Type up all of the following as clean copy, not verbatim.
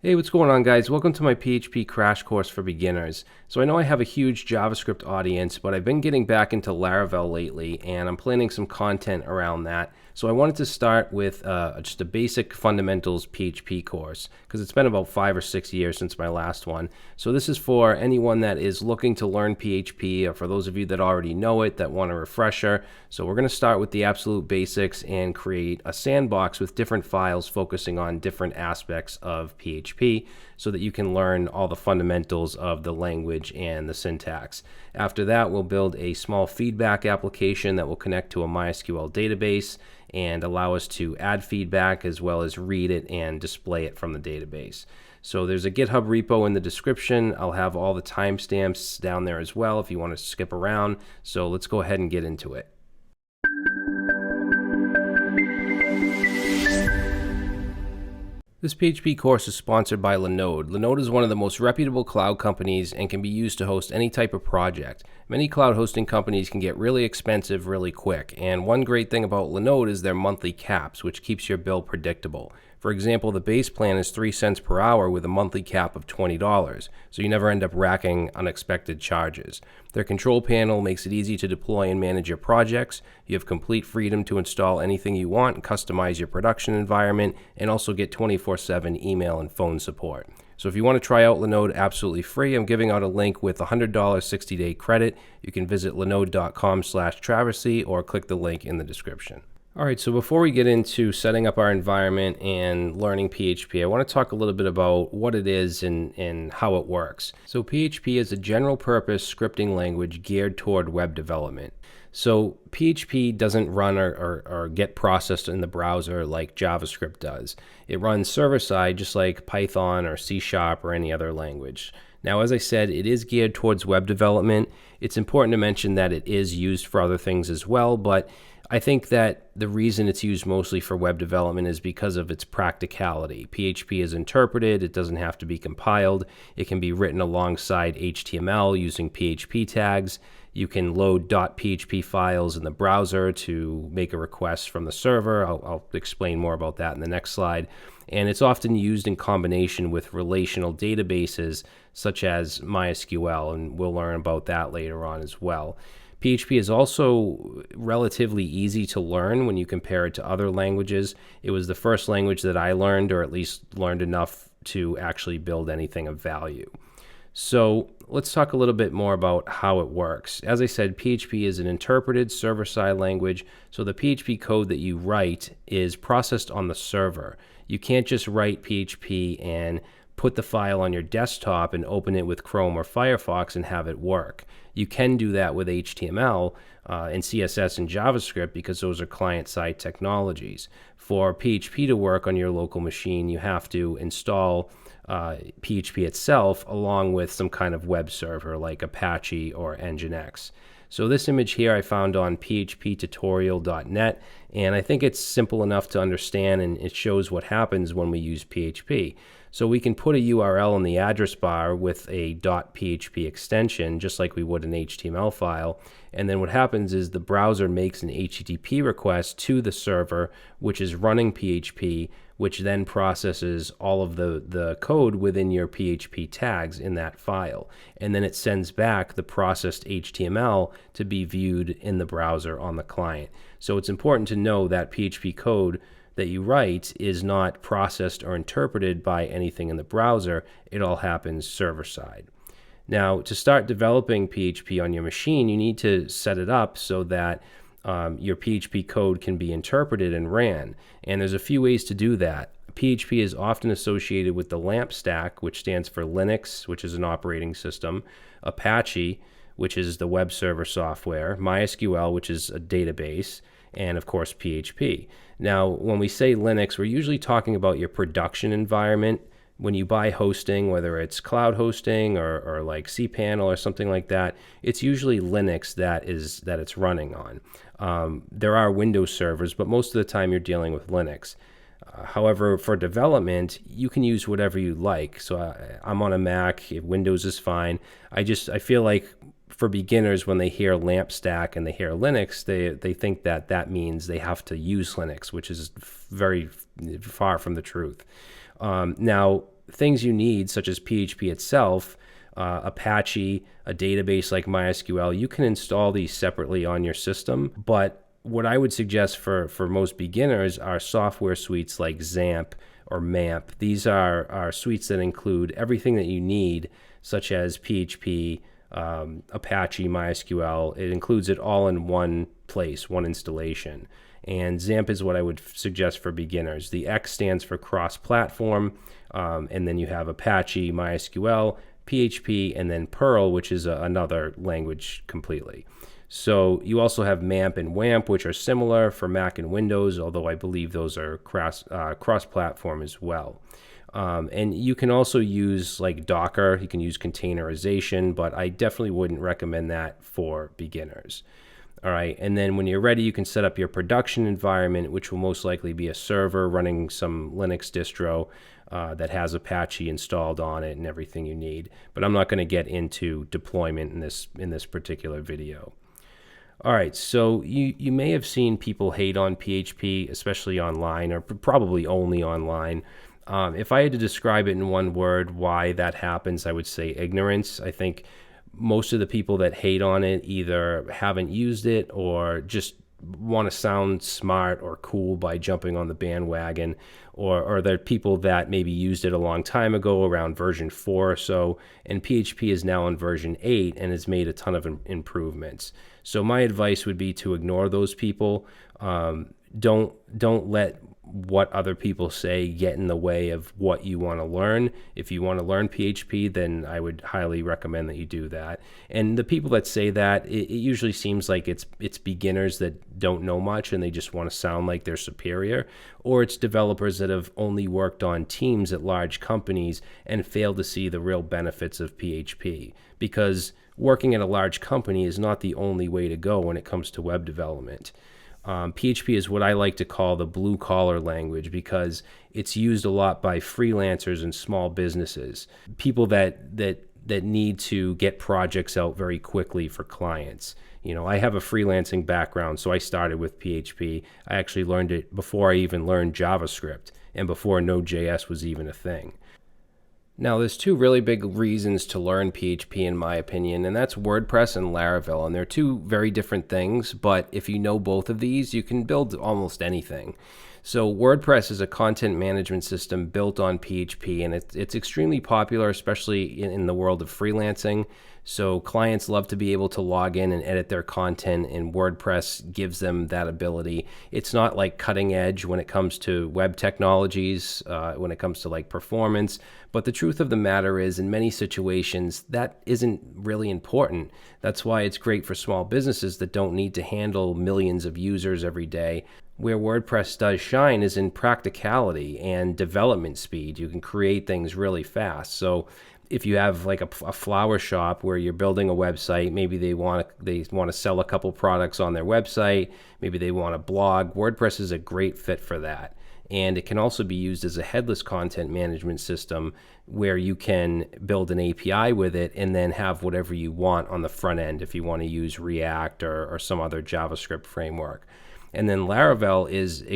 Hey, what's going on, guys? Welcome to my PHP crash course for beginners. So I know I have a huge JavaScript audience, but I've been getting back into Laravel lately, and I'm planning some content around that. So I wanted to start with just a basic fundamentals PHP course, because it's been about 5 or 6 years since my last one. So this is for anyone that is looking to learn PHP, or for those of you that already know it, that want a refresher. So we're going to start with the absolute basics and create a sandbox with different files focusing on different aspects of PHP so that you can learn all the fundamentals of the language and the syntax. After that, we'll build a small feedback application that will connect to a MySQL database and allow us to add feedback as well as read it and display it from the database. So there's a Github repo in the description. I'll have all the timestamps down there as well if you want to skip around. So let's go ahead and get into it. This PHP course is sponsored by Linode. Linode is one of the most reputable cloud companies and can be used to host any type of project. Many cloud hosting companies can get really expensive really quick, and one great thing about Linode is their monthly caps, which keeps your bill predictable. For example, the base plan is 3 cents per hour with a monthly cap of $20, so you never end up racking unexpected charges. Their control panel makes it easy to deploy and manage your projects. You have complete freedom to install anything you want and customize your production environment, and also get 24/7 email and phone support. So if you want to try out Linode absolutely free, I'm giving out a link with $100 60-day credit. You can visit linode.com/travesty or click the link in the description. All right, so before we get into setting up our environment and learning PHP, I want to talk a little bit about what it is and how it works. So PHP is a general purpose scripting language geared toward web development. So PHP doesn't run or get processed in the browser like JavaScript does. It runs server-side just like Python or C# or any other language. Now, as I said, it is geared towards web development. It's important to mention that it is used for other things as well, but I think that the reason it's used mostly for web development is because of its practicality. PHP is interpreted, it doesn't have to be compiled, it can be written alongside HTML using PHP tags. You can load .php files in the browser to make a request from the server. I'll explain more about that in the next slide. And it's often used in combination with relational databases such as MySQL, and we'll learn about that later on as well. PHP is also relatively easy to learn when you compare it to other languages. It was the first language that I learned, or at least learned enough to actually build anything of value. So let's talk a little bit more about how it works. As I said, PHP is an interpreted server-side language, so the PHP code that you write is processed on the server. You can't just write PHP and put the file on your desktop and open it with Chrome or Firefox and have it work. You can do that with HTML and CSS and JavaScript because those are client-side technologies. For PHP to work on your local machine, you have to install PHP itself along with some kind of web server like Apache or Nginx. So this image here I found on phptutorial.net, and I think it's simple enough to understand, and it shows what happens when we use PHP. So we can put a URL in the address bar with a .php extension, just like we would an HTML file. And then what happens is the browser makes an HTTP request to the server, which is running PHP, which then processes all of the code within your PHP tags in that file. And then it sends back the processed HTML to be viewed in the browser on the client. So it's important to know that PHP code that you write is not processed or interpreted by anything in the browser. It all happens server-side. Now, to start developing PHP on your machine, you need to set it up so that your PHP code can be interpreted and ran. And there's a few ways to do that. PHP is often associated with the LAMP stack, which stands for Linux, which is an operating system, Apache, which is the web server software, MySQL, which is a database, and of course PHP. Now, when we say Linux, we're usually talking about your production environment. When you buy hosting, whether it's cloud hosting or like cPanel or something like that, it's usually Linux that it's running on. There are Windows servers, but most of the time you're dealing with Linux. However, for development, you can use whatever you like. So I'm on a Mac. Windows is fine. I feel like for beginners, when they hear LAMP stack and they hear Linux, they think that means they have to use Linux, which is very far from the truth. Now, things you need, such as PHP itself, Apache, a database like MySQL, you can install these separately on your system. But what I would suggest for most beginners are software suites like XAMPP or MAMP. These are suites that include everything that you need, such as PHP, Apache, MySQL. It includes it all in one place, one installation. And XAMPP is what I would suggest for beginners. The X stands for cross-platform, and then you have Apache, MySQL, PHP, and then Perl, which is another language completely. So you also have MAMP and WAMP, which are similar for Mac and Windows, although I believe those are cross-platform as well. And you can also use like Docker. You can use containerization, but I definitely wouldn't recommend that for beginners. All right, and then when you're ready, you can set up your production environment, which will most likely be a server running some Linux distro that has Apache installed on it and everything you need. But I'm not going to get into deployment in this particular video. All right, so you may have seen people hate on PHP, especially online, or probably only online. If I had to describe it in one word, why that happens, I would say ignorance. I think most of the people that hate on it either haven't used it or just want to sound smart or cool by jumping on the bandwagon, or they're people that maybe used it a long time ago, around version 4 or so, and PHP is now on version 8 and has made a ton of improvements. So my advice would be to ignore those people. Don't let what other people say get in the way of what you want to learn. If you want to learn PHP, then I would highly recommend that you do that. And the people that say that, it usually seems like it's beginners that don't know much and they just want to sound like they're superior, or it's developers that have only worked on teams at large companies and failed to see the real benefits of PHP. Because working at a large company is not the only way to go when it comes to web development. PHP is what I like to call the blue-collar language because it's used a lot by freelancers and small businesses, people that need to get projects out very quickly for clients. You know, I have a freelancing background, so I started with PHP. I actually learned it before I even learned JavaScript and before Node.js was even a thing. Now, there's two really big reasons to learn PHP, in my opinion, and that's WordPress and Laravel. And they're two very different things, but if you know both of these, you can build almost anything. So WordPress is a content management system built on PHP, and it's extremely popular, especially in the world of freelancing. So clients love to be able to log in and edit their content, and WordPress gives them that ability. It's not like cutting edge when it comes to web technologies, when it comes to like performance, but the truth of the matter is, in many situations, that isn't really important. That's why it's great for small businesses that don't need to handle millions of users every day. Where WordPress does shine is in practicality and development speed. You can create things really fast. So if you have like a flower shop where you're building a website, maybe they want to sell a couple products on their website, maybe they want to blog, WordPress is a great fit for that. And it can also be used as a headless content management system where you can build an API with it and then have whatever you want on the front end if you want to use React or some other JavaScript framework. And then Laravel is an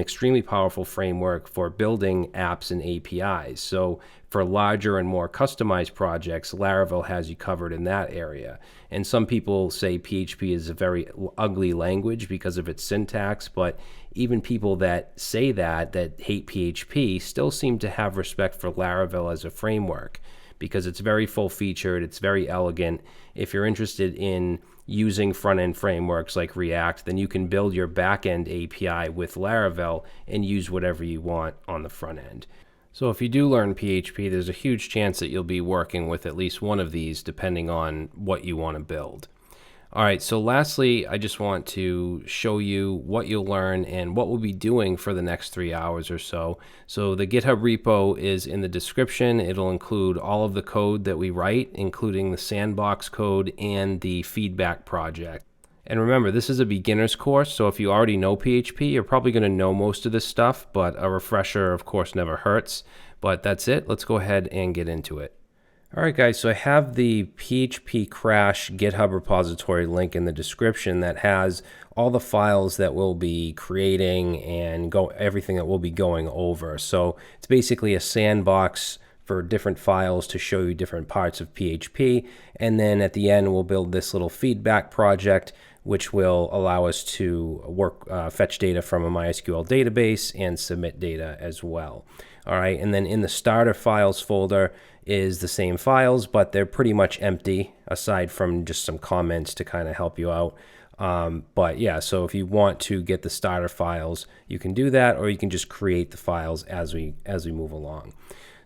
extremely powerful framework for building apps and APIs. So for larger and more customized projects, Laravel has you covered in that area. And some people say PHP is a very ugly language because of its syntax, but even people that say that hate PHP still seem to have respect for Laravel as a framework because it's very full-featured, it's very elegant. If you're interested in using front-end frameworks like React, then you can build your back-end API with Laravel and use whatever you want on the front end. So if you do learn PHP, there's a huge chance that you'll be working with at least one of these depending on what you want to build. All right, so lastly, I just want to show you what you'll learn and what we'll be doing for the next 3 hours or so. So the GitHub repo is in the description. It'll include all of the code that we write, including the sandbox code and the feedback project. And remember, this is a beginner's course, so if you already know PHP, you're probably going to know most of this stuff, but a refresher, of course, never hurts. But that's it. Let's go ahead and get into it. All right, guys, so I have the PHP Crash GitHub repository link in the description that has all the files that we'll be creating and everything that we'll be going over. So it's basically a sandbox for different files to show you different parts of PHP. And then at the end, we'll build this little feedback project, which will allow us to fetch data from a MySQL database and submit data as well. All right, and then in the starter files folder is the same files, but they're pretty much empty aside from just some comments to kind of help you out. But yeah, so if you want to get the starter files, you can do that, or you can just create the files as we move along.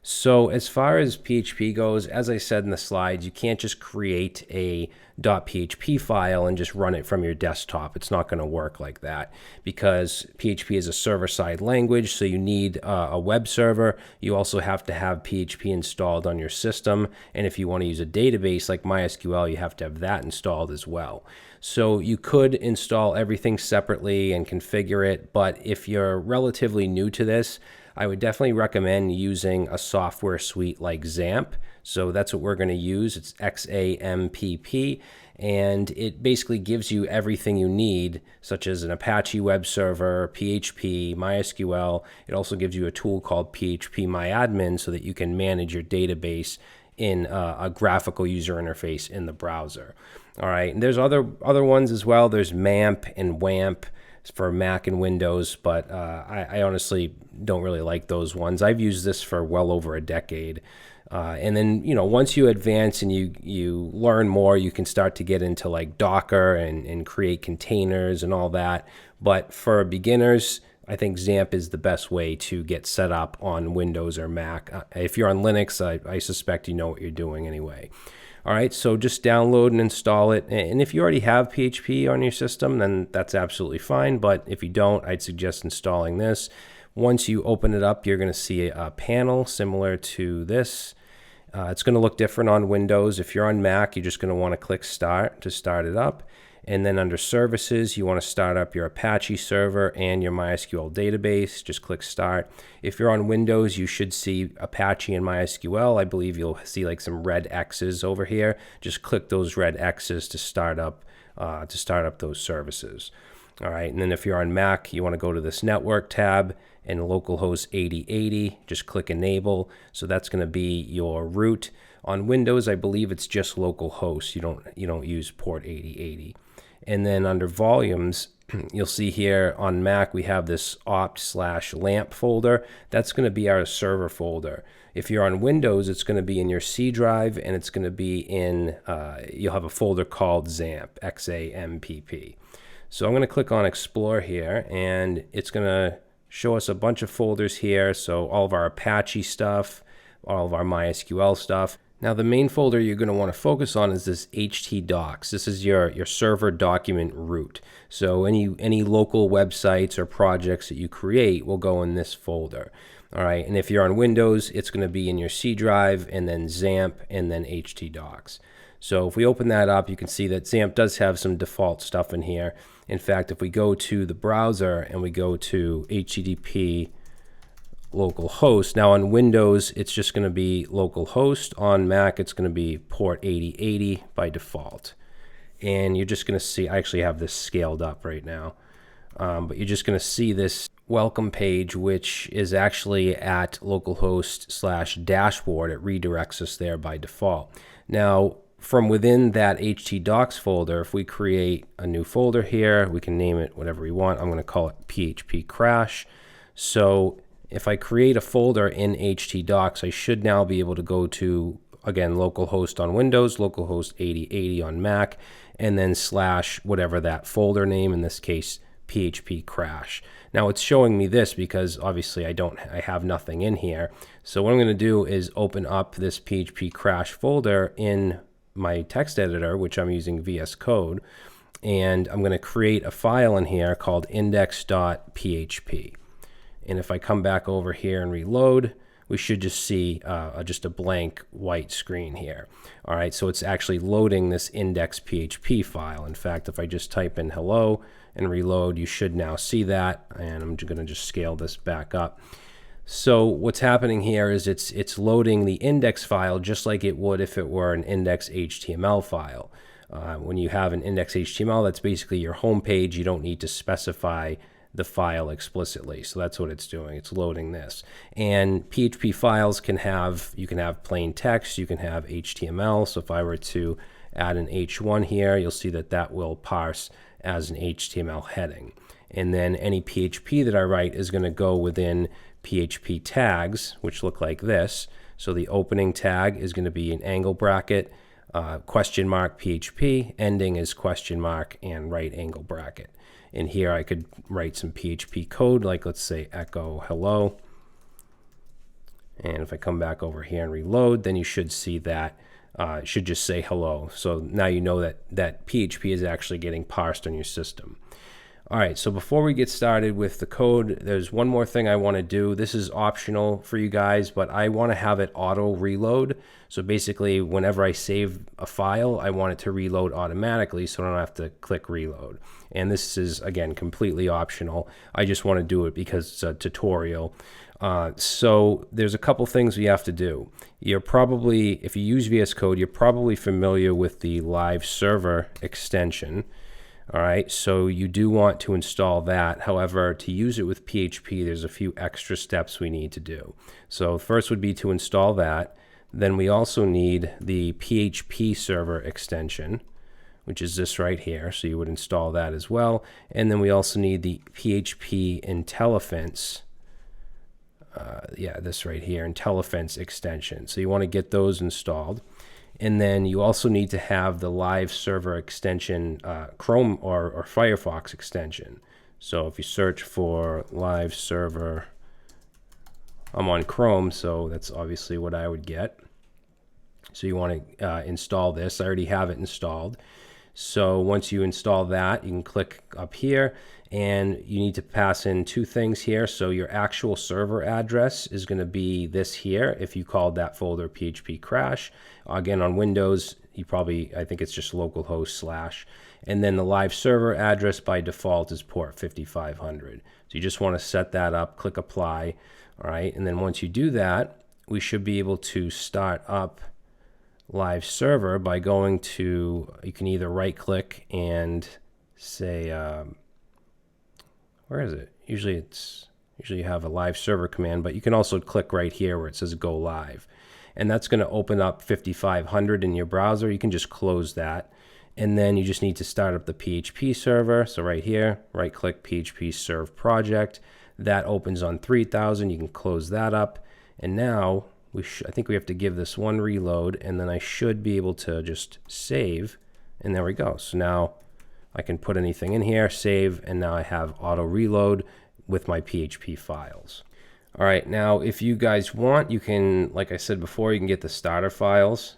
So as far as PHP goes, as I said in the slides, you can't just create a .php file and just run it from your desktop. It's not going to work like that because PHP is a server-side language, so you need a web server. You also have to have PHP installed on your system, and if you want to use a database like MySQL, you have to have that installed as well. So you could install everything separately and configure it, but if you're relatively new to this, I would definitely recommend using a software suite like XAMPP. So that's what we're going to use. It's XAMPP, and it basically gives you everything you need, such as an Apache web server, PHP, MySQL. It also gives you a tool called PHP so that you can manage your database in a graphical user interface in the browser. All right, and there's other ones as well. There's MAMP and WAMP for Mac and Windows, but I honestly don't really like those ones. I've used this for well over a decade. And then, once you advance and you learn more, you can start to get into like Docker and create containers and all that. But for beginners, I think XAMPP is the best way to get set up on Windows or Mac. If you're on Linux, I suspect you know what you're doing anyway. All right, so just download and install it. And if you already have PHP on your system, then that's absolutely fine. But if you don't, I'd suggest installing this. Once you open it up, you're going to see a panel similar to this. It's going to look different on Windows. If you're on Mac, you're just going to want to click Start to start it up. And then under Services, you want to start up your Apache server and your MySQL database. Just click Start. If you're on Windows, you should see Apache and MySQL. I believe you'll see like some red X's over here. Just click those red X's to start up those services. All right, and then if you're on Mac, you want to go to this Network tab and localhost 8080. Just click Enable. So that's going to be your root. On Windows, I believe it's just localhost. You don't use port 8080. And then under volumes, you'll see here on Mac, we have this opt/lamp folder. That's going to be our server folder. If you're on Windows, it's going to be in your C drive, and it's going to be in, you'll have a folder called XAMPP, XAMPP. So I'm going to click on Explore here, and it's going to show us a bunch of folders here. So all of our Apache stuff, all of our MySQL stuff. Now, the main folder you're going to want to focus on is this htdocs. This is your server document root. So any local websites or projects that you create will go in this folder. All right, and if you're on Windows, it's going to be in your C drive, and then XAMPP, and then htdocs. So if we open that up, you can see that XAMPP does have some default stuff in here. In fact, if we go to the browser and we go to HTTP localhost. Now on Windows, it's just going to be localhost. On Mac, it's going to be port 8080 by default. And you're just going to see, I actually have this scaled up right now, but you're just going to see this welcome page, which is actually at localhost/dashboard. It redirects us there by default. Now, from within that htdocs folder, if we create a new folder here, we can name it whatever we want. I'm going to call it PHP Crash. So if I create a folder in htdocs, I should now be able to go to, again, localhost on Windows, localhost 8080 on Mac, and then / whatever that folder name, in this case, PHP Crash. Now it's showing me this because obviously I have nothing in here. So what I'm going to do is open up this PHP Crash folder in my text editor, which I'm using VS Code, and I'm going to create a file in here called index.php. And if I come back over here and reload, we should just see just a blank white screen here. All right, so it's actually loading this index.php file. In fact, if I just type in hello and reload, you should now see that. And I'm going to just scale this back up. So what's happening here is it's loading the index file just like it would if it were an index HTML file. When you have an index HTML, that's basically your home page. You don't need to specify the file explicitly. So that's what it's doing. It's loading this. And PHP files you can have plain text, you can have HTML. So if I were to add an H1 here, you'll see that that will parse as an HTML heading. And then any PHP that I write is going to go within PHP tags, which look like this. So the opening tag is going to be an angle bracket, question mark PHP, ending is question mark and right angle bracket. And here I could write some PHP code, like let's say echo hello. And if I come back over here and reload, then you should see that it should just say hello. So now you know that PHP is actually getting parsed on your system. All right, so before we get started with the code, there's one more thing I want to do. This is optional for you guys, but I want to have it auto reload. So basically, whenever I save a file, I want it to reload automatically so I don't have to click reload. And this is, again, completely optional. I just want to do it because it's a tutorial. So there's a couple things we have to do. You're probably, if you use VS Code, you're probably familiar with the live server extension. All right, so you do want to install that. However, to use it with PHP, there's a few extra steps we need to do. So first would be to install that. Then we also need the PHP server extension, which is this right here. So you would install that as well. And then we also need the PHP IntelliFence. This right here, IntelliFence extension. So you want to get those installed. And then you also need to have the live server extension, Chrome or Firefox extension. So if you search for live server, I'm on Chrome, so that's obviously what I would get. So you want to install this. I already have it installed. So once you install that, you can click up here, and you need to pass in two things here. So your actual server address is going to be this here if you called that folder PHP crash. Again, on Windows, I think it's just localhost /. And then the live server address by default is port 5500. So you just want to set that up, click apply. All right, and then once you do that, we should be able to start up live server by going to, you can either right click and say, where is it? Usually you have a live server command, but you can also click right here where it says go live. And that's going to open up 5500 in your browser. You can just close that. And then you just need to start up the PHP server. So right here, right click PHP serve project. That opens on 3000. You can close that up. And now I think we have to give this one reload, and then I should be able to just save. And there we go. So now I can put anything in here, save, and now I have auto reload with my PHP files. All right, now if you guys want, you can, like I said before, you can get the starter files.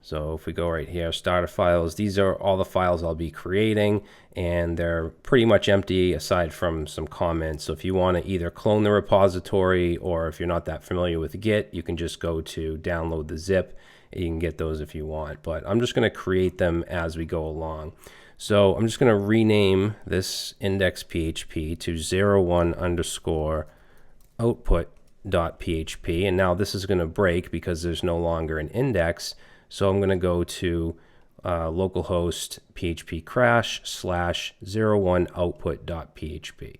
So if we go right here, starter files, these are all the files I'll be creating, and they're pretty much empty aside from some comments. So if you want to either clone the repository, or if you're not that familiar with Git, you can just go to download the zip, and you can get those if you want. But I'm just going to create them as we go along. So I'm just going to rename this index.php to 01_output.php, and now this is going to break because there's no longer an index. So I'm going to go to localhost php crash /01output.php.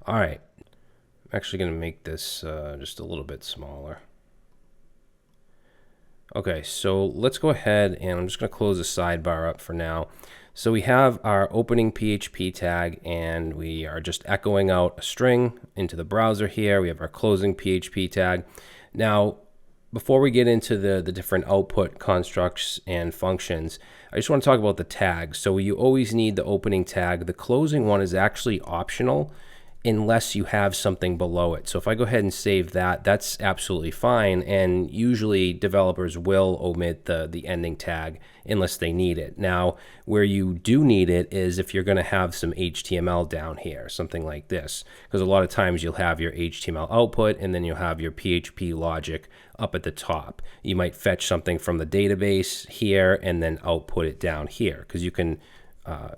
All right, I'm actually going to make this just a little bit smaller. Okay, so let's go ahead, and I'm just going to close the sidebar up for now. So we have our opening PHP tag, and we are just echoing out a string into the browser here. We have our closing PHP tag. Now, before we get into the different output constructs and functions, I just want to talk about the tags. So you always need the opening tag. The closing one is actually optional unless you have something below it. So if I go ahead and save that, that's absolutely fine. And usually developers will omit the ending tag unless they need it. Now, where you do need it is if you're going to have some HTML down here, something like this. Because a lot of times you'll have your HTML output, and then you'll have your PHP logic up at the top. You might fetch something from the database here and then output it down here, because you can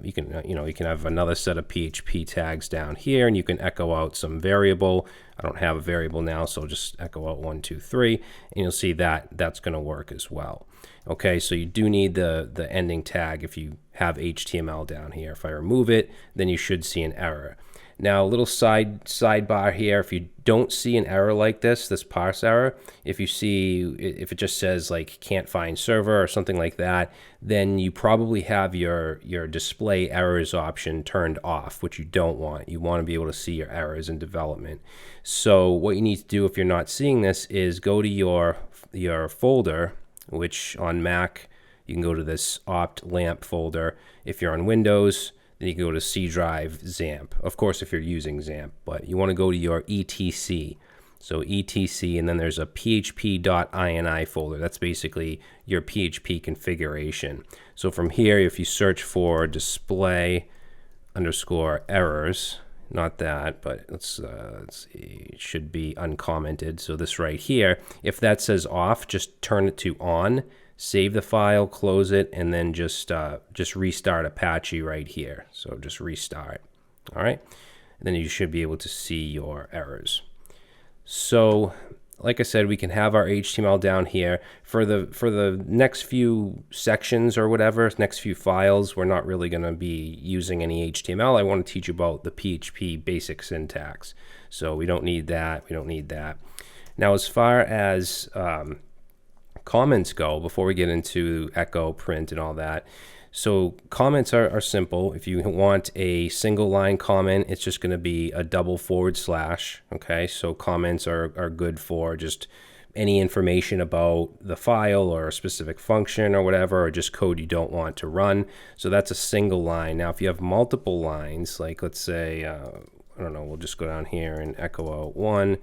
you can have another set of PHP tags down here, and you can echo out some variable. I don't have a variable now, so I'll just echo out 1, 2, 3, and you'll see that that's going to work as well. Okay, so you do need the ending tag if you have HTML down here. If I remove it, then you should see an error. Now, a little sidebar here, if you don't see an error like this parse error, if it just says like can't find server or something like that, then you probably have your display errors option turned off, which you don't want. You want to be able to see your errors in development. So what you need to do if you're not seeing this is go to your folder, which on Mac, you can go to this opt lamp folder. If you're on Windows, then you can go to C drive XAMPP. Of course, if you're using XAMPP, but you want to go to your etc. So etc, and then there's a php.ini folder. That's basically your PHP configuration. So from here, if you search for display underscore errors, not that, but let's see, it should be uncommented. So this right here, if that says off, just turn it to on. Save the file, close it, and then just restart Apache right here. So just restart. All right, and then you should be able to see your errors. So, like I said, we can have our HTML down here for the next few sections or whatever, next few files. We're not really going to be using any HTML. I want to teach you about the PHP basic syntax. So we don't need that. We don't need that. Now, as far as comments go, before we get into echo, print, and all that. So comments are simple. If you want a single line comment, it's just going to be a double /. Okay, so comments are good for just any information about the file or a specific function or whatever, or just code you don't want to run. So that's a single line. Now, if you have multiple lines, like let's say, I don't know, we'll just go down here and echo out 1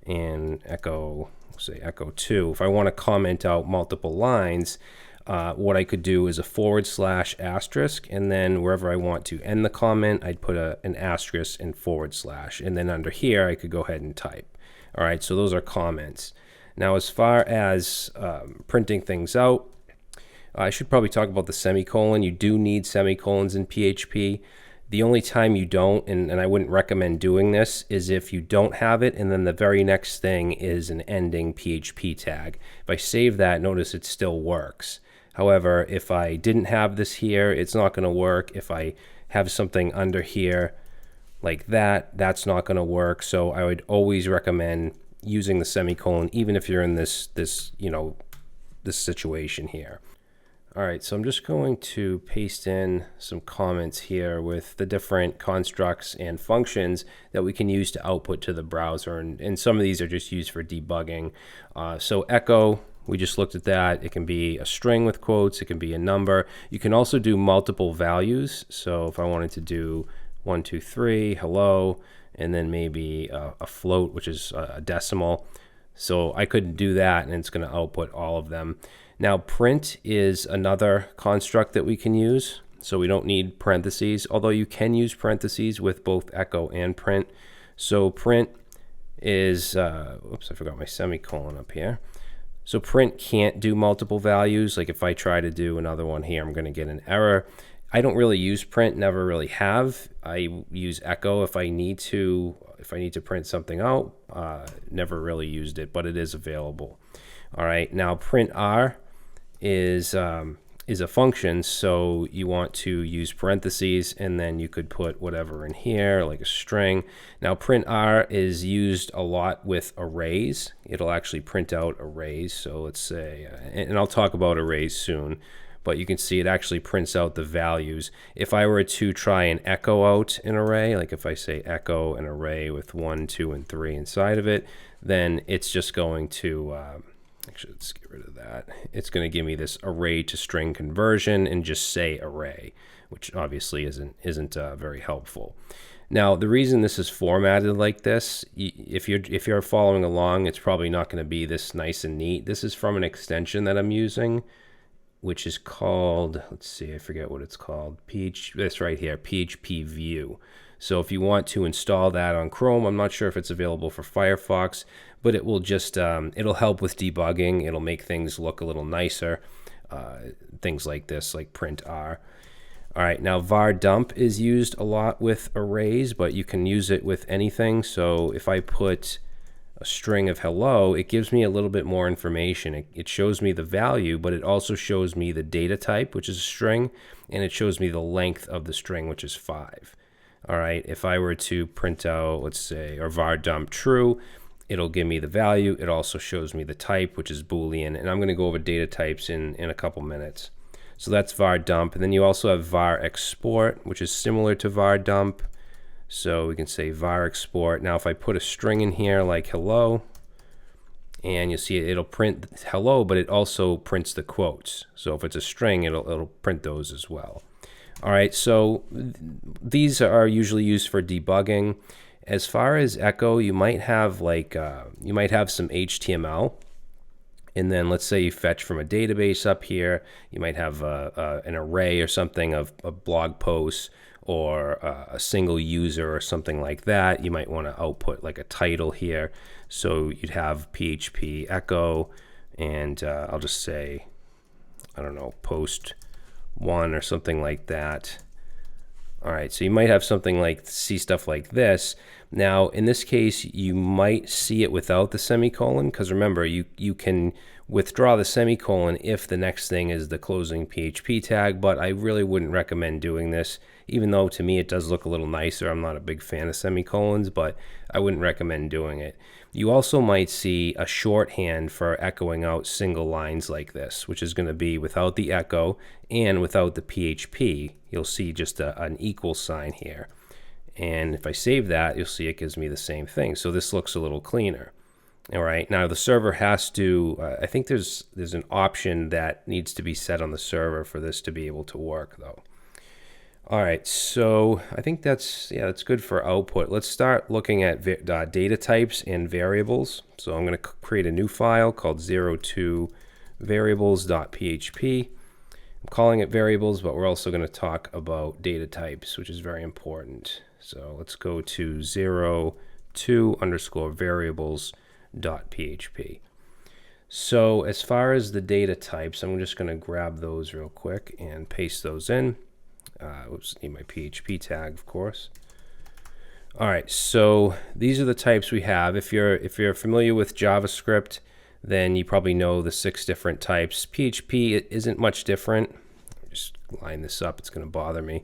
and echo, say echo 2. If I want to comment out multiple lines, what I could do is a /*, and then wherever I want to end the comment, I'd put an asterisk and /, and then under here I could go ahead and type. All right, so those are comments. Now, as far as printing things out, I should probably talk about the semicolon. You do need semicolons in PHP. The only time you don't, and I wouldn't recommend doing this, is if you don't have it and then the very next thing is an ending PHP tag. If I save that, notice it still works. However, if I didn't have this here, it's not going to work. If I have something under here like that, that's not going to work. So I would always recommend using the semicolon, even if you're in this situation here. All right, so I'm just going to paste in some comments here with the different constructs and functions that we can use to output to the browser. And some of these are just used for debugging. So echo, we just looked at that. It can be a string with quotes. It can be a number. You can also do multiple values. So if I wanted to do 1, 2, 3, hello, and then maybe a float, which is a decimal. So I could do that, and it's going to output all of them. Now, print is another construct that we can use. So we don't need parentheses, although you can use parentheses with both echo and print. So print is, oops, I forgot my semicolon up here. So print can't do multiple values. Like if I try to do another one here, I'm going to get an error. I don't really use print, never really have. I use echo if I need to print something out. Never really used it, but it is available. All right, now print R is a function, so you want to use parentheses, and then you could put whatever in here, like a string. Now print R is used a lot with arrays. It'll actually print out arrays. So let's say, and I'll talk about arrays soon, but you can see it actually prints out the values. If I were to try and echo out an array, like if I say echo an array with 1, 2, and 3 inside of it, then it's just going to, actually, let's get rid of that. It's going to give me this array to string conversion and just say array, which obviously isn't very helpful. Now, the reason this is formatted like this, if you're following along, it's probably not going to be this nice and neat. This is from an extension that I'm using, which is called, let's see, I forget what it's called. This right here, PHP View. So if you want to install that on Chrome, I'm not sure if it's available for Firefox, but it will just, it'll help with debugging. It'll make things look a little nicer. Things like this, like print R. All right, now var dump is used a lot with arrays, but you can use it with anything. So if I put a string of hello, it gives me a little bit more information. It shows me the value, but it also shows me the data type, which is a string, and it shows me the length of the string, which is 5. All right, if I were to print out, let's say, or var dump true, it'll give me the value. It also shows me the type, which is Boolean, and I'm going to go over data types in a couple minutes. So that's var dump, and then you also have var export, which is similar to var dump. So we can say var export. Now if I put a string in here like hello, and you'll see it'll print hello, but it also prints the quotes. So if it's a string, it'll print those as well. All right, so these are usually used for debugging. As far as echo, you might have some HTML. And then let's say you fetch from a database up here. You might have an array or something of blog posts or a single user or something like that. You might want to output like a title here. So you'd have PHP echo, and I'll just say, I don't know, post 1 or something like that. All right, so you might have something like, see stuff like this. Now, in this case, you might see it without the semicolon, because remember, you can withdraw the semicolon if the next thing is the closing PHP tag, but I really wouldn't recommend doing this, even though to me it does look a little nicer. I'm not a big fan of semicolons, but I wouldn't recommend doing it. You also might see a shorthand for echoing out single lines like this, which is going to be without the echo and without the PHP. You'll see just an equal sign here. And if I save that, you'll see it gives me the same thing. So this looks a little cleaner. All right, now the server has to, I think there's an option that needs to be set on the server for this to be able to work though. All right, so I think that's good for output. Let's start looking at data types and variables. So I'm going to create a new file called 02variables.php. I'm calling it variables, but we're also going to talk about data types, which is very important. So let's go to 02_variables.php. So as far as the data types, I'm just going to grab those real quick and paste those in. Oops, need my PHP tag, of course. All right, so these are the types we have. If you're familiar with JavaScript, then you probably know the 6 different types. PHP, it isn't much different. Just line this up, it's going to bother me.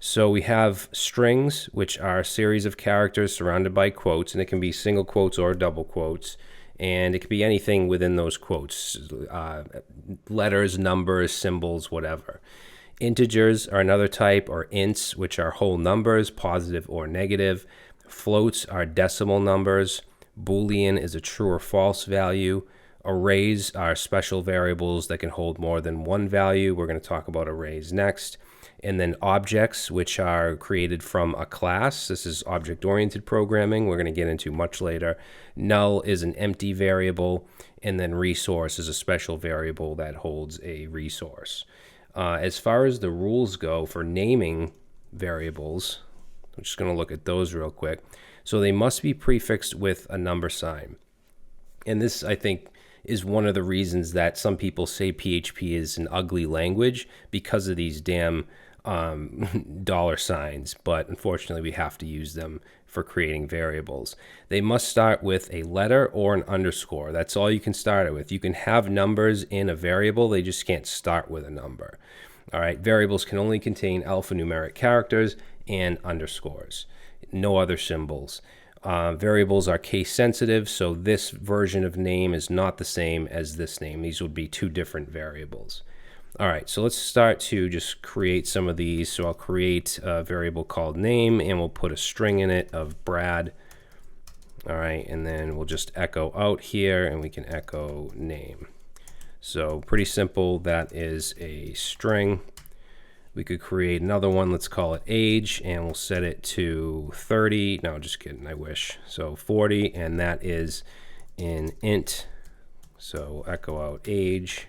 So we have strings, which are a series of characters surrounded by quotes, and it can be single quotes or double quotes, and it can be anything within those quotes, letters, numbers, symbols, whatever. Integers are another type, or ints, which are whole numbers, positive or negative. Floats are decimal numbers. Boolean is a true or false value. Arrays are special variables that can hold more than one value. We're going to talk about arrays next. And then objects, which are created from a class. This is object-oriented programming. We're going to get into much later. Null is an empty variable. And then resource is a special variable that holds a resource. As far as the rules go for naming variables, I'm just going to look at those real quick. So they must be prefixed with a number sign. And this, I think, is one of the reasons that some people say PHP is an ugly language, because of these damn dollar signs. But unfortunately, we have to use them for creating variables. They must start with a letter or an underscore. That's all you can start it with. You can have numbers in a variable, they just can't start with a number. All right, variables can only contain alphanumeric characters and underscores, no other symbols. Variables are case sensitive, so this version of name is not the same as this name. These would be 2 different variables. All right, so let's start to just create some of these. So I'll create a variable called name, and we'll put a string in it of Brad. All right, and then we'll just echo out here, and we can echo name. So pretty simple. That is a string. We could create another one. Let's call it age, and we'll set it to 30. No, just kidding. I wish. So 40, and that is an int. So echo out age.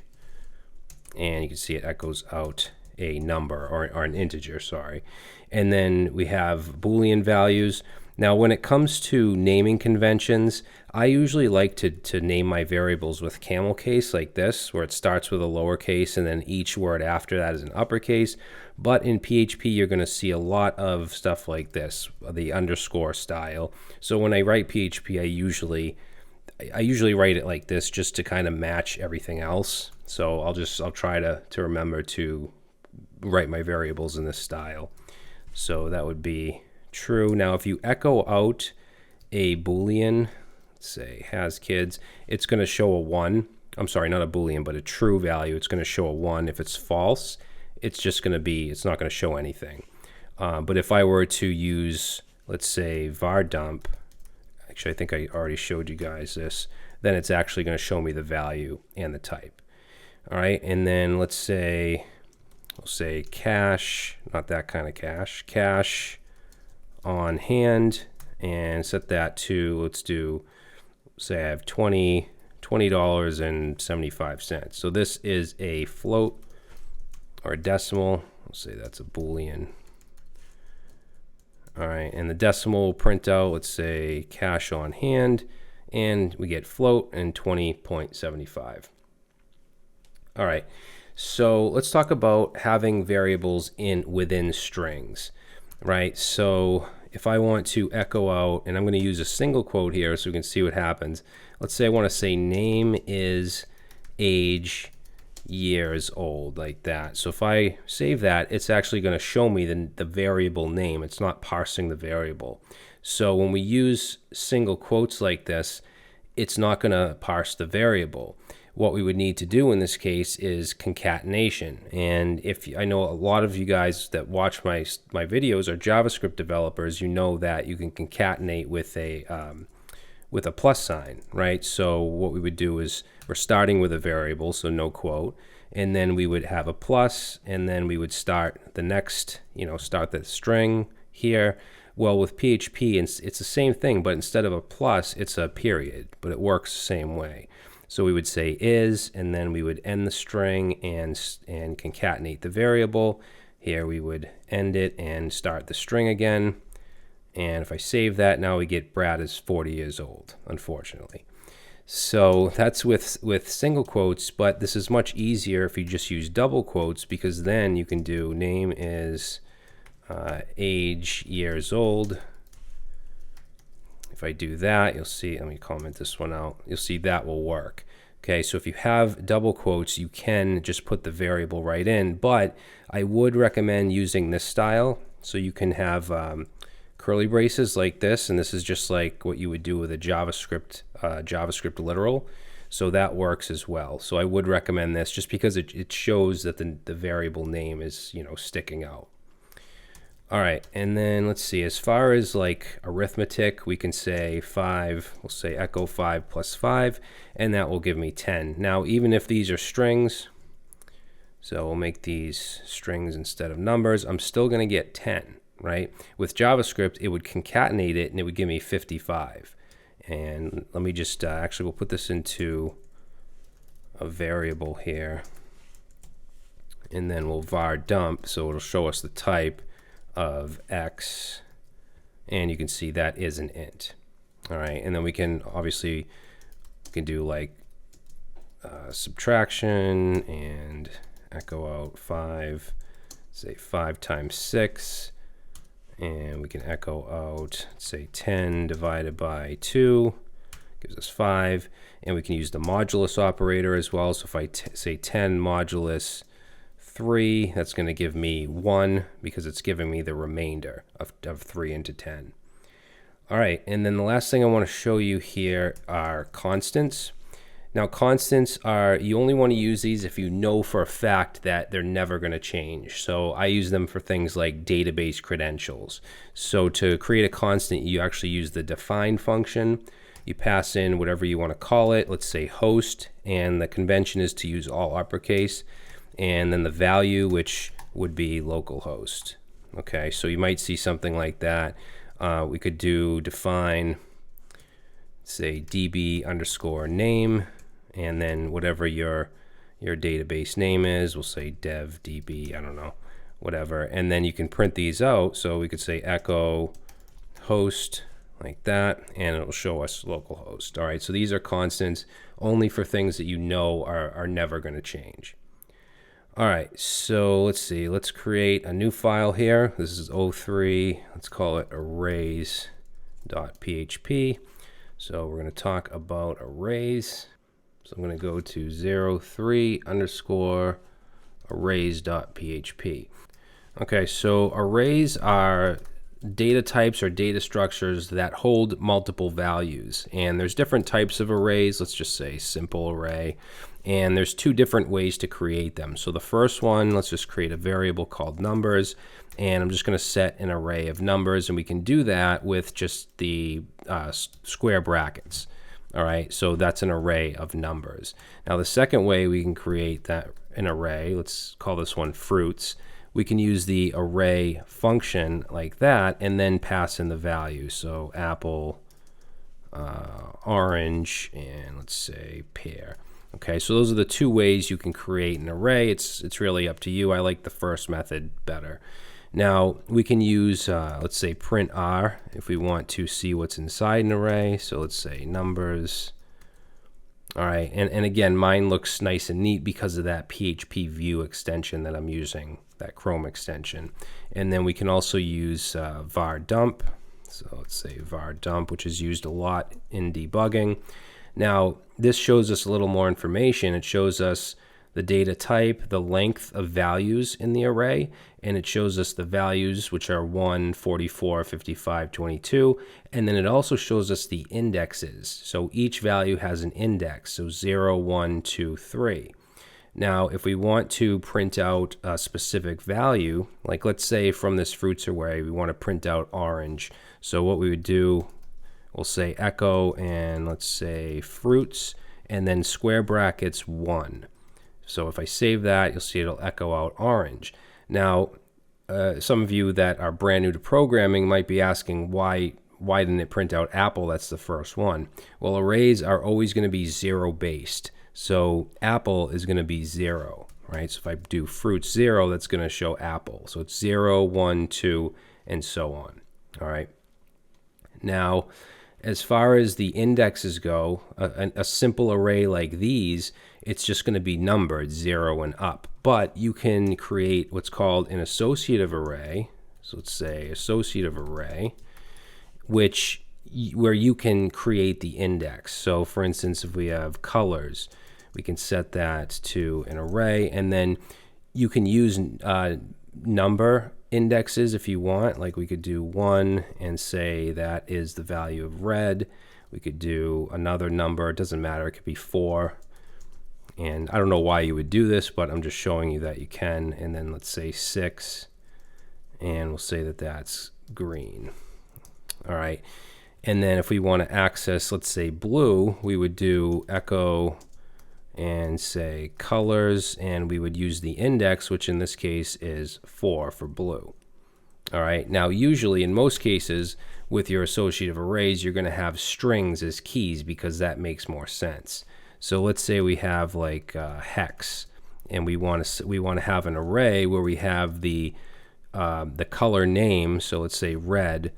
And you can see it echoes out a number, or an integer, sorry. And then we have Boolean values. Now, when it comes to naming conventions, I usually like to name my variables with camel case like this, where it starts with a lowercase and then each word after that is an uppercase. But in PHP, you're going to see a lot of stuff like this, the underscore style. So when I write PHP, I usually write it like this just to kind of match everything else. So I'll try to remember to write my variables in this style. So that would be true. Now, if you echo out a Boolean, let's say has kids, it's going to show a 1. I'm sorry, not a Boolean, but a true value. It's going to show a 1. If it's false, it's not going to show anything. But if I were to use, let's say, var dump, actually, I think I already showed you guys this, then it's actually going to show me the value and the type. All right, and then let's say, we'll say cash, not that kind of cash on hand, and set that to, let's say I have $20.75. So this is a float or a decimal. Let's say that's a Boolean. All right, and the decimal will print out, let's say cash on hand, and we get float and 20.75. All right, so let's talk about having variables within strings, right? So if I want to echo out, and I'm going to use a single quote here so we can see what happens. Let's say I want to say name is age years old, like that. So if I save that, it's actually going to show me the variable name. It's not parsing the variable. So when we use single quotes like this, it's not going to parse the variable. What we would need to do in this case is concatenation. And I know a lot of you guys that watch my videos are JavaScript developers, you know that you can concatenate with a plus sign, right? So what we would do is we're starting with a variable, so no quote, and then we would have a plus, and then we would start the next, start the string here. Well, with PHP, it's the same thing, but instead of a plus, it's a period, but it works the same way. So we would say is, and then we would end the string and concatenate the variable. Here we would end it and start the string again. And if I save that, now we get Brad is 40 years old, unfortunately. So that's with single quotes, but this is much easier if you just use double quotes, because then you can do name is age years old. If I do that, you'll see, let me comment this one out, you'll see that will work. Okay, so if you have double quotes, you can just put the variable right in, but I would recommend using this style. So you can have curly braces like this, and this is just like what you would do with a JavaScript literal. So that works as well. So I would recommend this just because it shows that the variable name is, sticking out. All right, and then let's see, as far as like arithmetic, we can say 5, we'll say echo 5 plus 5, and that will give me 10. Now, even if these are strings, so we'll make these strings instead of numbers, I'm still going to get 10, right? With JavaScript, it would concatenate it, and it would give me 55. And let me just, actually, we'll put this into a variable here, and then we'll var dump, so it'll show us the type of X, and you can see that is an int. All right, and then we can obviously do like subtraction and echo out 5, say 5 times 6, and we can echo out, say 10 divided by 2 gives us 5, and we can use the modulus operator as well. So if I say 10 modulus 3, that's going to give me 1 because it's giving me the remainder of 3 into 10. All right, and then the last thing I want to show you here are constants. Now, constants you only want to use these if you know for a fact that they're never going to change. So I use them for things like database credentials. So to create a constant, you actually use the define function. You pass in whatever you want to call it, let's say host, and the convention is to use all uppercase, and then the value, which would be localhost. Okay, so you might see something like that. We could do define, say db underscore name, and then whatever your database name is, we'll say dev db, I don't know, whatever, and then you can print these out. So we could say echo host like that, and it'll show us localhost. All right, so these are constants only for things that you know are never going to change. All right, so let's see. Let's create a new file here. This is 03. Let's call it arrays.php. So we're going to talk about arrays. So I'm going to go to 03 underscore arrays.php. Okay, so arrays are data types or data structures that hold multiple values. And there's different types of arrays. Let's just say simple array. And there's two different ways to create them. So the first one, let's just create a variable called numbers. And I'm just going to set an array of numbers. And we can do that with just the square brackets. All right, so that's an array of numbers. Now the second way we can create an array, let's call this one fruits. We can use the array function like that and then pass in the value. So apple, orange, and let's say pear. Okay, so those are the two ways you can create an array. It's really up to you. I like the first method better. Now we can use, let's say print r if we want to see what's inside an array. So let's say numbers. All right, and again, mine looks nice and neat because of that PHP view extension that I'm using, that Chrome extension. And then we can also use var dump. So let's say var dump, which is used a lot in debugging. Now, this shows us a little more information. It shows us the data type, the length of values in the array, and it shows us the values, which are 1, 44, 55, 22, and then it also shows us the indexes. So each value has an index, so 0, 1, 2, 3. Now, if we want to print out a specific value, like let's say from this fruits array, we want to print out orange. So what we would do, we'll say echo, and let's say fruits, and then square brackets 1. So if I save that, you'll see it'll echo out orange. Now, some of you that are brand new to programming might be asking, why didn't it print out apple? That's the first one. Well, arrays are always going to be 0 based. So apple is going to be 0, right? So if I do fruits 0, that's going to show apple. So it's 0, 1, 2, and so on. All right. Now, as far as the indexes go, a simple array like these, it's just going to be numbered 0 and up. But you can create what's called an associative array. So let's say associative array, where you can create the index. So for instance, if we have colors, we can set that to an array, and then you can use number indexes if you want. Like we could do 1 and say that is the value of red. We could do another number, it doesn't matter, it could be 4. And I don't know why you would do this, but I'm just showing you that you can. And then let's say 6, and we'll say that that's green. All right. And then if we want to access, let's say blue, we would do echo and say colors, and we would use the index, which in this case is 4 for blue. All right. Now, usually in most cases with your associative arrays, you're going to have strings as keys because that makes more sense. So let's say we have like hex, and we want to have an array where we have the color name. So let's say red,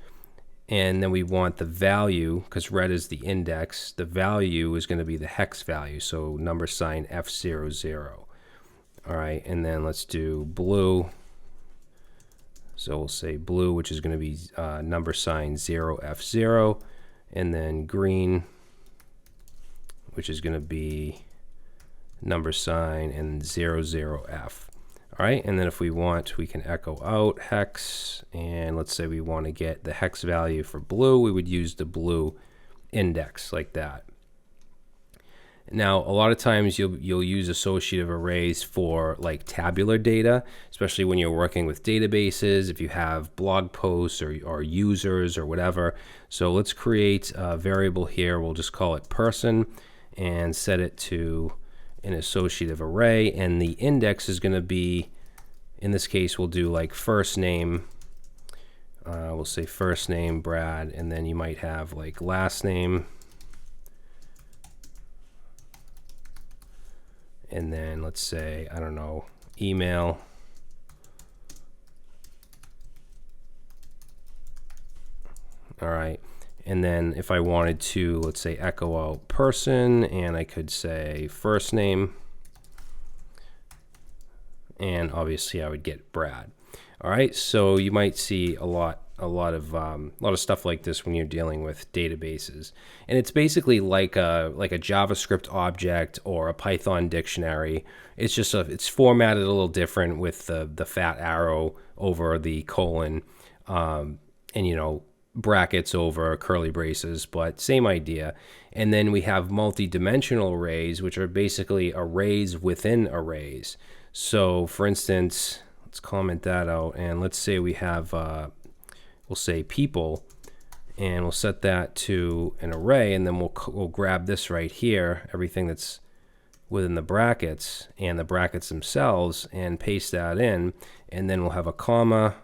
and then we want the value, because red is the index. The value is going to be the hex value, so number sign F00. All right, and then let's do blue. So we'll say blue, which is going to be number sign 0F0, and then green, which is going to be number sign and 00F. All right, and then if we want, we can echo out hex, and let's say we want to get the hex value for blue, we would use the blue index like that. Now, a lot of times you'll use associative arrays for like tabular data, especially when you're working with databases, if you have blog posts or users or whatever. So let's create a variable here. We'll just call it person and set it to an associative array, and the index is going to be, in this case, we'll do like first name. We'll say first name Brad, and then you might have like last name, and then let's say, I don't know, email, All right. And then if I wanted to, let's say, echo out person, and I could say first name, and obviously I would get Brad. All right, so you might see a lot of stuff like this when you're dealing with databases, and it's basically like a JavaScript object or a Python dictionary. It's just it's formatted a little different with the fat arrow over the colon, and brackets over curly braces, but same idea. And then we have multi-dimensional arrays, which are basically arrays within arrays. So for instance, let's comment that out, and let's say we have, we'll say people, and we'll set that to an array, and then we'll grab this right here, everything that's within the brackets and the brackets themselves, and paste that in, and then we'll have a comma,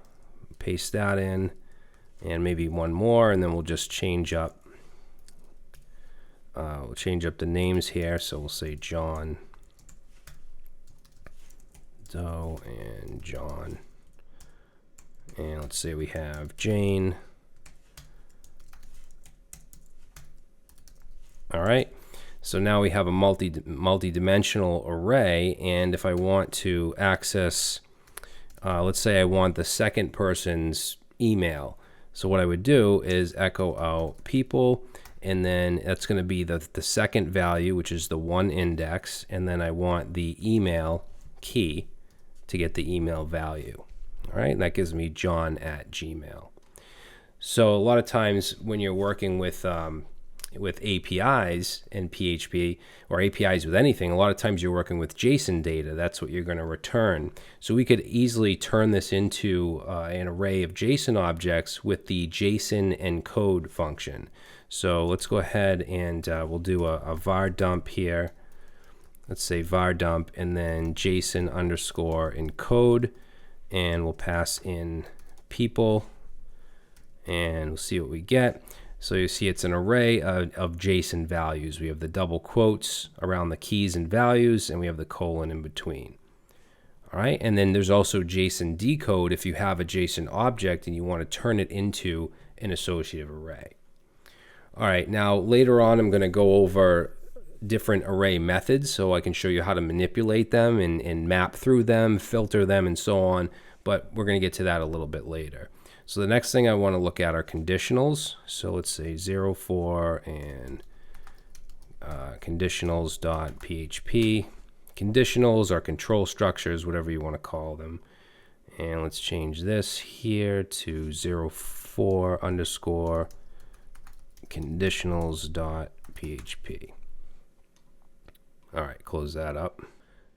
paste that in, and maybe one more, and then we'll just change up. We'll change up the names here, so we'll say John Doe and John, and let's say we have Jane. All right, so now we have a multi-dimensional array, and if I want to access, let's say I want the second person's email, so what I would do is echo out people, and then that's going to be the second value, which is the one index, and then I want the email key to get the email value. All right, and that gives me john@gmail. So a lot of times when you're working with APIs in PHP, or APIs with anything, a lot of times you're working with JSON data. That's what you're going to return. So we could easily turn this into an array of JSON objects with the JSON encode function. So let's go ahead and we'll do a var dump here. Let's say var dump, and then JSON underscore encode, and we'll pass in people, and we'll see what we get. So you see it's an array of JSON values. We have the double quotes around the keys and values, and we have the colon in between. All right, and then there's also JSON decode if you have a JSON object and you want to turn it into an associative array. All right, now later on I'm going to go over different array methods so I can show you how to manipulate them and map through them, filter them, and so on, but we're going to get to that a little bit later. So the next thing I want to look at are conditionals. So let's say 04 and conditionals.php. Conditionals are control structures, whatever you want to call them. And let's change this here to 04 underscore conditionals.php. All right, close that up.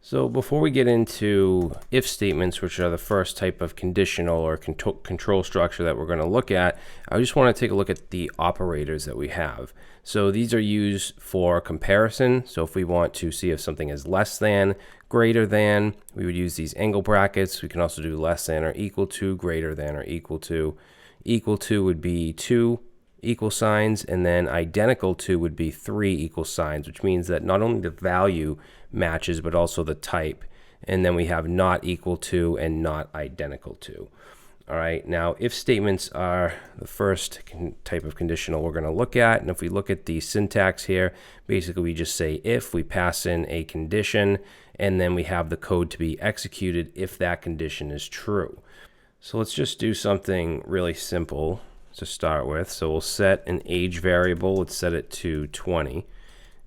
So before we get into if statements, which are the first type of conditional or control structure that we're going to look at, I just want to take a look at the operators that we have. So these are used for comparison. So if we want to see if something is less than, greater than, we would use these angle brackets. We can also do less than or equal to, greater than or equal to. Equal to would be 2 equal signs, and then identical to would be 3 equal signs, which means that not only the value matches but also the type. And then we have not equal to and not identical to. All right, now if statements are the first type of conditional we're going to look at, and if we look at the syntax here, basically we just say if, we pass in a condition, and then we have the code to be executed if that condition is true. So let's just do something really simple to start with. So we'll set an age variable. Let's set it to 20.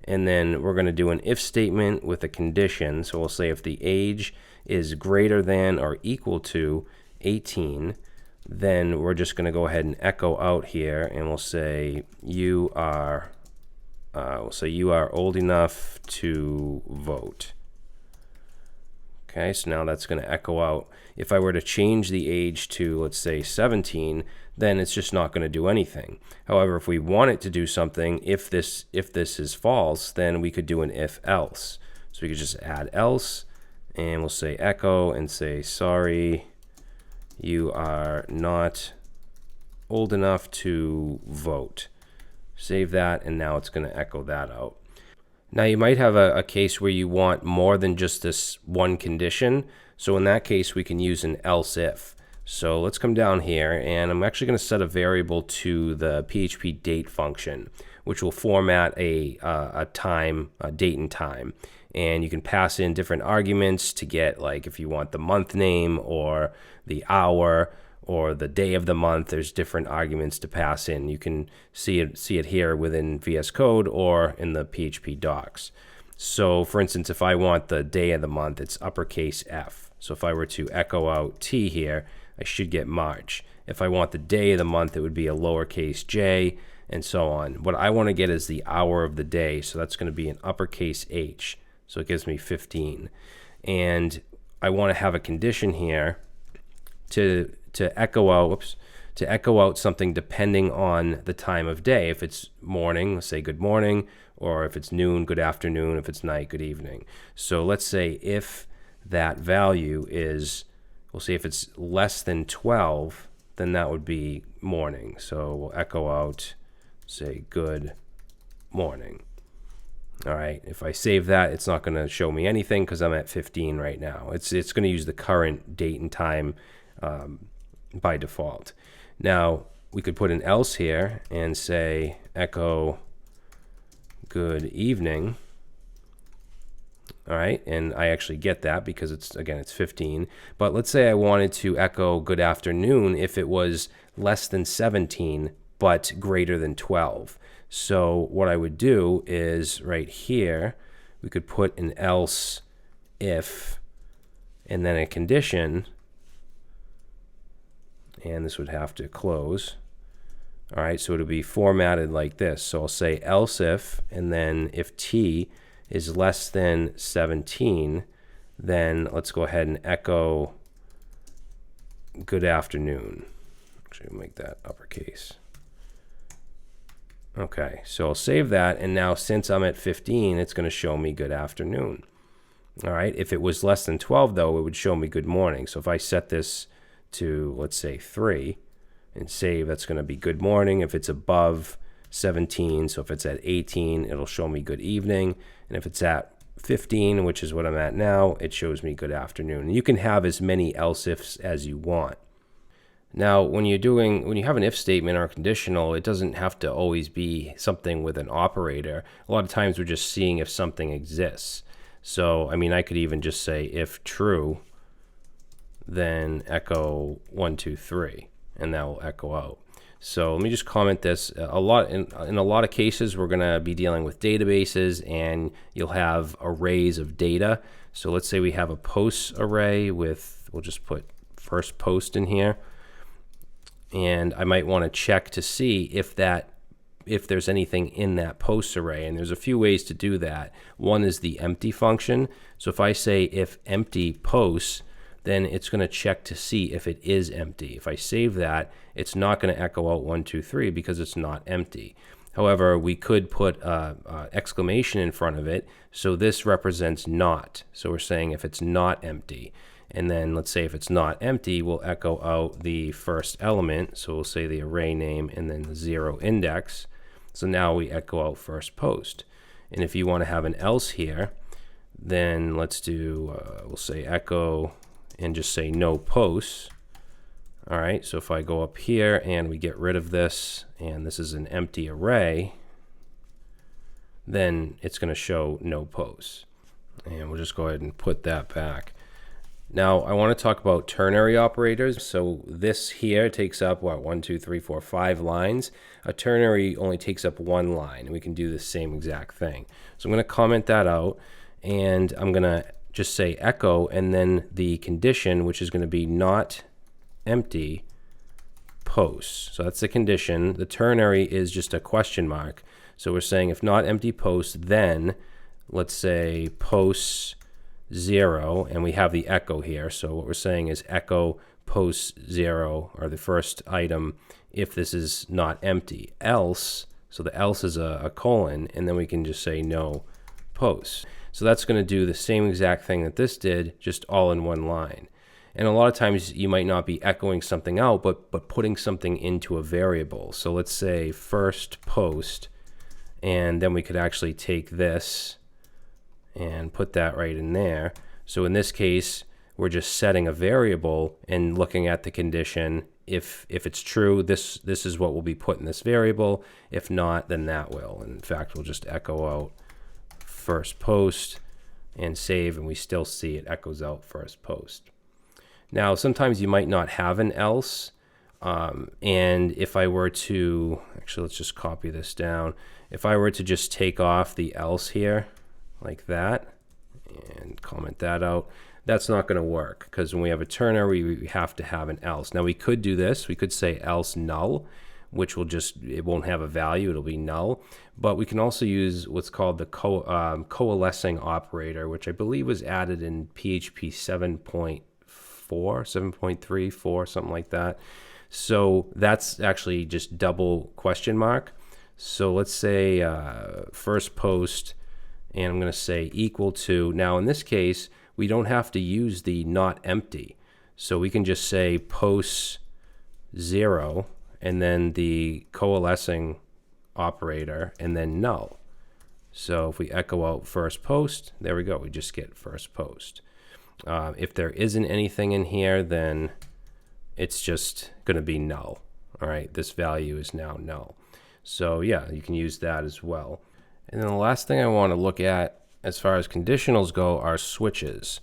And then we're going to do an if statement with a condition. So we'll say if the age is greater than or equal to 18, then we're just going to go ahead and echo out here, and we'll say you are old enough to vote. Okay, so now that's going to echo out. If I were to change the age to, let's say, 17, then it's just not going to do anything. However, if we want it to do something, if this is false, then we could do an if else. So we could just add else, and we'll say echo and say, sorry, you are not old enough to vote. Save that, and now it's going to echo that out. Now you might have a case where you want more than just this one condition. So in that case, we can use an else if. So let's come down here, and I'm actually going to set a variable to the PHP date function, which will format a date and time. And you can pass in different arguments to get, like, if you want the month name or the hour or the day of the month, there's different arguments to pass in. You can see it here within VS Code or in the PHP docs. So for instance, if I want the day of the month, it's uppercase F. So if I were to echo out T here, I should get March. If I want the day of the month, it would be a lowercase j, and so on. What I want to get is the hour of the day, so that's going to be an uppercase H. So it gives me 15. And I want to have a condition here to echo out something depending on the time of day. If it's morning, let's say good morning, or if it's noon, good afternoon, if it's night, good evening. So let's say if that value is, we'll see if it's less than 12, then that would be morning. So we'll echo out, say, good morning. All right, if I save that, it's not going to show me anything because I'm at 15 right now. It's going to use the current date and time by default. Now, we could put an else here and say echo good evening. All right, and I actually get that because it's 15. But let's say I wanted to echo good afternoon if it was less than 17 but greater than 12. So what I would do is right here, we could put an else if and then a condition, and this would have to close. All right, so it'll be formatted like this. So I'll say else if, and then if T is less than 17, then let's go ahead and echo good afternoon. Actually, we'll make that uppercase. Okay, so I'll save that, and now since I'm at 15, it's going to show me good afternoon. All right, if it was less than 12, though, it would show me good morning. So if I set this to, let's say, 3 and save, that's going to be good morning. If it's above 17, so if it's at 18, it'll show me good evening. And if it's at 15, which is what I'm at now, it shows me good afternoon. And you can have as many else ifs as you want. Now, when you have an if statement or a conditional, it doesn't have to always be something with an operator. A lot of times we're just seeing if something exists. So, I mean, I could even just say if true, then echo 1, 2, 3, and that will echo out. So let me just comment this. In a lot of cases, we're going to be dealing with databases, and you'll have arrays of data. So let's say we have a posts array with, we'll just put first post in here. And I might want to check to see if there's anything in that posts array. And there's a few ways to do that. One is the empty function. So if I say if empty posts, then it's going to check to see if it is empty. If I save that, it's not going to echo out 1, 2, 3 because it's not empty. However, we could put exclamation in front of it. So this represents not. So we're saying if it's not empty. And then let's say if it's not empty, we'll echo out the first element. So we'll say the array name and then the 0 index. So now we echo out first post. And if you want to have an else here, then let's do, we'll say echo and just say no posts. All right, so if I go up here and we get rid of this, and this is an empty array, then it's going to show no posts. And we'll just go ahead and put that back. Now, I want to talk about ternary operators. So this here takes up, what, 1, 2, 3, 4, 5 lines. A ternary only takes up 1 line, and we can do the same exact thing. So I'm going to comment that out, and I'm going to just say echo, and then the condition, which is going to be not empty posts. So that's the condition. The ternary is just a question mark. So we're saying if not empty posts, then let's say posts 0, and we have the echo here. So what we're saying is echo posts 0, or the first item, if this is not empty. Else, so the else is a colon, and then we can just say no posts. So that's going to do the same exact thing that this did, just all in 1 line. And a lot of times you might not be echoing something out, but putting something into a variable. So let's say first post, and then we could actually take this and put that right in there. So in this case, we're just setting a variable and looking at the condition. If it's true, this is what will be put in this variable. If not, then that will. And in fact, we'll just echo out first post and save, and we still see it echoes out first post. Now, sometimes you might not have an else. And if I were to, actually, let's just copy this down. If I were to just take off the else here, like that, and comment that out, that's not going to work, because when we have a ternary, we have to have an else. Now, we could do this. We could say else null, which will just, it won't have a value. It'll be null. But we can also use what's called the coalescing operator, which I believe was added in PHP 7.4, 7.3, 4, something like that. So that's actually just double question mark. So let's say first post, and I'm going to say equal to. Now in this case, we don't have to use the not empty. So we can just say post 0 and then the coalescing operator and then null. So if we echo out first post, there we go. We just get first post. If there isn't anything in here, then it's just going to be null. All right, this value is now null. So yeah, you can use that as well. And then the last thing I want to look at as far as conditionals go are switches.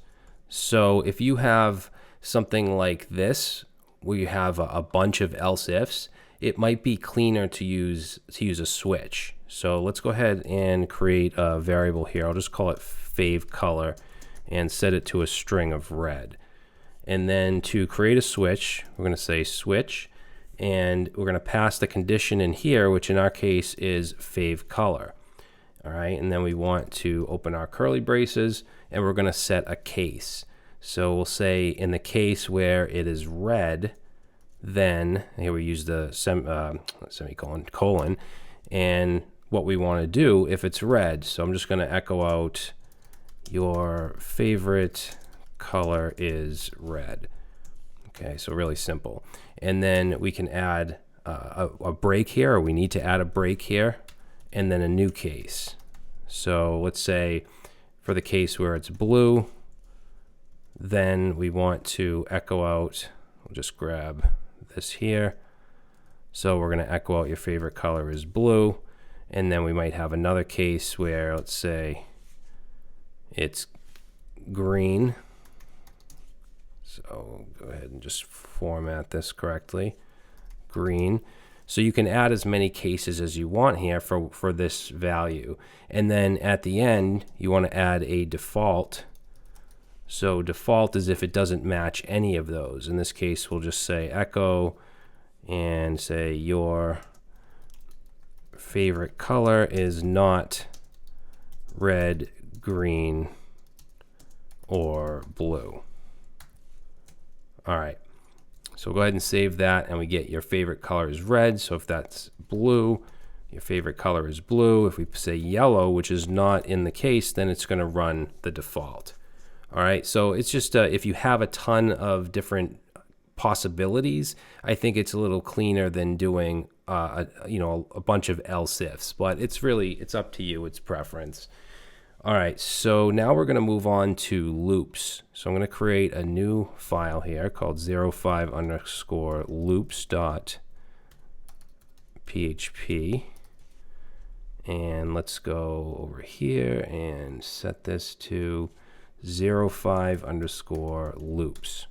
So if you have something like this, where you have a bunch of else ifs, it might be cleaner to use a switch. So let's go ahead and create a variable here. I'll just call it fave color and set it to a string of red. And then to create a switch, we're going to say switch, and we're going to pass the condition in here, which in our case is fave color. All right, and then we want to open our curly braces, and we're going to set a case. So we'll say in the case where it is red, then here we use the semicolon, colon, and what we want to do if it's red. So I'm just going to echo out your favorite color is red. Okay, so really simple. And then we can add a break here, or we need to add a break here, and then a new case. So let's say for the case where it's blue, then we want to echo out, we'll just grab this here. So we're going to echo out your favorite color is blue, and then we might have another case where, let's say it's green. So go ahead and just format this correctly, green. So you can add as many cases as you want here for this value. And then at the end, you want to add a default. So default is if it doesn't match any of those. In this case, we'll just say echo and say your favorite color is not red, green, or blue. All right, so go ahead and save that, and we get your favorite color is red. So if that's blue, your favorite color is blue. If we say yellow, which is not in the case, then it's going to run the default. All right, so it's just if you have a ton of different possibilities, I think it's a little cleaner than doing a bunch of else ifs. But it's up to you. It's preference. All right, so now we're going to move on to loops. So I'm going to create a new file here called 05_loops.php. And let's go over here and set this to 05_loops.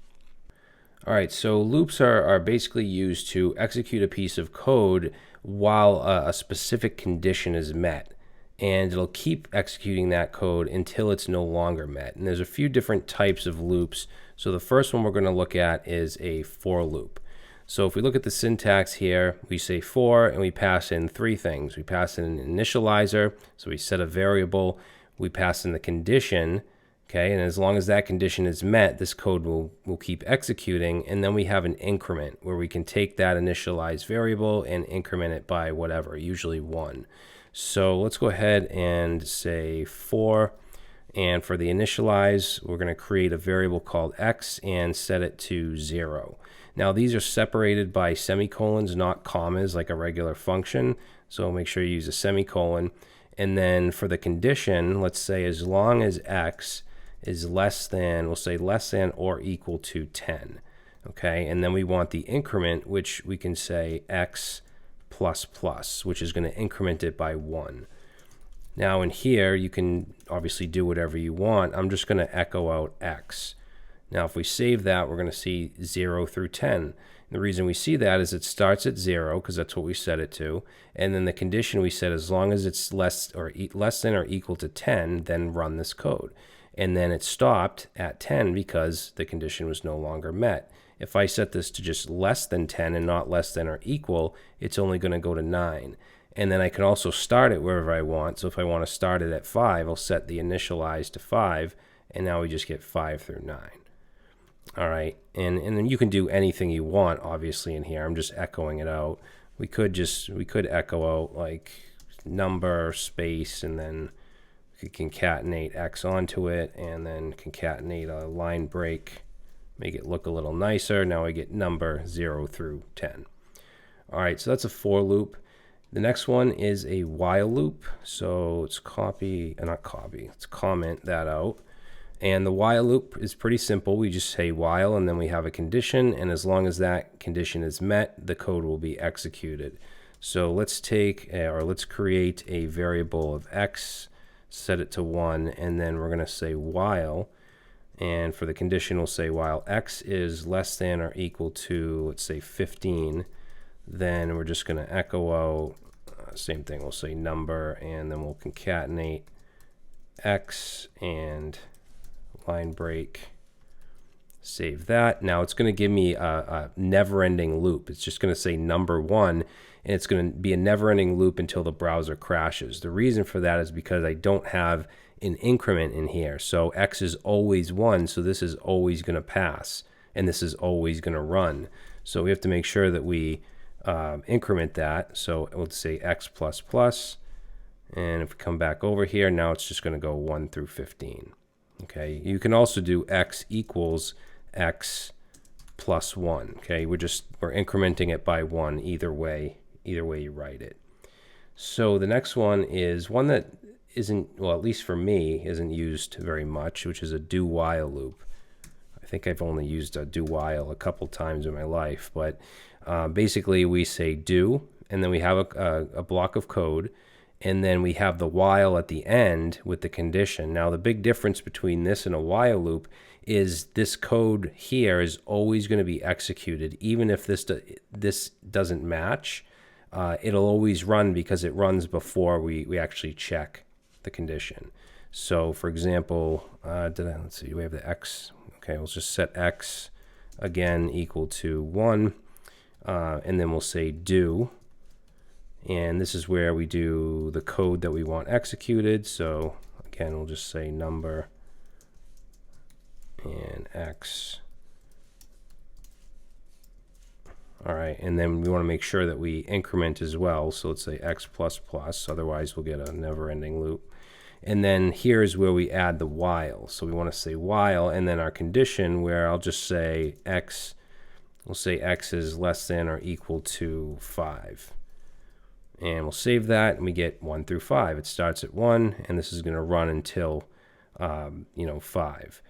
All right, so loops are basically used to execute a piece of code while a specific condition is met. And it'll keep executing that code until it's no longer met. And there's a few different types of loops. So the first one we're going to look at is a for loop. So if we look at the syntax here, we say for, and we pass in three things. We pass in an initializer, so we set a variable. We pass in the condition, okay, and as long as that condition is met, this code will keep executing. And then we have an increment, where we can take that initialized variable and increment it by whatever, usually 1. So let's go ahead and say for, and for the initialize, we're going to create a variable called x and set it to 0. Now these are separated by semicolons, not commas like a regular function. So make sure you use a semicolon. And then for the condition, let's say as long as x is less than, we'll say less than or equal to 10. Okay, and then we want the increment, which we can say x plus plus, which is going to increment it by 1. Now in here, you can obviously do whatever you want. I'm just going to echo out x. Now if we save that, we're going to see 0 through 10. And the reason we see that is it starts at 0, because that's what we set it to. And then the condition we said, as long as it's less than or equal to 10, then run this code. And then it stopped at 10 because the condition was no longer met. If I set this to just less than 10 and not less than or equal, it's only going to go to 9. And then I can also start it wherever I want. So if I want to start it at 5, I'll set the initialize to 5, and now we just get 5 through 9. All right, and then you can do anything you want, obviously, in here. I'm just echoing it out. We could echo out like number, space, and then we could concatenate x onto it, and then concatenate a line break. Make it look a little nicer. Now we get number 0 through 10. All right, so that's a for loop. The next one is a while loop. So let's let's comment that out. And the while loop is pretty simple. We just say while, and then we have a condition, and as long as that condition is met, the code will be executed. So let's create a variable of x, set it to 1, and then we're going to say while. And for the condition, we'll say while x is less than or equal to, let's say 15, then we're just going to echo out, same thing, we'll say number, and then we'll concatenate x and line break, save that. Now it's going to give me a never-ending loop. It's just going to say number 1, and it's going to be a never-ending loop until the browser crashes. The reason for that is because I don't have an increment in here. So x is always 1, so this is always going to pass, and this is always going to run. So we have to make sure that we increment that. So we'll say x plus plus, and if we come back over here, now it's just going to go 1 through 15. Okay, you can also do x equals x plus 1. Okay, we're incrementing it by 1 either way you write it. So the next one is one that isn't, well, at least for me, isn't used very much, which is a do while loop. I think I've only used a do while a couple times in my life, but basically we say do, and then we have a block of code, and then we have the while at the end with the condition. Now the big difference between this and a while loop is this code here is always going to be executed, even if this doesn't match. It'll always run because it runs before we actually check the condition. So for example, let's see, do we have the x? Okay, we'll just set x again equal to 1, and then we'll say do, and this is where we do the code that we want executed. So again, we'll just say number and x. All right, and then we want to make sure that we increment as well. So let's say x plus plus, otherwise we'll get a never-ending loop. And then here's where we add the while. So we want to say while, and then our condition where I'll just say x, we'll say x is less than or equal to 5. And we'll save that, and we get 1 through 5. It starts at 1, and this is going to run until 5.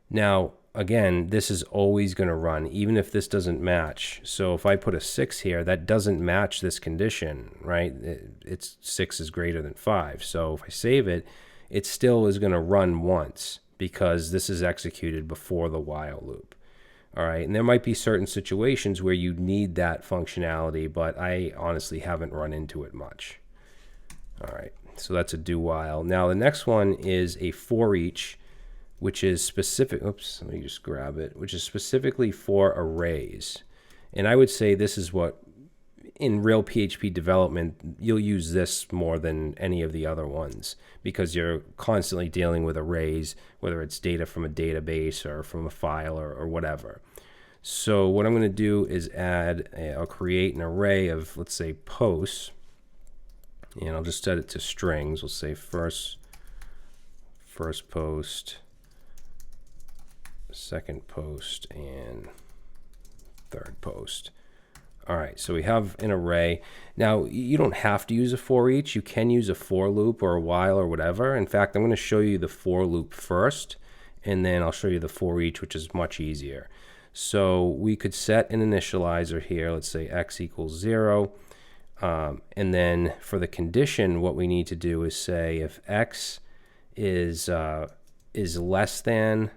Now, again, this is always going to run, even if this doesn't match. So if I put a 6 here, that doesn't match this condition, right? It's 6 is greater than 5. So if I save it, it still is going to run once because this is executed before the while loop. All right, and there might be certain situations where you need that functionality, but I honestly haven't run into it much. All right, so that's a do while. Now the next one is a for each, which is specific, oops, let me just grab it, which is specifically for arrays. And I would say this is what, in real PHP development, you'll use this more than any of the other ones because you're constantly dealing with arrays, whether it's data from a database or from a file or whatever. So what I'm going to do is I'll create an array of, let's say, posts, and I'll just set it to strings. We'll say first post, second post, and third post. All right, so we have an array. Now, you don't have to use a for each. You can use a for loop or a while or whatever. In fact, I'm going to show you the for loop first, and then I'll show you the for each, which is much easier. So we could set an initializer here. Let's say x equals 0. And then for the condition, what we need to do is say if x is less than,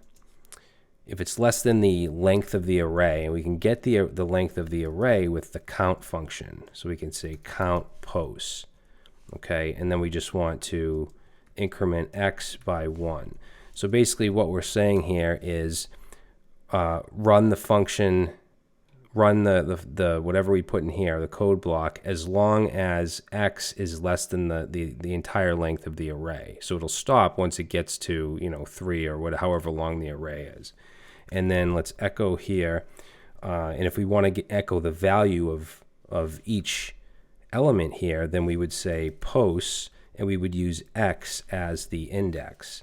if it's less than the length of the array, and we can get the length of the array with the count function. So we can say count posts, okay? And then we just want to increment x by 1. So basically what we're saying here is run the function, run the whatever we put in here, the code block, as long as x is less than the entire length of the array. So it'll stop once it gets to 3 or however long the array is. And then let's echo here, and if we want to echo the value of each element here, then we would say posts, and we would use x as the index.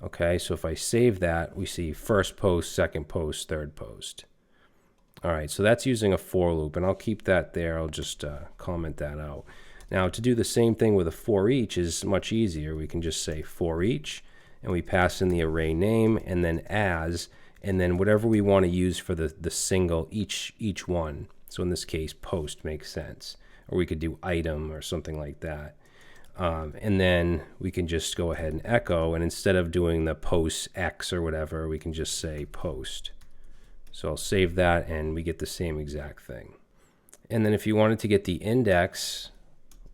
Okay, so if I save that, we see first post, second post, third post. All right, so that's using a for loop, and I'll keep that there. I'll just comment that out. Now, to do the same thing with a for each is much easier. We can just say for each, and we pass in the array name, and then as, and then whatever we want to use for the single, each one. So in this case, post makes sense. Or we could do item or something like that. And then we can just go ahead and echo, and instead of doing the post x or whatever, we can just say post. So I'll save that, and we get the same exact thing. And then if you wanted to get the index,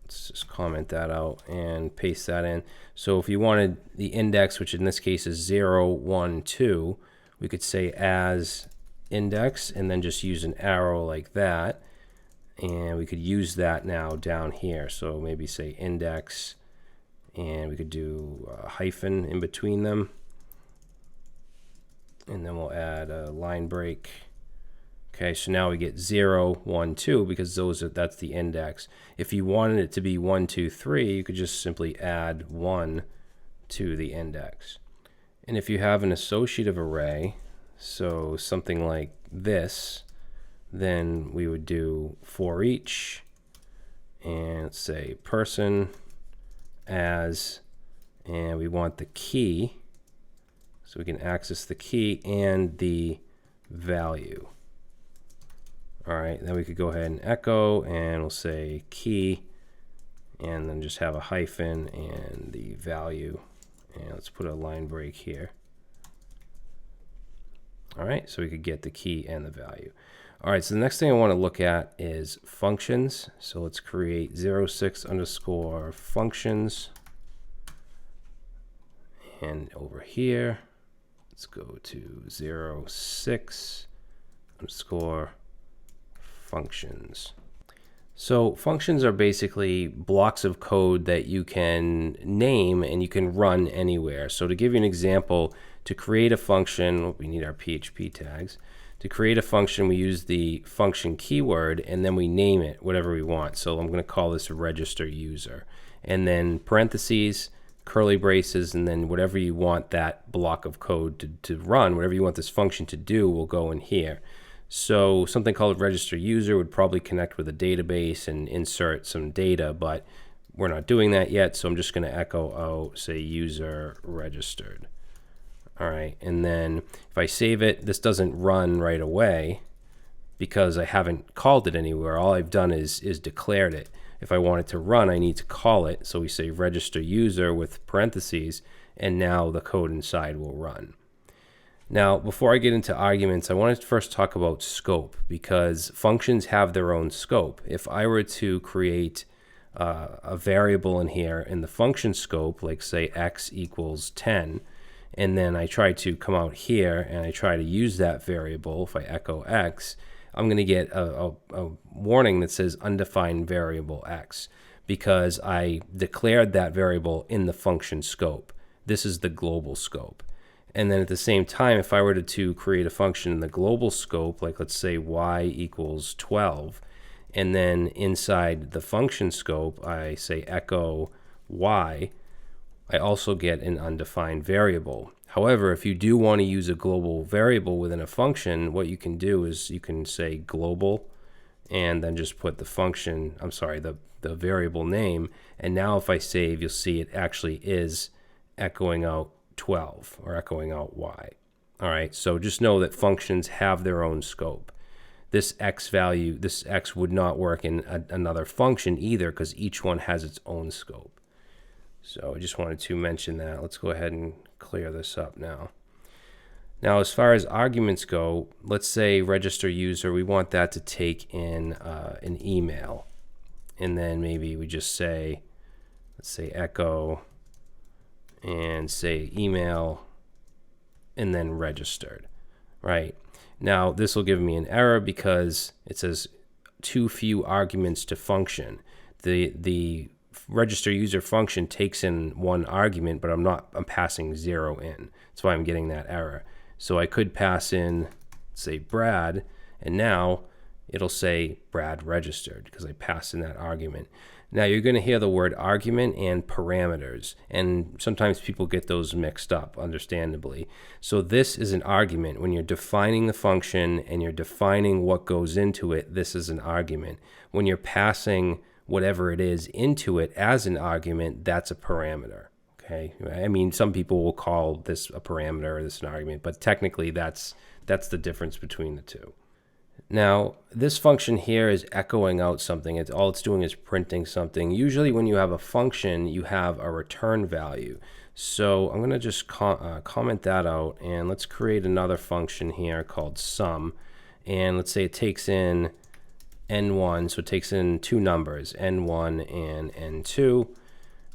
let's just comment that out and paste that in. So if you wanted the index, which in this case is 0, 1, 2, we could say as index, and then just use an arrow like that. And we could use that now down here. So maybe say index, and we could do a hyphen in between them. And then we'll add a line break. Okay, so now we get 0, 1, 2 because that's the index. If you wanted it to be 1, 2, 3, you could just simply add 1 to the index. And if you have an associative array, so something like this, then we would do for each, and let's say person as, and we want the key, so we can access the key and the value. All right, then we could go ahead and echo, and we'll say key, and then just have a hyphen and the value, and let's put a line break here. All right, so we could get the key and the value. All right, so the next thing I want to look at is functions. So let's create 06 underscore functions. And over here, let's go to 06 underscore functions. So functions are basically blocks of code that you can name and you can run anywhere. So to give you an example, to create a function, we need our PHP tags. To create a function, we use the function keyword, and then we name it whatever we want. So I'm going to call this a register user. And then parentheses, curly braces, and then whatever you want that block of code to run, whatever you want this function to do, will go in here. So something called register user would probably connect with a database and insert some data, but we're not doing that yet, so I'm just going to echo, say user registered. All right, and then if I save it, this doesn't run right away because I haven't called it anywhere. All I've done is declared it. If I want it to run, I need to call it. So we say register user with parentheses, and now the code inside will run. Now, before I get into arguments, I want to first talk about scope, because functions have their own scope. If I were to create a variable in here in the function scope, like say x equals 10, and then I try to come out here and I try to use that variable, if I echo x, I'm going to get a warning that says undefined variable x, because I declared that variable in the function scope. This is the global scope. And then at the same time, if I were to create a function in the global scope, like let's say y equals 12, and then inside the function scope, I say echo y, I also get an undefined variable. However, if you do want to use a global variable within a function, what you can do is you can say global and then just put the function, the variable name. And now if I save, you'll see it actually is echoing out 12 or echoing out y. All right, so just know that functions have their own scope. This x value, this x would not work in another function either because each one has its own scope. So I just wanted to mention that. Let's go ahead and clear this up now. Now, as far as arguments go, let's say register user, we want that to take in an email. And then maybe we just say, let's say echo and say email and then registered, right? Now, this will give me an error because it says too few arguments to function. The register user function takes in one argument, but I'm passing 0 in. That's why I'm getting that error. So I could pass in, say, Brad, and now it'll say Brad registered because I passed in that argument. Now you're going to hear the word argument and parameters, and sometimes people get those mixed up, understandably. So this is an argument. When you're defining the function and you're defining what goes into it, this is an argument. When you're passing whatever it is into it as an argument, that's a parameter. Okay, I mean, some people will call this a parameter or this an argument, but technically that's the difference between the two. Now, this function here is echoing out something. All it's doing is printing something. Usually when you have a function, you have a return value. So I'm going to just comment that out, and let's create another function here called sum. And let's say it takes in n1, so it takes in two numbers, n1 and n2.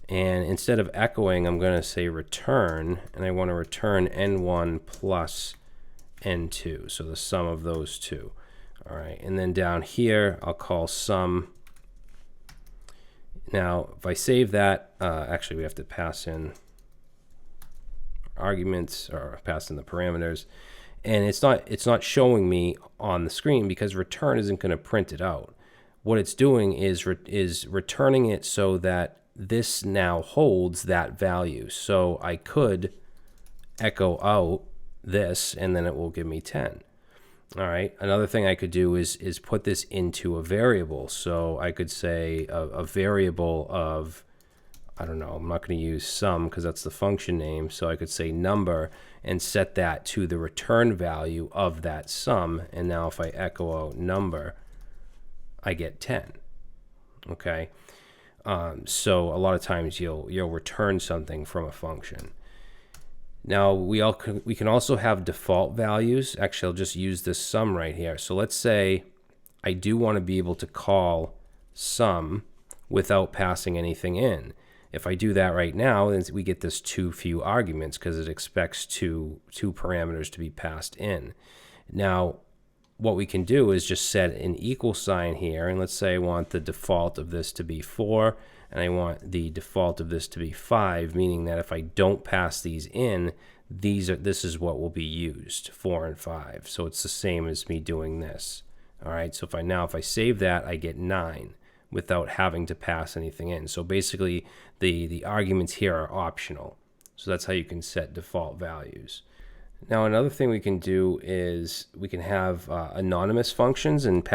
And instead of echoing, I'm going to say return, and I want to return n1 plus n2, so the sum of those two. All right, and then down here, I'll call sum. Now, if I save that, actually we have to pass in arguments or pass in the parameters, and it's not showing me on the screen because return isn't going to print it out. What it's doing is returning it so that this now holds that value. So I could echo out this, and then it will give me 10. All right. Another thing I could do is put this into a variable. So I could say a variable of, I don't know, I'm not going to use sum because that's the function name. So I could say number and set that to the return value of that sum. And now if I echo out number, I get 10. Okay. So a lot of times you'll return something from a function. Now we can also have default values. Actually, I'll just use this sum right here. So let's say I do want to be able to call sum without passing anything in. If I do that right now, then we get this too few arguments because it expects two parameters to be passed in. Now, what we can do is just set an equal sign here, and let's say I want the default of this to be 4, and I want the default of this to be 5, meaning that if I don't pass these in, this is what will be used, 4 and 5. So it's the same as me doing this. All right, so if I save that, I get 9 without having to pass anything in. So basically, the arguments here are optional. So that's how you can set default values. Now, another thing we can do is we can have anonymous functions and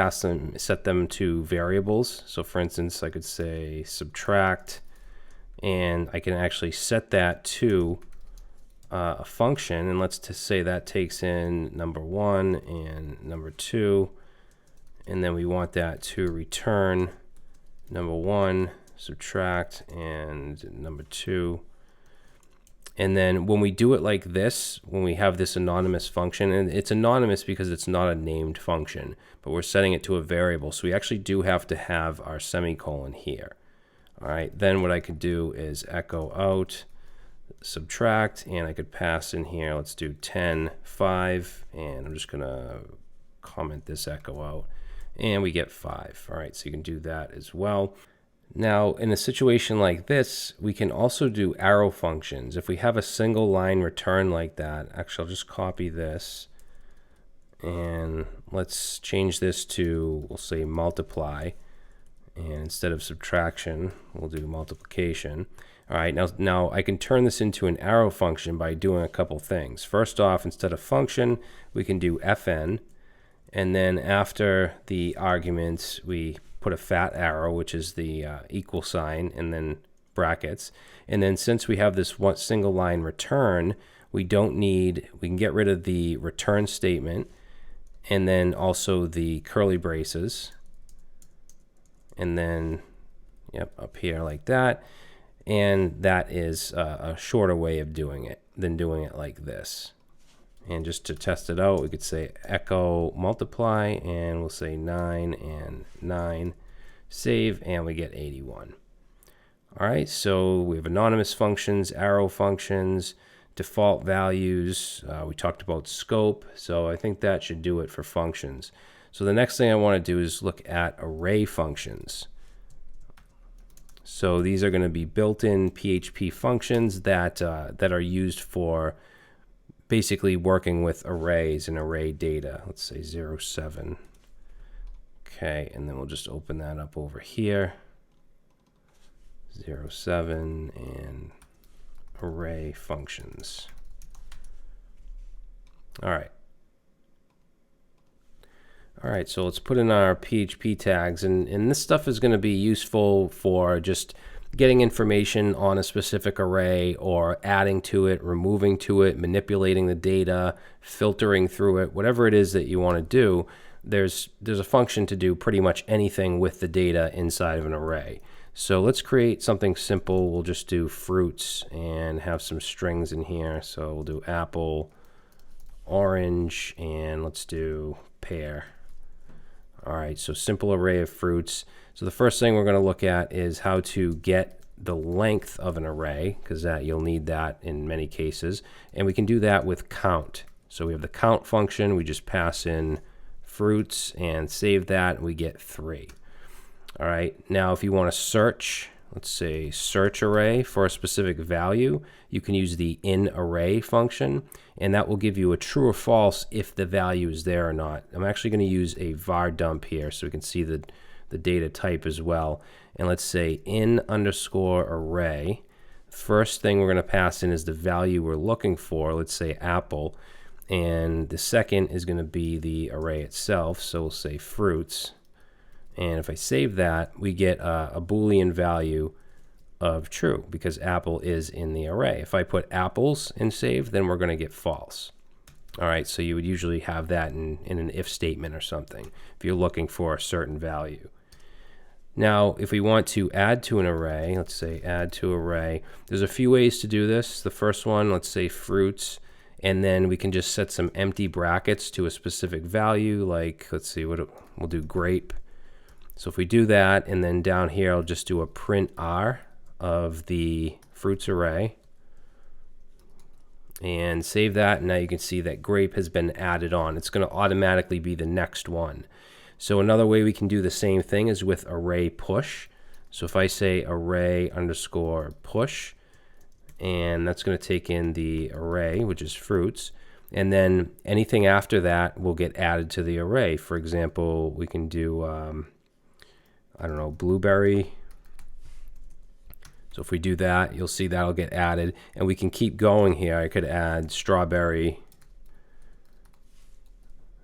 set them to variables. So for instance, I could say subtract, and I can actually set that to a function, and let's just say that takes in number 1 and number 2, and then we want that to return number 1, subtract, and number 2. And then when we do it like this, when we have this anonymous function, and it's anonymous because it's not a named function, but we're setting it to a variable, so we actually do have to have our semicolon here. All right, then what I could do is echo out, subtract, and I could pass in here, let's do 10, 5, and I'm just going to comment this echo out, and we get 5. All right, so you can do that as well. Now, in a situation like this, we can also do arrow functions. If we have a single line return like that, actually, I'll just copy this, and let's change this to, we'll say multiply, and instead of subtraction, we'll do multiplication. All right, now I can turn this into an arrow function by doing a couple things. First off, instead of function, we can do fn, and then after the arguments, we put a fat arrow, which is the equal sign, and then brackets. And then since we have this one single line return, we can get rid of the return statement and then also the curly braces. And then, yep, up here like that. And that is a shorter way of doing it than doing it like this. And just to test it out, we could say echo multiply, and we'll say 9 and 9. Save, and we get 81. All right, so we have anonymous functions, arrow functions, default values. We talked about scope, so I think that should do it for functions. So the next thing I want to do is look at array functions. So these are going to be built-in PHP functions that are used for basically working with arrays and array data. Let's say 07. Okay, and then we'll just open that up over here. 07 and array functions. All right. All right, so let's put in our PHP tags, and this stuff is going to be useful for just getting information on a specific array or adding to it, removing to it, manipulating the data, filtering through it, whatever it is that you want to do. There's a function to do pretty much anything with the data inside of an array. So let's create something simple. We'll just do fruits and have some strings in here. So we'll do apple, orange, and let's do pear. All right, so simple array of fruits. So the first thing we're going to look at is how to get the length of an array, because you'll need that in many cases. And we can do that with count. So we have the count function. We just pass in fruits and save that, and we get 3. All right, now if you want to search, let's say search array for a specific value, you can use the inArray function, and that will give you a true or false if the value is there or not. I'm actually going to use a var dump here so we can see the data type as well. And let's say in_array. First thing we're going to pass in is the value we're looking for, let's say apple, and the second is going to be the array itself, so we'll say fruits. And if I save that, we get a Boolean value of true because apple is in the array. If I put apples and save, then we're going to get false. All right, so you would usually have that in an if statement or something if you're looking for a certain value. Now, if we want to add to an array, let's say add to array, there's a few ways to do this. The first one, let's say fruits, and then we can just set some empty brackets to a specific value, like, let's see, we'll do grape. So if we do that, and then down here, I'll just do a print R of the fruits array and save that. And now you can see that grape has been added on. It's going to automatically be the next one. So another way we can do the same thing is with array push. So if I say array_push, and that's going to take in the array, which is fruits, and then anything after that will get added to the array. For example, we can do I don't know, blueberry. So if we do that, you'll see that'll get added, and we can keep going here. I could add strawberry,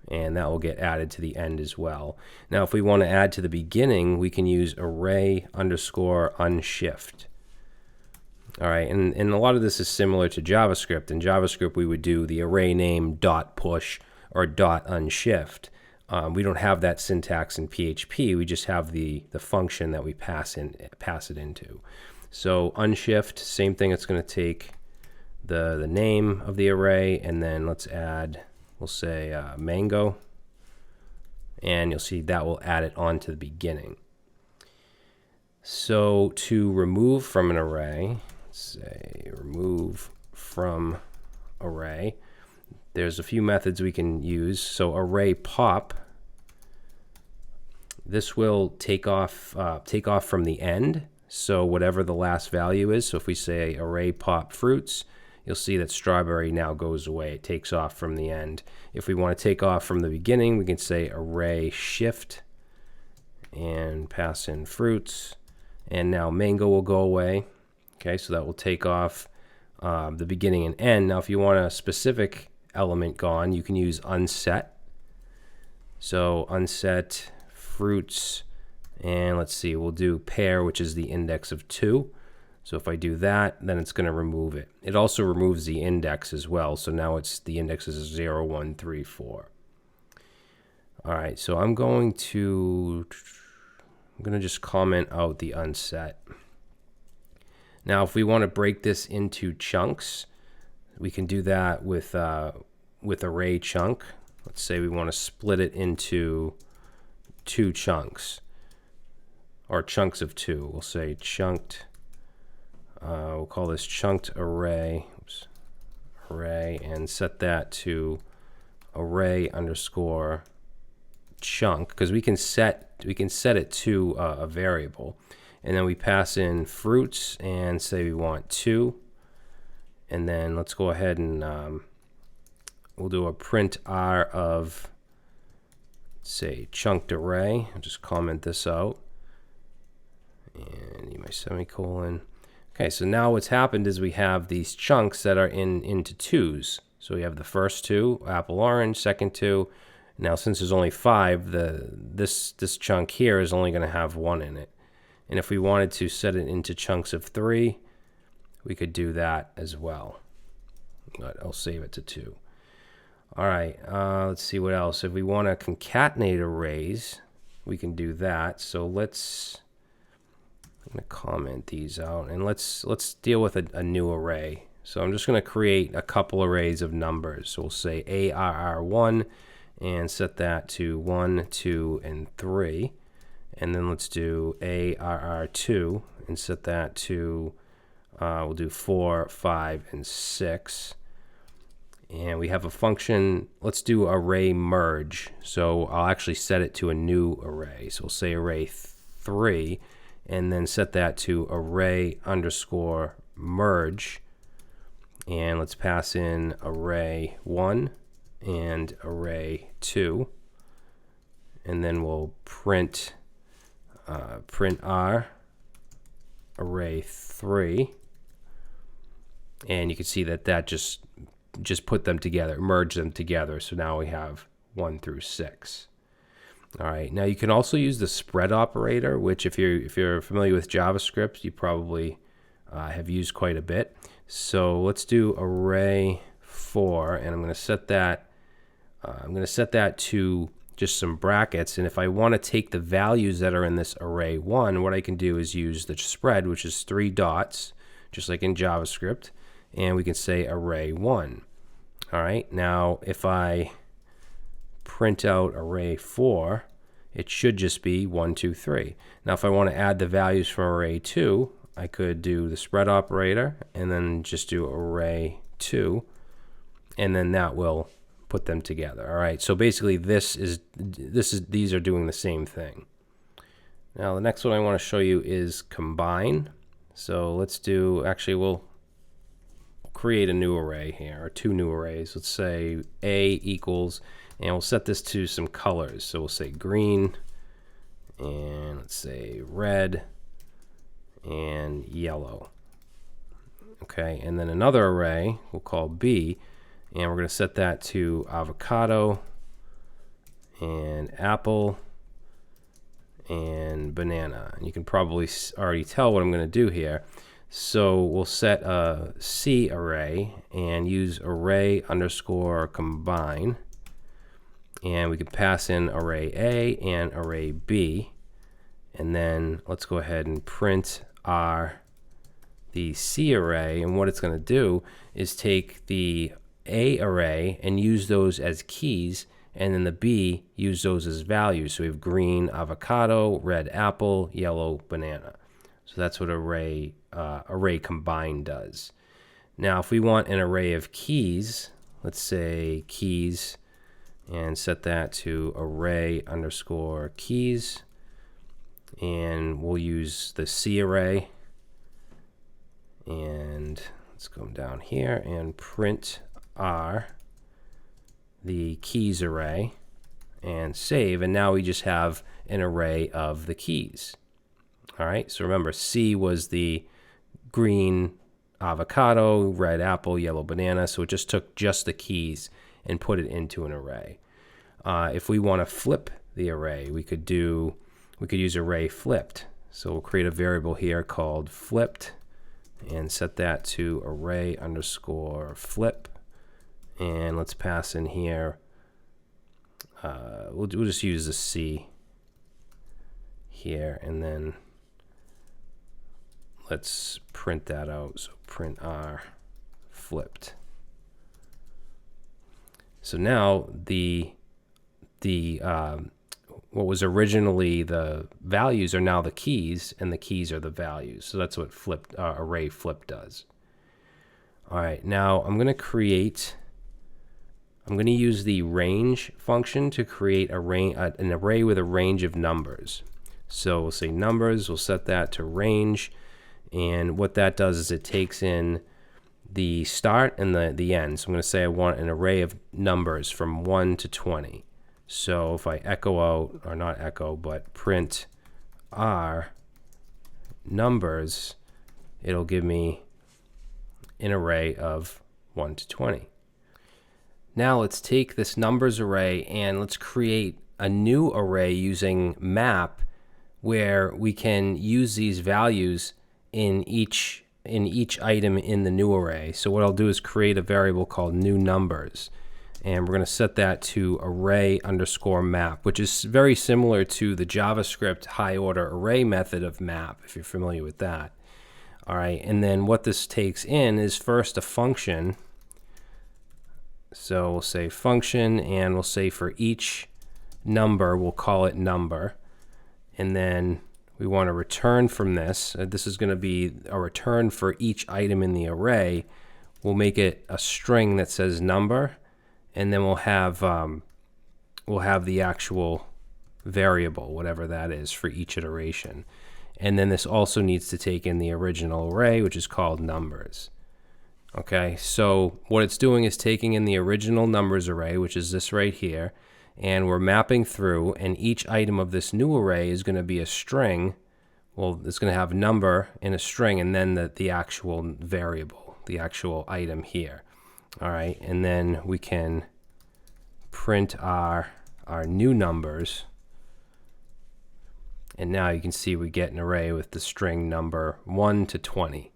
and that will get added to the end as well. Now, if we want to add to the beginning, we can use array_unshift. All right, and a lot of this is similar to JavaScript. In JavaScript, we would do the array name .push or .unshift. We don't have that syntax in PHP. We just have the function that we pass it into. So unshift, same thing. It's going to take the name of the array, and then let's add, we'll say mango, and you'll see that will add it on to the beginning. So to remove from an array, let's say remove from array, there's a few methods we can use. So array pop, this will take off from the end. So whatever the last value is. So if we say array pop fruits, you'll see that strawberry now goes away. It takes off from the end. If we want to take off from the beginning, we can say array shift and pass in fruits, and now mango will go away. Okay, so that will take off the beginning and end. Now if you want a specific element gone, you can use unset. So unset fruits, and let's see, we'll do pear, which is the index of 2. So if I do that, then it's going to remove it. It also removes the index as well. So now the index is 0, 1, 3, 4. All right, so I'm going to just comment out the unset. Now, if we want to break this into chunks, we can do that with array chunk. Let's say we want to split it into 2 chunks, or chunks of 2. We'll say chunked. We'll call this chunked array. Oops, array, and set that to array underscore chunk, because we can set it to a variable, and then we pass in fruits and say we want 2, and then let's go ahead and we'll do a print r of, say, chunked array. I'll just comment this out and need my semicolon. Okay, so now what's happened is we have these chunks that are into 2s. So we have the first 2, apple orange, second 2. Now, since there's only 5, this chunk here is only going to have 1 in it. And if we wanted to set it into chunks of 3, we could do that as well. But I'll save it to 2. All right, let's see what else. If we want to concatenate arrays, we can do that. So I'm going to comment these out, and let's deal with a new array. So I'm just going to create a couple arrays of numbers. So we'll say ARR1 and set that to 1, 2, and 3. And then let's do ARR2 and set that to, we'll do 4, 5, and 6. And we have a function, let's do array merge. So I'll actually set it to a new array. So we'll say array 3, and then set that to array underscore merge. And let's pass in array 1 and array 2. And then we'll print r array 3. And you can see that just put them together, merge them together. So now we have 1 through 6. All right. Now you can also use the spread operator, which if you're familiar with JavaScript, you probably have used quite a bit. So let's do array 4, and I'm going to set that. To just some brackets. And if I want to take the values that are in this array 1, what I can do is use the spread, which is 3 dots, just like in JavaScript, and we can say array 1. All right. Now, if I print out array 4, it should just be 1, 2, 3. Now, if I want to add the values from array 2, I could do the spread operator and then just do array 2, and then that will put them together. All right. So basically, these are doing the same thing. Now, the next one I want to show you is combine. So let's do, actually, we'll create a new array here, or 2 new arrays. Let's say A equals, and we'll set this to some colors. So we'll say green, and let's say red, and yellow. Okay, and then another array we'll call B, and we're going to set that to avocado, and apple, and banana. And you can probably already tell what I'm going to do here. So we'll set a C array and use array underscore combine. And we can pass in array A and array B. And then let's go ahead and print the C array. And what it's going to do is take the A array and use those as keys, and then the B, use those as values. So we have green avocado, red apple, yellow banana. So that's what array combine does. Now, if we want an array of keys, let's say keys, and set that to array underscore keys, and we'll use the C array, and let's go down here and print the keys array and save, and now we just have an array of the keys. All right, so remember, C was the green avocado, red apple, yellow banana, so it just took just the keys and put it into an array. If we want to flip the array, we could use array flipped. So we'll create a variable here called flipped, and set that to array underscore flip. And let's pass in here, we'll just use the C here, and then let's print that out. So print R flipped. So now what was originally the values are now the keys, and the keys are the values. So that's what array flip does. All right, now I'm going to use the range function to create an array with a range of numbers. So we'll say numbers, we'll set that to range, and what that does is it takes in the start and the end. So I'm going to say I want an array of numbers from 1 to 20. So if I echo out, or not echo, but print R numbers, it'll give me an array of 1 to 20. Now let's take this numbers array and let's create a new array using map, where we can use these values in each item in the new array. So what I'll do is create a variable called new numbers, and we're going to set that to array underscore map, which is very similar to the JavaScript high order array method of map, if you're familiar with that. All right, and then what this takes in is first a function. So we'll say function, and we'll say for each number, we'll call it number. And then we want to return from this. This is going to be a return for each item in the array. We'll make it a string that says number, and then we'll have the actual variable, whatever that is, for each iteration. And then this also needs to take in the original array, which is called numbers. Okay, so what it's doing is taking in the original numbers array, which is this right here, and we're mapping through, and each item of this new array is going to be a string. Well, it's going to have number in a string, and then the actual variable, the actual item here. All right, and then we can print our new numbers, and now you can see we get an array with the string number 1 to 20.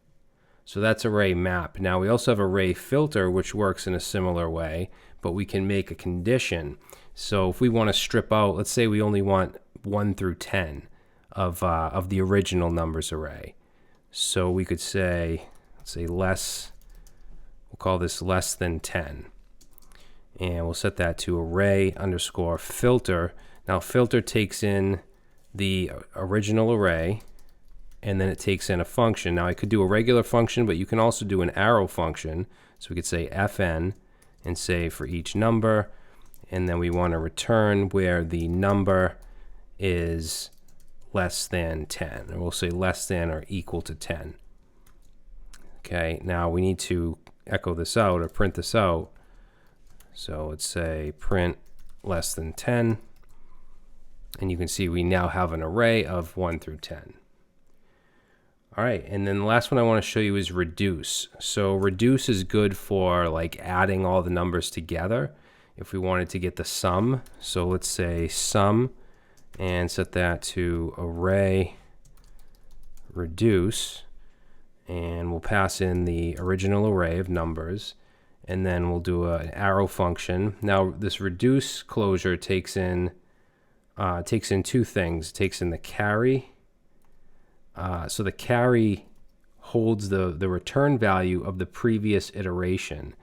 So that's array map. Now we also have array filter, which works in a similar way, but we can make a condition. So if we want to strip out, let's say we only want 1 through 10 of the original numbers array. So we could say, let's say less, we'll call this less than 10. And we'll set that to array underscore filter. Now filter takes in the original array, and then it takes in a function. Now I could do a regular function, but you can also do an arrow function. So we could say fn and say for each number, and then we want to return where the number is less than 10. And we'll say less than or equal to 10. Okay, now we need to echo this out or print this out. So let's say print less than 10. And you can see we now have an array of 1 through 10. All right, and then the last one I want to show you is reduce. So reduce is good for like adding all the numbers together if we wanted to get the sum. So let's say sum and set that to array reduce, and we'll pass in the original array of numbers, and then we'll do an arrow function. Now this reduce closure takes in two things. It takes in the carry. So the carry holds the return value of the previous iteration.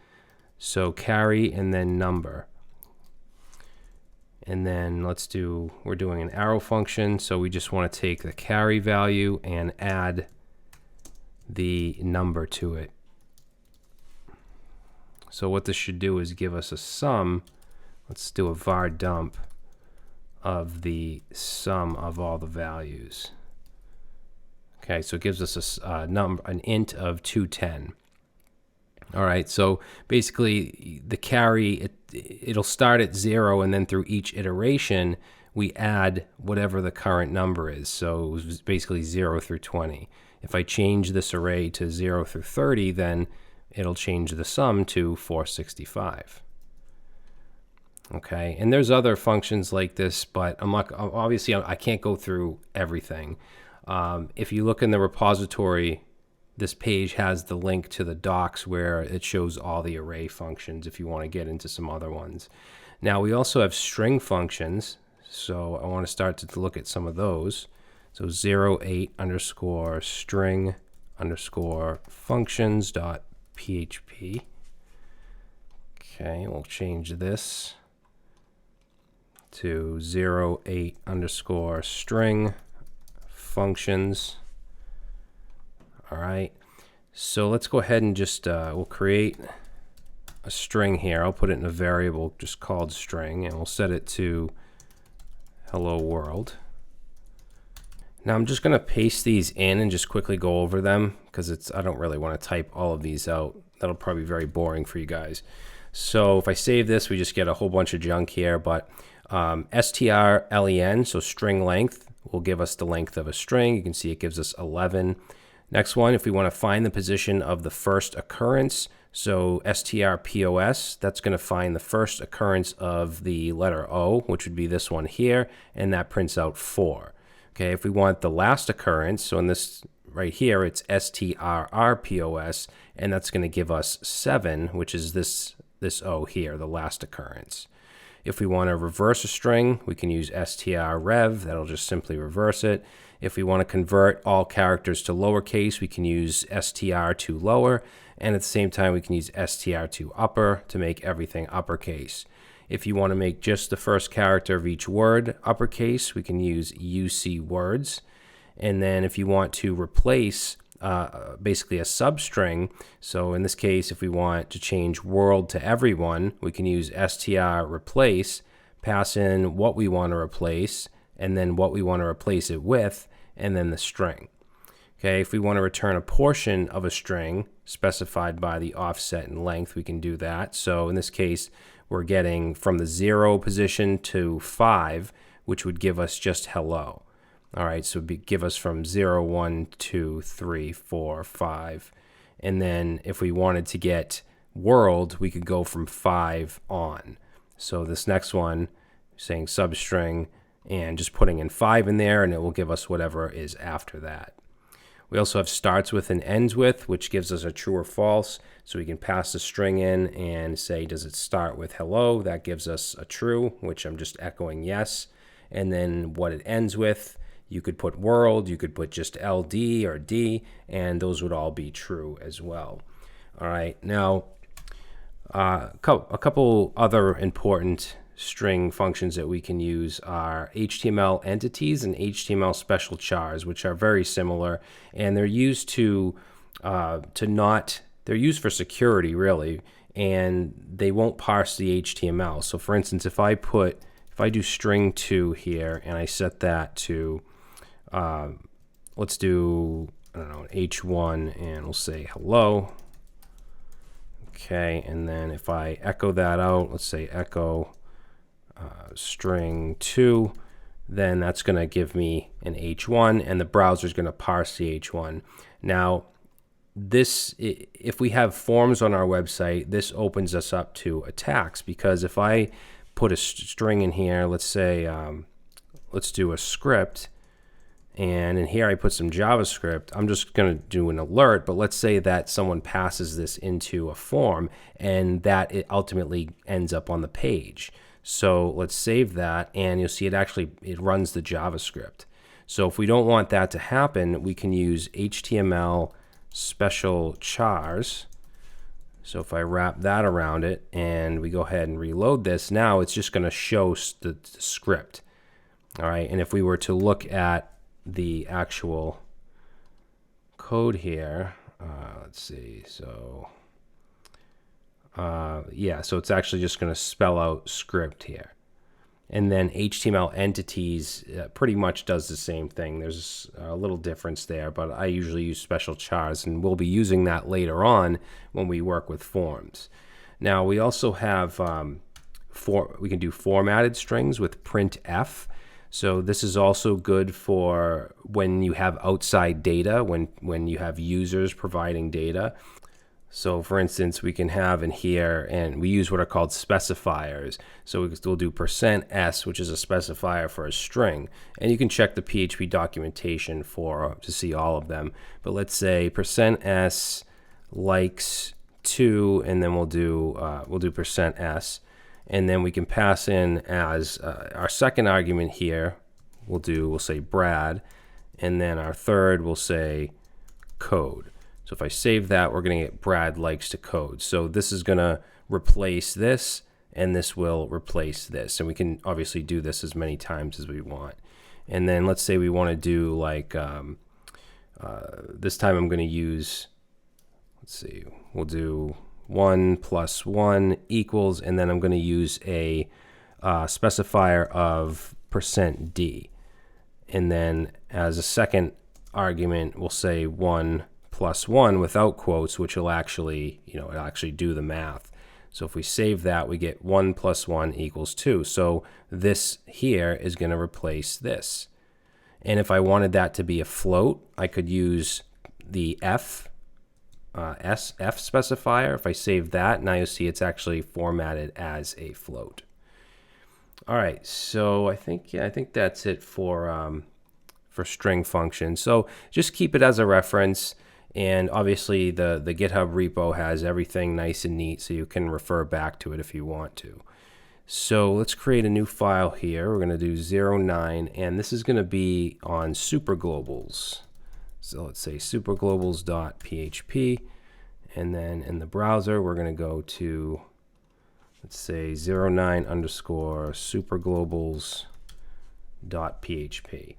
So carry and then number. And then we're doing an arrow function. So we just want to take the carry value and add the number to it. So what this should do is give us a sum. Let's do a var dump of the sum of all the values. Okay, so it gives us an int of 210. All right, so basically the carry, it'll start at 0, and then through each iteration, we add whatever the current number is. So it was basically 0 through 20. If I change this array to 0 through 30, then it'll change the sum to 465. Okay, and there's other functions like this, but obviously I can't go through everything. If you look in the repository this page has the link to the docs where it shows all the array functions if you want to get into some other ones. Now we also have string functions, so I want to start to look at some of those. So 08 underscore string underscore functions dot PHP. Okay, we'll change this to 08 underscore string functions. All right, so let's go ahead and just we'll create a string here. I'll put it in a variable just called string, and we'll set it to hello world. Now I'm just going to paste these in and just quickly go over them because I don't really want to type all of these out. That'll probably be very boring for you guys. So if I save this, we just get a whole bunch of junk here, but strlen, so string length, will give us the length of a string. You can see it gives us 11. Next one, if we want to find the position of the first occurrence, so strpos, that's going to find the first occurrence of the letter O, which would be this one here, and that prints out 4. Okay, if we want the last occurrence, so in this right here, it's strrpos, and that's going to give us 7, which is this O here, the last occurrence. If we want to reverse a string, we can use strrev. That'll just simply reverse it. If we want to convert all characters to lowercase, we can use str to lower, and at the same time we can use str to upper to make everything uppercase. If you want to make just the first character of each word uppercase, we can use uc words. And then if you want to replace basically a substring, so in this case, if we want to change world to everyone, we can use str replace, pass in what we want to replace, and then what we want to replace it with, and then the string. Okay, if we want to return a portion of a string specified by the offset and length, we can do that. So in this case, we're getting from the 0 position to 5, which would give us just hello. All right, so it'd give us from 0, 1, 2, 3, 4, 5. And then if we wanted to get world, we could go from 5 on. So this next one, saying substring, and just putting in 5 in there, and it will give us whatever is after that. We also have starts with and ends with, which gives us a true or false. So we can pass the string in and say, does it start with hello? That gives us a true, which I'm just echoing yes. And then what it ends with, you could put world, you could put just LD or D, and those would all be true as well. All right, now a couple other important string functions that we can use are HTML entities and HTML special chars, which are very similar, and they're used they're used for security really, and they won't parse the HTML. So for instance, if I do string 2 here and I set that to let's do, I don't know, h1, and we'll say hello. Okay, and then if I echo that out, let's say echo string 2, then that's going to give me an h1, and the browser is going to parse the h1. Now, this, if we have forms on our website, this opens us up to attacks, because if I put a string in here, let's say, let's do a script, and in here I put some JavaScript, I'm just going to do an alert, but let's say that someone passes this into a form and that it ultimately ends up on the page. So let's save that, and you'll see it runs the JavaScript. So if we don't want that to happen, we can use HTML special chars. So if I wrap that around it and we go ahead and reload this, now it's just going to show the script. All right, and if we were to look at the actual code here, let's see, so yeah, so it's actually just going to spell out script here. And then HTML entities pretty much does the same thing. There's a little difference there, but I usually use special chars, and we'll be using that later on when we work with forms. Now we also have we can do formatted strings with printf. So this is also good for when you have outside data, when you have users providing data. So for instance, we can have in here, and we use what are called specifiers. So we'll do %s, which is a specifier for a string. And you can check the PHP documentation to see all of them. But let's say %s likes 2, and then we'll do %s. And then we can pass in as our second argument here, we'll say Brad. And then our third, we'll say code. So if I save that, we're going to get Brad likes to code. So this is going to replace this, and this will replace this. And we can obviously do this as many times as we want. And then let's say we want to do like, this time I'm going to use, let's see, we'll do 1 + 1 equals, and then I'm going to use a specifier of %d. And then as a second argument, we'll say 1 + 1 without quotes, which will actually, it'll actually do the math. So if we save that, we get 1 + 1 = 2. So this here is going to replace this. And if I wanted that to be a float, I could use the F specifier. If I save that, now you'll see it's actually formatted as a float. All right, so I think that's it for string functions. So just keep it as a reference. And obviously the GitHub repo has everything nice and neat, so you can refer back to it if you want to. So let's create a new file here. We're going to do 09, and this is going to be on Superglobals. So let's say superglobals.php, and then in the browser we're going to go to, let's say 09_superglobals.php.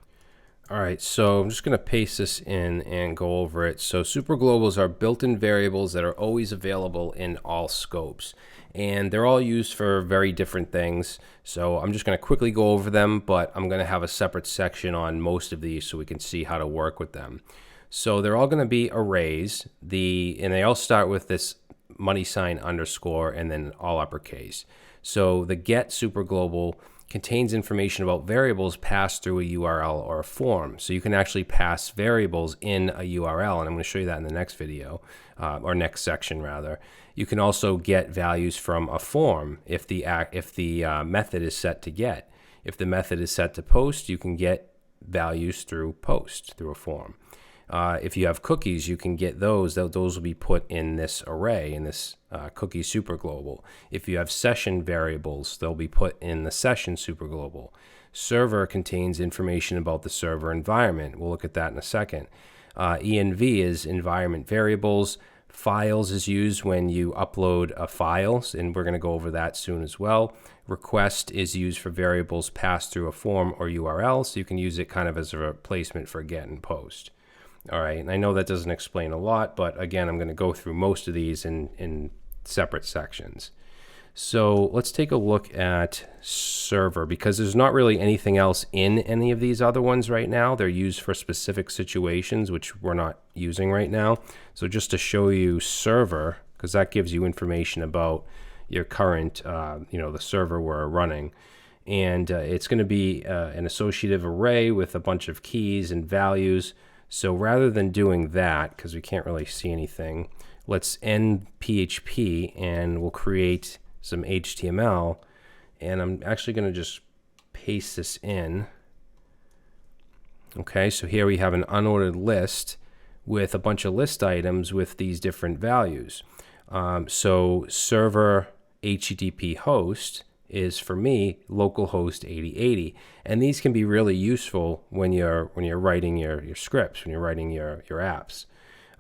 All right, so I'm just going to paste this in and go over it. So superglobals are built-in variables that are always available in all scopes. And they're all used for very different things. So I'm just going to quickly go over them, but I'm going to have a separate section on most of these so we can see how to work with them. So they're all going to be arrays. And they all start with this $_ and then all uppercase. So the get superglobal contains information about variables passed through a URL or a form. So you can actually pass variables in a URL, and I'm going to show you that in the next video, or next section rather. You can also get values from a form if the method is set to get. If the method is set to post, you can get values through post, through a form. If you have cookies, you can get those. Those will be put in this array, in this cookie superglobal. If you have session variables, they'll be put in the session superglobal. Server contains information about the server environment. We'll look at that in a second. env is environment variables. Files is used when you upload a file, and we're going to go over that soon as well. Request is used for variables passed through a form or URL, so you can use it kind of as a replacement for get and post. All right, and I know that doesn't explain a lot, but again, I'm going to go through most of these in separate sections. So let's take a look at server, because there's not really anything else in any of these other ones right now. They're used for specific situations, which we're not using right now. So just to show you server, because that gives you information about your current, the server we're running. And it's going to be an associative array with a bunch of keys and values. So rather than doing that, because we can't really see anything, let's end PHP and we'll create some HTML. And I'm actually going to just paste this in. Okay, so here we have an unordered list with a bunch of list items with these different values. So server HTTP host is, for me, localhost 8080, and these can be really useful when you're writing your scripts, when you're writing your apps.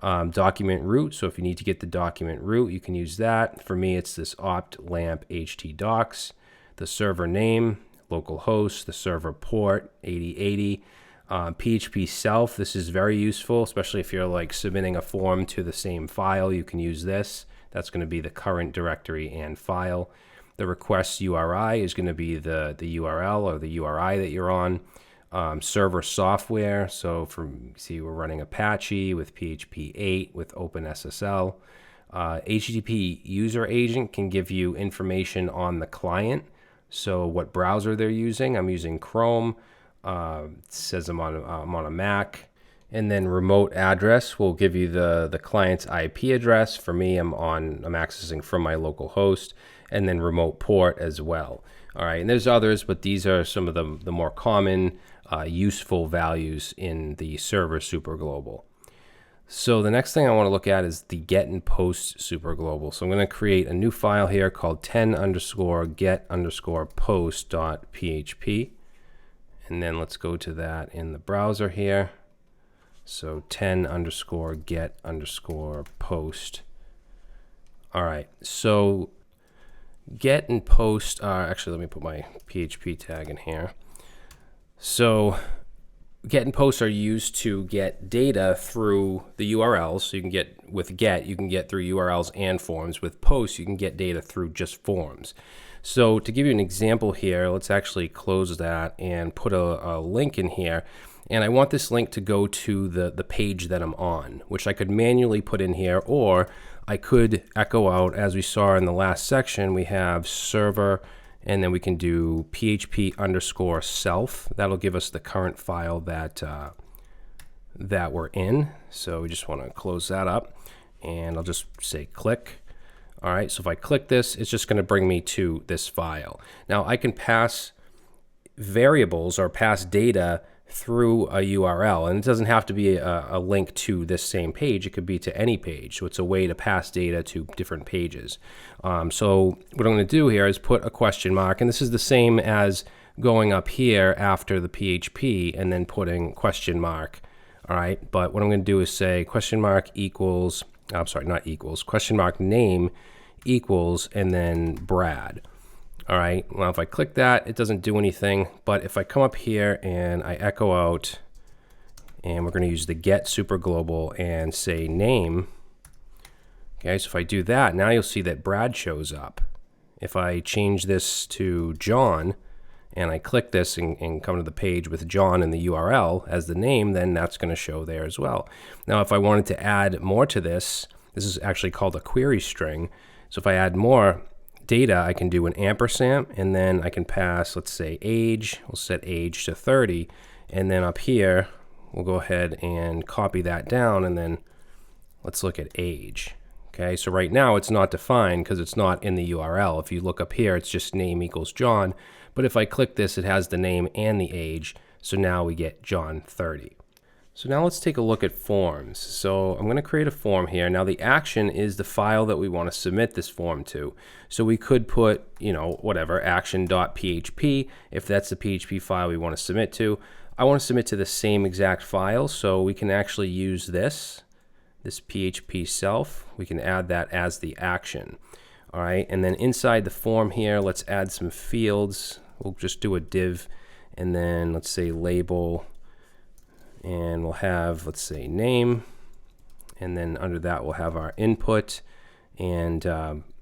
Document root, so if you need to get the document root, you can use that. For me, it's this opt lamp htdocs. The server name, localhost. The server port, 8080. PHP self, this is very useful, especially if you're like submitting a form to the same file. You can use this. That's going to be the current directory and file. The request URI is going to be the URL or the URI that you're on. Server software, so we're running Apache with PHP 8 with OpenSSL. HTTP user agent can give you information on the client, so what browser they're using. I'm using Chrome. It says I'm on a Mac, And then remote address will give you the client's IP address. For me, I'm accessing from my local host, and then remote port as well. All right, and there's others, but these are some of the more common useful values in the server superglobal. So the next thing I want to look at is the get and post superglobal. So I'm going to create a new file here called 10_get_post.php. And then let's go to that in the browser here. So 10_get_post. All right, so get and post are, actually let me put my PHP tag in here. So get and post are used to get data through the URLs. So you can get, with get, you can get through URLs and forms. With post, you can get data through just forms. So to give you an example here, let's actually close that and put a link in here. And I want this link to go to the page that I'm on, which I could manually put in here, or I could echo out, as we saw in the last section. We have server, and then we can do PHP_self. That'll give us the current file that we're in. So we just want to close that up, and I'll just say click. All right, so if I click this, it's just going to bring me to this file. Now I can pass variables or pass data through a URL, and it doesn't have to be a link to this same page. It could be to any page. So it's a way to pass data to different pages. So what I'm going to do here is put a question mark, and this is the same as going up here after the PHP and then putting question mark. All right, but what I'm going to do is say question mark equals, I'm sorry, not equals, question mark name equals, and then Brad. All right, well, if I click that, it doesn't do anything. But if I come up here and I echo out, and we're going to use the get superglobal and say name. Okay, so if I do that, now you'll see that Brad shows up. If I change this to John, and I click this and come to the page with John in the URL as the name, then that's going to show there as well. Now, if I wanted to add more to this, this is actually called a query string. So if I add more data, I can do an ampersand, and then I can pass, let's say, age. We'll set age to 30, and then up here we'll go ahead and copy that down, and then let's look at age. Okay, so right now it's not defined because it's not in the URL. If you look up here, it's just name equals John, but if I click this, it has the name and the age, so now we get John 30. So now let's take a look at forms. So I'm going to create a form here. Now the action is the file that we want to submit this form to. So we could put, whatever, action.php, if that's the PHP file we want to submit to. I want to submit to the same exact file, so we can actually use this PHP self. We can add that as the action. All right, and then inside the form here, let's add some fields. We'll just do a div, and then let's say label, and we'll have, let's say, name, and then under that we'll have our input, and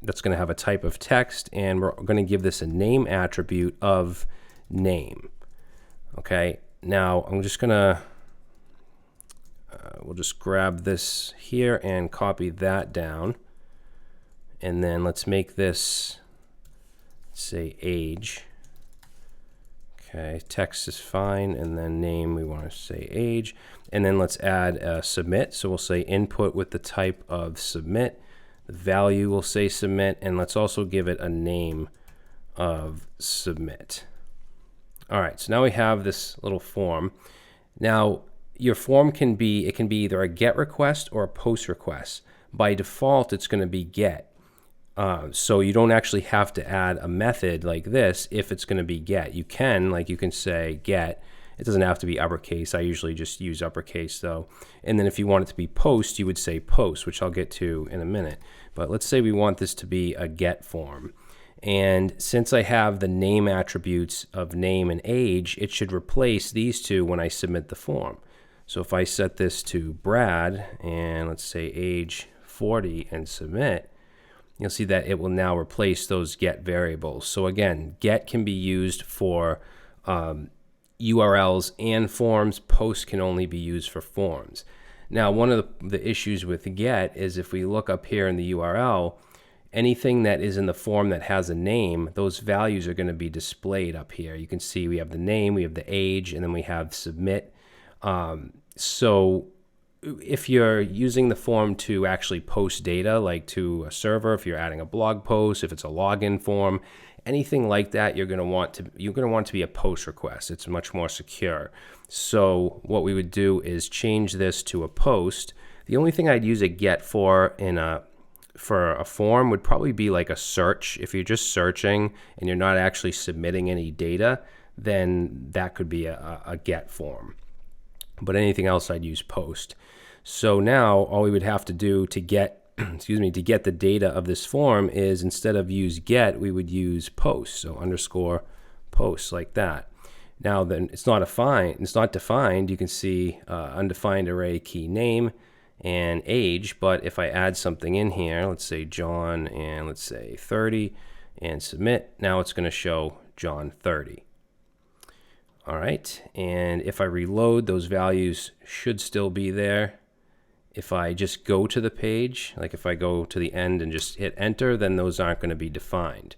that's going to have a type of text, and we're going to give this a name attribute of name. Okay, now I'm just going to we'll just grab this here and copy that down, and then let's make this, say, age. Okay, text is fine, and then name, we want to say age, and then let's add a submit. So we'll say input with the type of submit, the value will say submit, and let's also give it a name of submit. All right, so now we have this little form. Now your form can be either a get request or a post request. By default, it's going to be get. So you don't actually have to add a method like this if it's going to be get. You can say get. It doesn't have to be uppercase. I usually just use uppercase though. And then if you want it to be post, you would say post, which I'll get to in a minute. But let's say we want this to be a get form. And since I have the name attributes of name and age, it should replace these two when I submit the form. So if I set this to Brad, and let's say age 40 and submit, you'll see that it will now replace those get variables. So again, get can be used for URLs and forms. Post can only be used for forms. Now, one of the issues with get is if we look up here in the URL, anything that is in the form that has a name, those values are going to be displayed up here. You can see we have the name, we have the age, and then we have submit. So if you're using the form to actually post data, like to a server, if you're adding a blog post, if it's a login form, anything like that, you're going to want to be a post request. It's much more secure. So what we would do is change this to a post. The only thing I'd use a get for for a form would probably be like a search. If you're just searching and you're not actually submitting any data, then that could be a get form. But anything else, I'd use post. So now all we would have to do to get to get the data of this form is, instead of use get, we would use post. So underscore post, like that. Now then it's not defined. You can see undefined array key name and age. But if I add something in here, let's say John, and let's say 30, and submit, now it's going to show John 30. All right, and if I reload, those values should still be there. If I just go to the page, like if I go to the end and just hit enter, then those aren't going to be defined.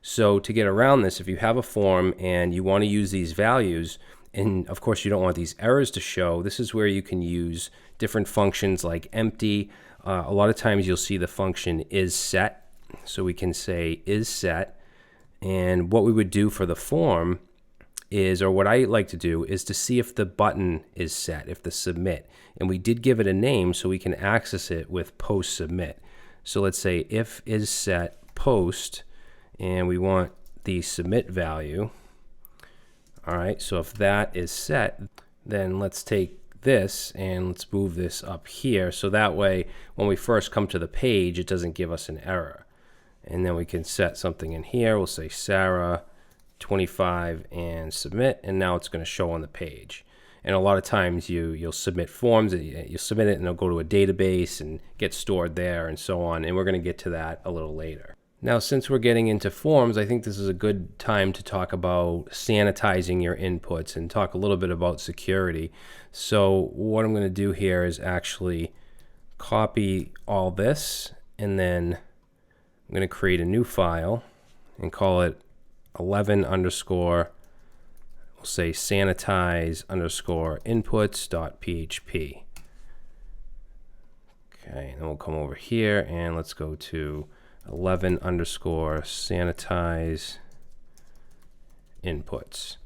So to get around this, if you have a form and you want to use these values, and of course you don't want these errors to show, this is where you can use different functions like empty. A lot of times you'll see the function is set. So we can say is set, and what we would do for the form is, or what I like to do, is to see if the button is set, if the submit. And we did give it a name so we can access it with post submit. So let's say if is set post, and we want the submit value. All right, so if that is set, then let's take this and let's move this up here. So that way, when we first come to the page, it doesn't give us an error. And then we can set something in here. We'll say Sarah 25 and submit, and now it's going to show on the page. And a lot of times you'll submit forms, you'll submit it and it'll go to a database and get stored there and so on, and we're going to get to that a little later. Now, since we're getting into forms, I think this is a good time to talk about sanitizing your inputs and talk a little bit about security. So what I'm going to do here is actually copy all this, and then I'm going to create a new file and call it 11 underscore, we'll say sanitize underscore inputs.php. Okay, and then we'll come over here and let's go to 11 underscore sanitize inputs.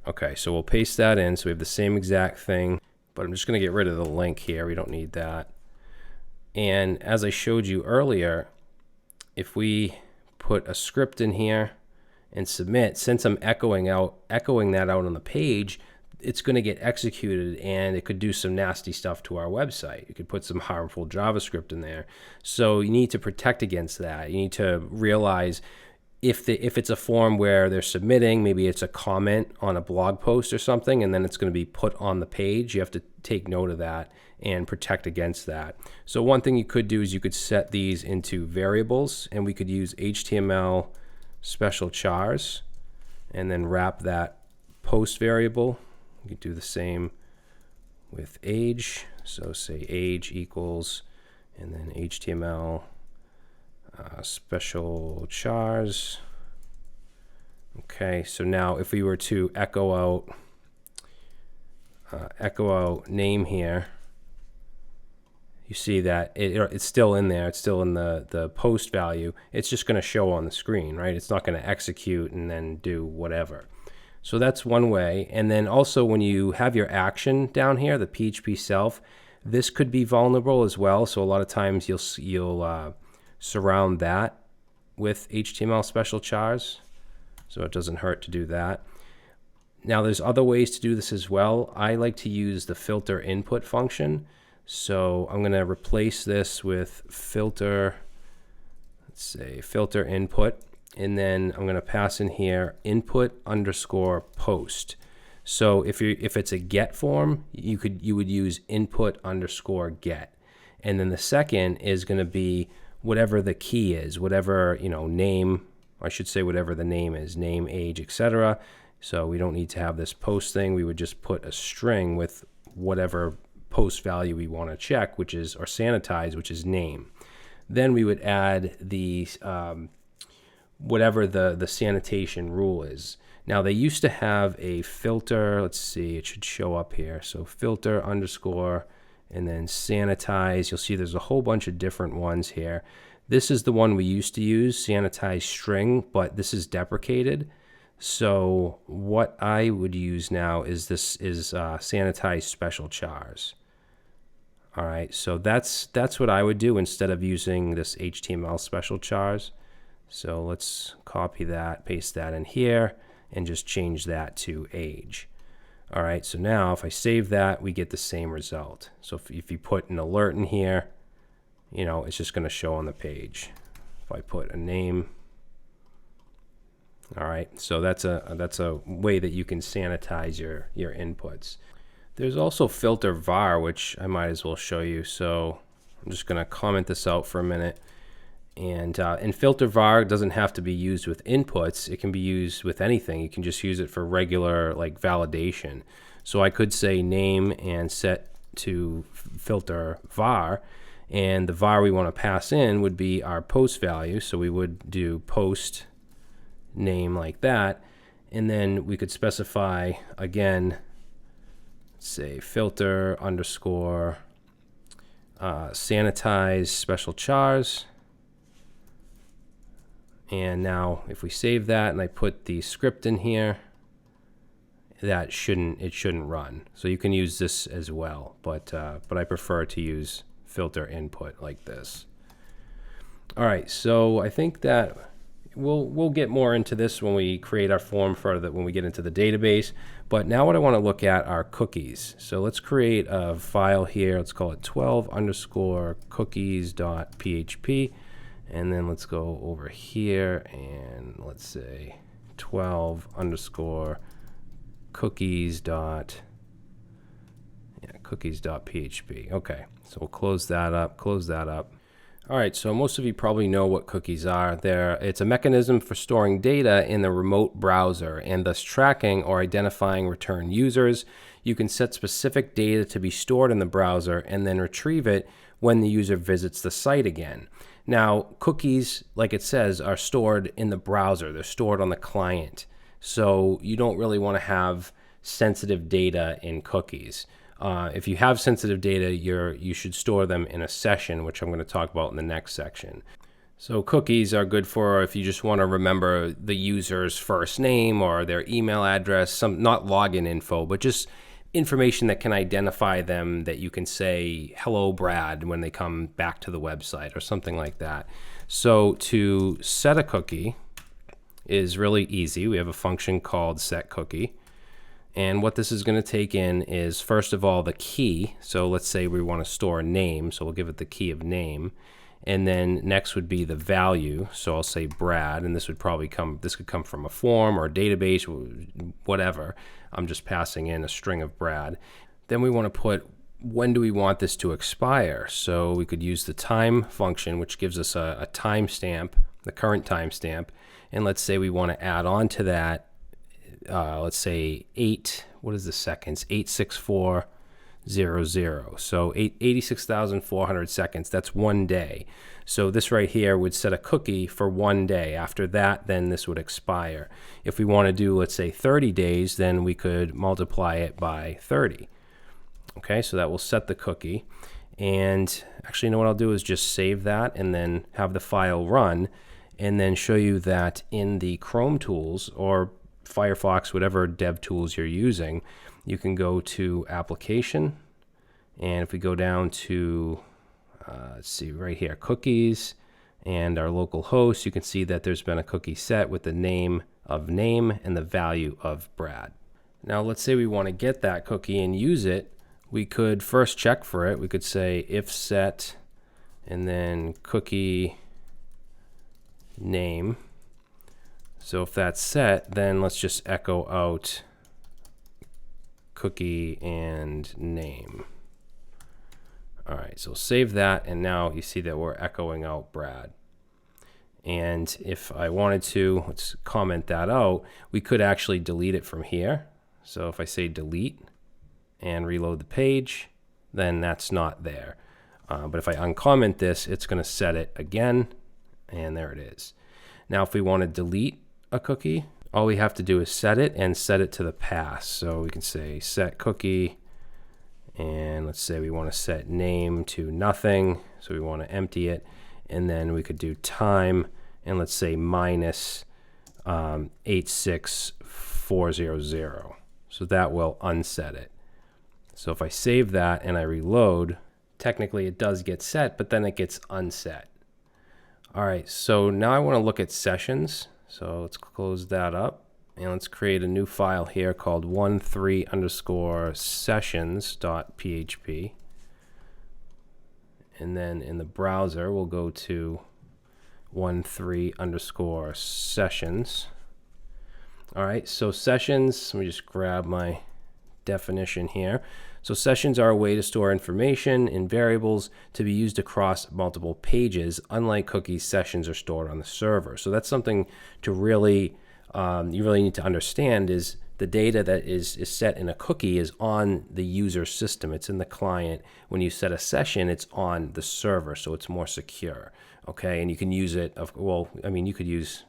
Okay, so we'll paste that in. So we have the same exact thing, but I'm just going to get rid of the link here. We don't need that. And as I showed you earlier, if we put a script in here and submit, since I'm echoing that out on the page, it's going to get executed, and it could do some nasty stuff to our website. You could put some harmful JavaScript in there. So you need to protect against that. You need to realize if it's a form where they're submitting, maybe it's a comment on a blog post or something, and then it's going to be put on the page, you have to take note of that and protect against that. So one thing you could do is you could set these into variables, and we could use HTML special chars and then wrap that post variable. You could do the same with age. So say age equals, and then HTML special chars. Okay, so now if we were to echo out name here, you see that it's still in there. It's still in the post value. It's just going to show on the screen, right? It's not going to execute and then do whatever. So that's one way. And then also when you have your action down here, the PHP self, this could be vulnerable as well. So a lot of times you'll surround that with HTML special chars. So it doesn't hurt to do that. Now there's other ways to do this as well. I like to use the filter input function. So I'm going to replace this with filter, let's say filter input, and then I'm going to pass in here input underscore post. So if it's a get form, you would use input underscore get, and then the second is going to be whatever the key is, whatever name, I should say whatever the name is, name, age, etc. So we don't need to have this post thing. We would just put a string with whatever post value we want to check, which is, or sanitize, which is name. Then we would add the whatever the sanitation rule is. Now they used to have a filter, let's see, it should show up here. So filter underscore and then sanitize. You'll see there's a whole bunch of different ones here. This is the one we used to use, sanitize string, but this is deprecated. So what I would use now is sanitize special chars. All right, so that's what I would do instead of using this HTML special chars. So let's copy that, paste that in here, and just change that to age. All right, so now if I save that, we get the same result. So if you put an alert in here, you know, it's just going to show on the page. If I put a name, all right, so that's a way that you can sanitize your inputs. There's also filter var, which I might as well show you. So I'm just going to comment this out for a minute. And filter var doesn't have to be used with inputs. It can be used with anything. You can just use it for regular like validation. So I could say name and set to filter var. And the var we want to pass in would be our post value. So we would do post name like that. And then we could specify, again, say filter underscore sanitize special chars. And now if we save that and I put the script in here, it shouldn't run. So you can use this as well, but I prefer to use filter input like this. All right, so I think that we'll get more into this when we create our form when we get into the database. But now what I want to look at are cookies. So let's create a file here. Let's call it 12 underscore cookies.php. And then let's go over here and let's say 12 underscore cookies.php. Okay, so we'll close that up, All right, so most of you probably know what cookies are. It's a mechanism for storing data in the remote browser and thus tracking or identifying return users. You can set specific data to be stored in the browser and then retrieve it when the user visits the site again. Now, cookies, like it says, are stored in the browser. They're stored on the client. So you don't really want to have sensitive data in cookies. If you have sensitive data, you should store them in a session, which I'm going to talk about in the next section. So cookies are good for if you just want to remember the user's first name or their email address, not login info, but just information that can identify them, that you can say, hello, Brad, when they come back to the website or something like that. So to set a cookie is really easy. We have a function called setCookie. And what this is going to take in is, first of all, the key. So let's say we want to store a name. So we'll give it the key of name. And then next would be the value. So I'll say Brad, and this could come from a form or a database, whatever. I'm just passing in a string of Brad. Then we want to put, when do we want this to expire? So we could use the time function, which gives us a timestamp, the current timestamp. And let's say we want to add on to that, let's say 86400. So 86,400 seconds, that's 1 day. So this right here would set a cookie for 1 day. After that, then this would expire. If we want to do, let's say 30 days, then we could multiply it by 30. Okay, so that will set the cookie. And actually, you know what I'll do is just save that and then have the file run and then show you that in the Chrome tools or Firefox, whatever dev tools you're using, you can go to application, and if we go down to let's see right here, cookies and our local host, you can see that there's been a cookie set with the name of name and the value of Brad. Now let's say we want to get that cookie and use it. We could first check for it. We could say if set and then cookie name. So if that's set, then let's just echo out cookie and name. All right, so save that, and now you see that we're echoing out Brad. And if I wanted to, let's comment that out, we could actually delete it from here. So if I say delete and reload the page, then that's not there. But if I uncomment this, it's going to set it again, and there it is. Now if we want to delete a cookie, all we have to do is set it and set it to the past. So we can say set cookie, and let's say we want to set name to nothing, so we want to empty it, and then we could do time, and let's say minus 86400. So that will unset it. So if I save that and I reload, technically it does get set, but then it gets unset. All right, so now I want to look at sessions. So let's close that up, and let's create a new file here called 13_sessions.php. And then in the browser, we'll go to 13_sessions. All right, so sessions, let me just grab my definition here. So sessions are a way to store information in variables to be used across multiple pages. Unlike cookies, sessions are stored on the server. So that's something to really, you really need to understand, is the data that is set in a cookie is on the user system. It's in the client. When you set a session, it's on the server, so it's more secure. Okay, and you can use it, well, I mean, you could use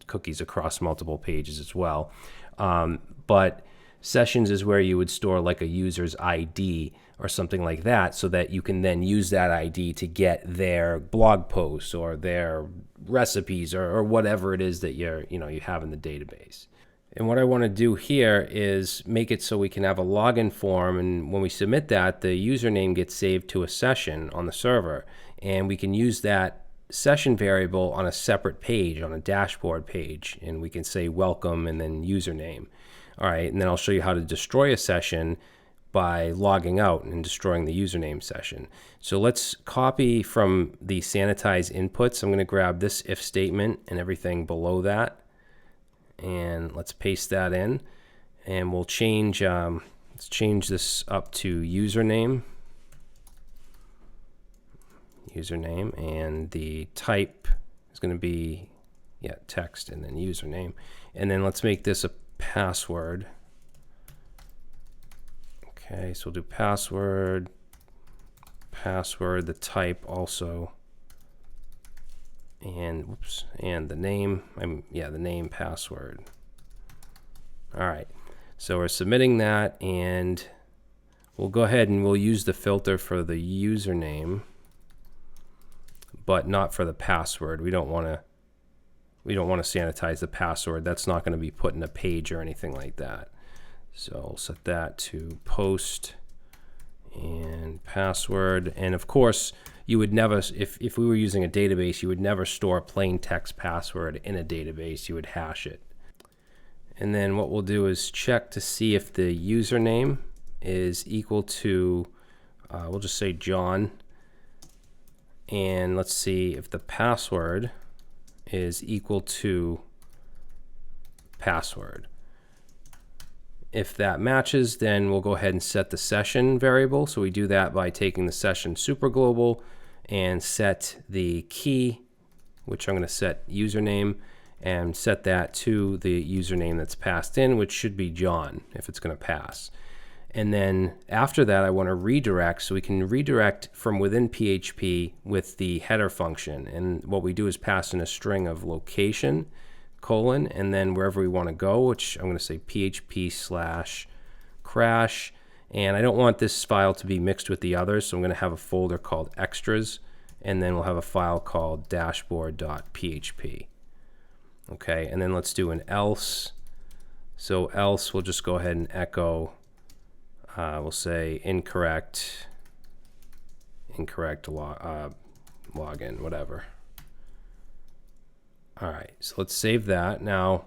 cookies across multiple pages as well. But sessions is where you would store like a user's ID or something like that, so that you can then use that ID to get their blog posts or their recipes or whatever it is that you have in the database. And what I want to do here is make it so we can have a login form, and when we submit that, the username gets saved to a session on the server, and we can use that session variable on a separate page, on a dashboard page, and we can say welcome and then username. All right, and then I'll show you how to destroy a session by logging out and destroying the username session. So let's copy from the sanitize inputs. I'm going to grab this if statement and everything below that, and let's paste that in, and we'll change, let's change this up to username, and the type is going to be, text and then username. And then let's make this a password. Okay, so we'll do password, the type also, and the name, the name password. All right, so we're submitting that, and we'll go ahead and we'll use the filter for the username, but not for the password. We don't want to sanitize the password. That's not going to be put in a page or anything like that. So I'll set that to post and password. And of course, you would never, if we were using a database, you would never store a plain text password in a database. You would hash it. And then what we'll do is check to see if the username is equal to, we'll just say John. And let's see if the password is equal to password. If that matches, then we'll go ahead and set the session variable. So we do that by taking the session superglobal and set the key, which I'm going to set username, and set that to the username that's passed in, which should be John if it's going to pass. And then after that, I want to redirect, so we can redirect from within PHP with the header function. And what we do is pass in a string of location, colon, and then wherever we want to go, which I'm going to say php/crash. And I don't want this file to be mixed with the others, so I'm going to have a folder called extras, and then we'll have a file called dashboard.php. Okay, and then let's do an else. So else, we'll just go ahead and echo, we'll say incorrect login, whatever. All right, so let's save that. Now,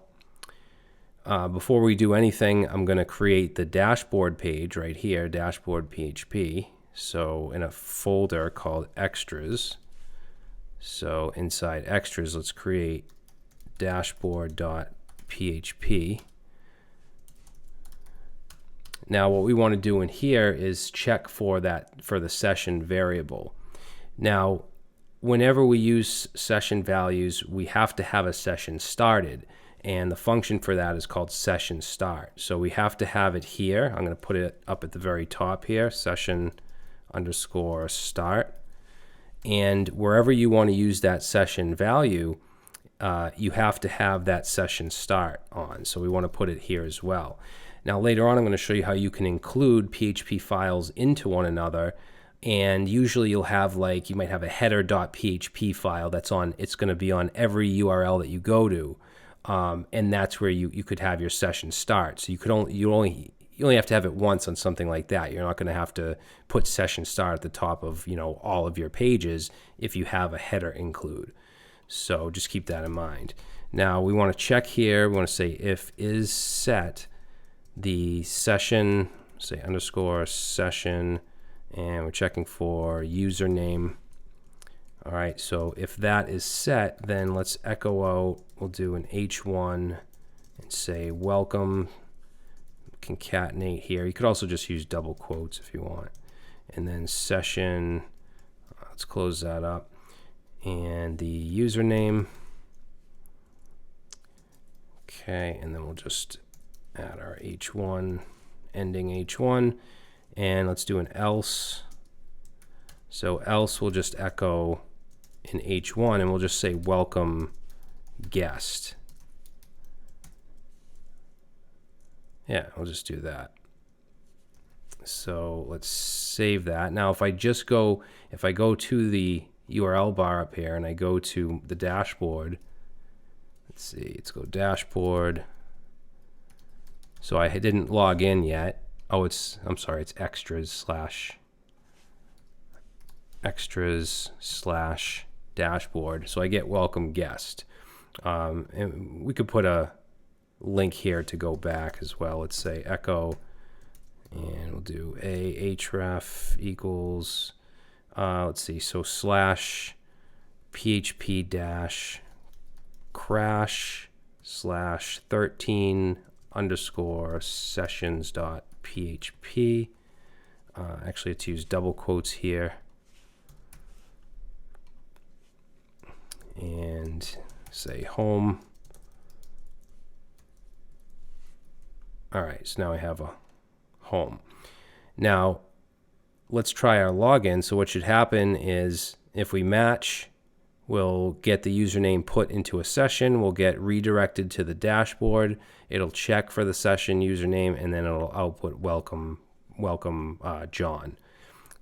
before we do anything, I'm going to create the dashboard page right here, dashboard PHP. So in a folder called extras. So inside extras, let's create dashboard.php. Now what we want to do in here is check for the session variable. Now whenever we use session values, we have to have a session started, and the function for that is called session start. So we have to have it here. I'm going to put it up at the very top here, session_start. And wherever you want to use that session value, you have to have that session start on. So we want to put it here as well. Now later on I'm going to show you how you can include PHP files into one another. And usually you'll have you might have a header.php file that's on, it's going to be on every URL that you go to. And that's where you could have your session start. So you only have to have it once on something like that. You're not going to have to put session start at the top of all of your pages if you have a header include. So just keep that in mind. Now we want to check here. We want to say if is set the session, say underscore session, and we're checking for username. All right, so if that is set, then let's echo out. We'll do an H1 and say welcome, concatenate here. You could also just use double quotes if you want. And then session, let's close that up. And the username. Okay, and then we'll just add our H1, ending H1. And let's do an else. So else we'll just echo in H1 and we'll just say welcome guest. Yeah, we'll just do that. So let's save that. Now if I go to the URL bar up here and I go to the dashboard, let's see, let's go dashboard. So I didn't log in yet. Oh, I'm sorry, it's extras slash dashboard. So I get welcome guest. And we could put a link here to go back as well. Let's say echo, and we'll do a href equals, let's see, so slash php dash crash slash 13 underscore sessions dot php. Actually, let's use double quotes here. And say home. All right, so now I have a home. Now, let's try our login. So what should happen is if we match, we'll get the username put into a session. We'll get redirected to the dashboard. It'll check for the session username, and then it'll output welcome John.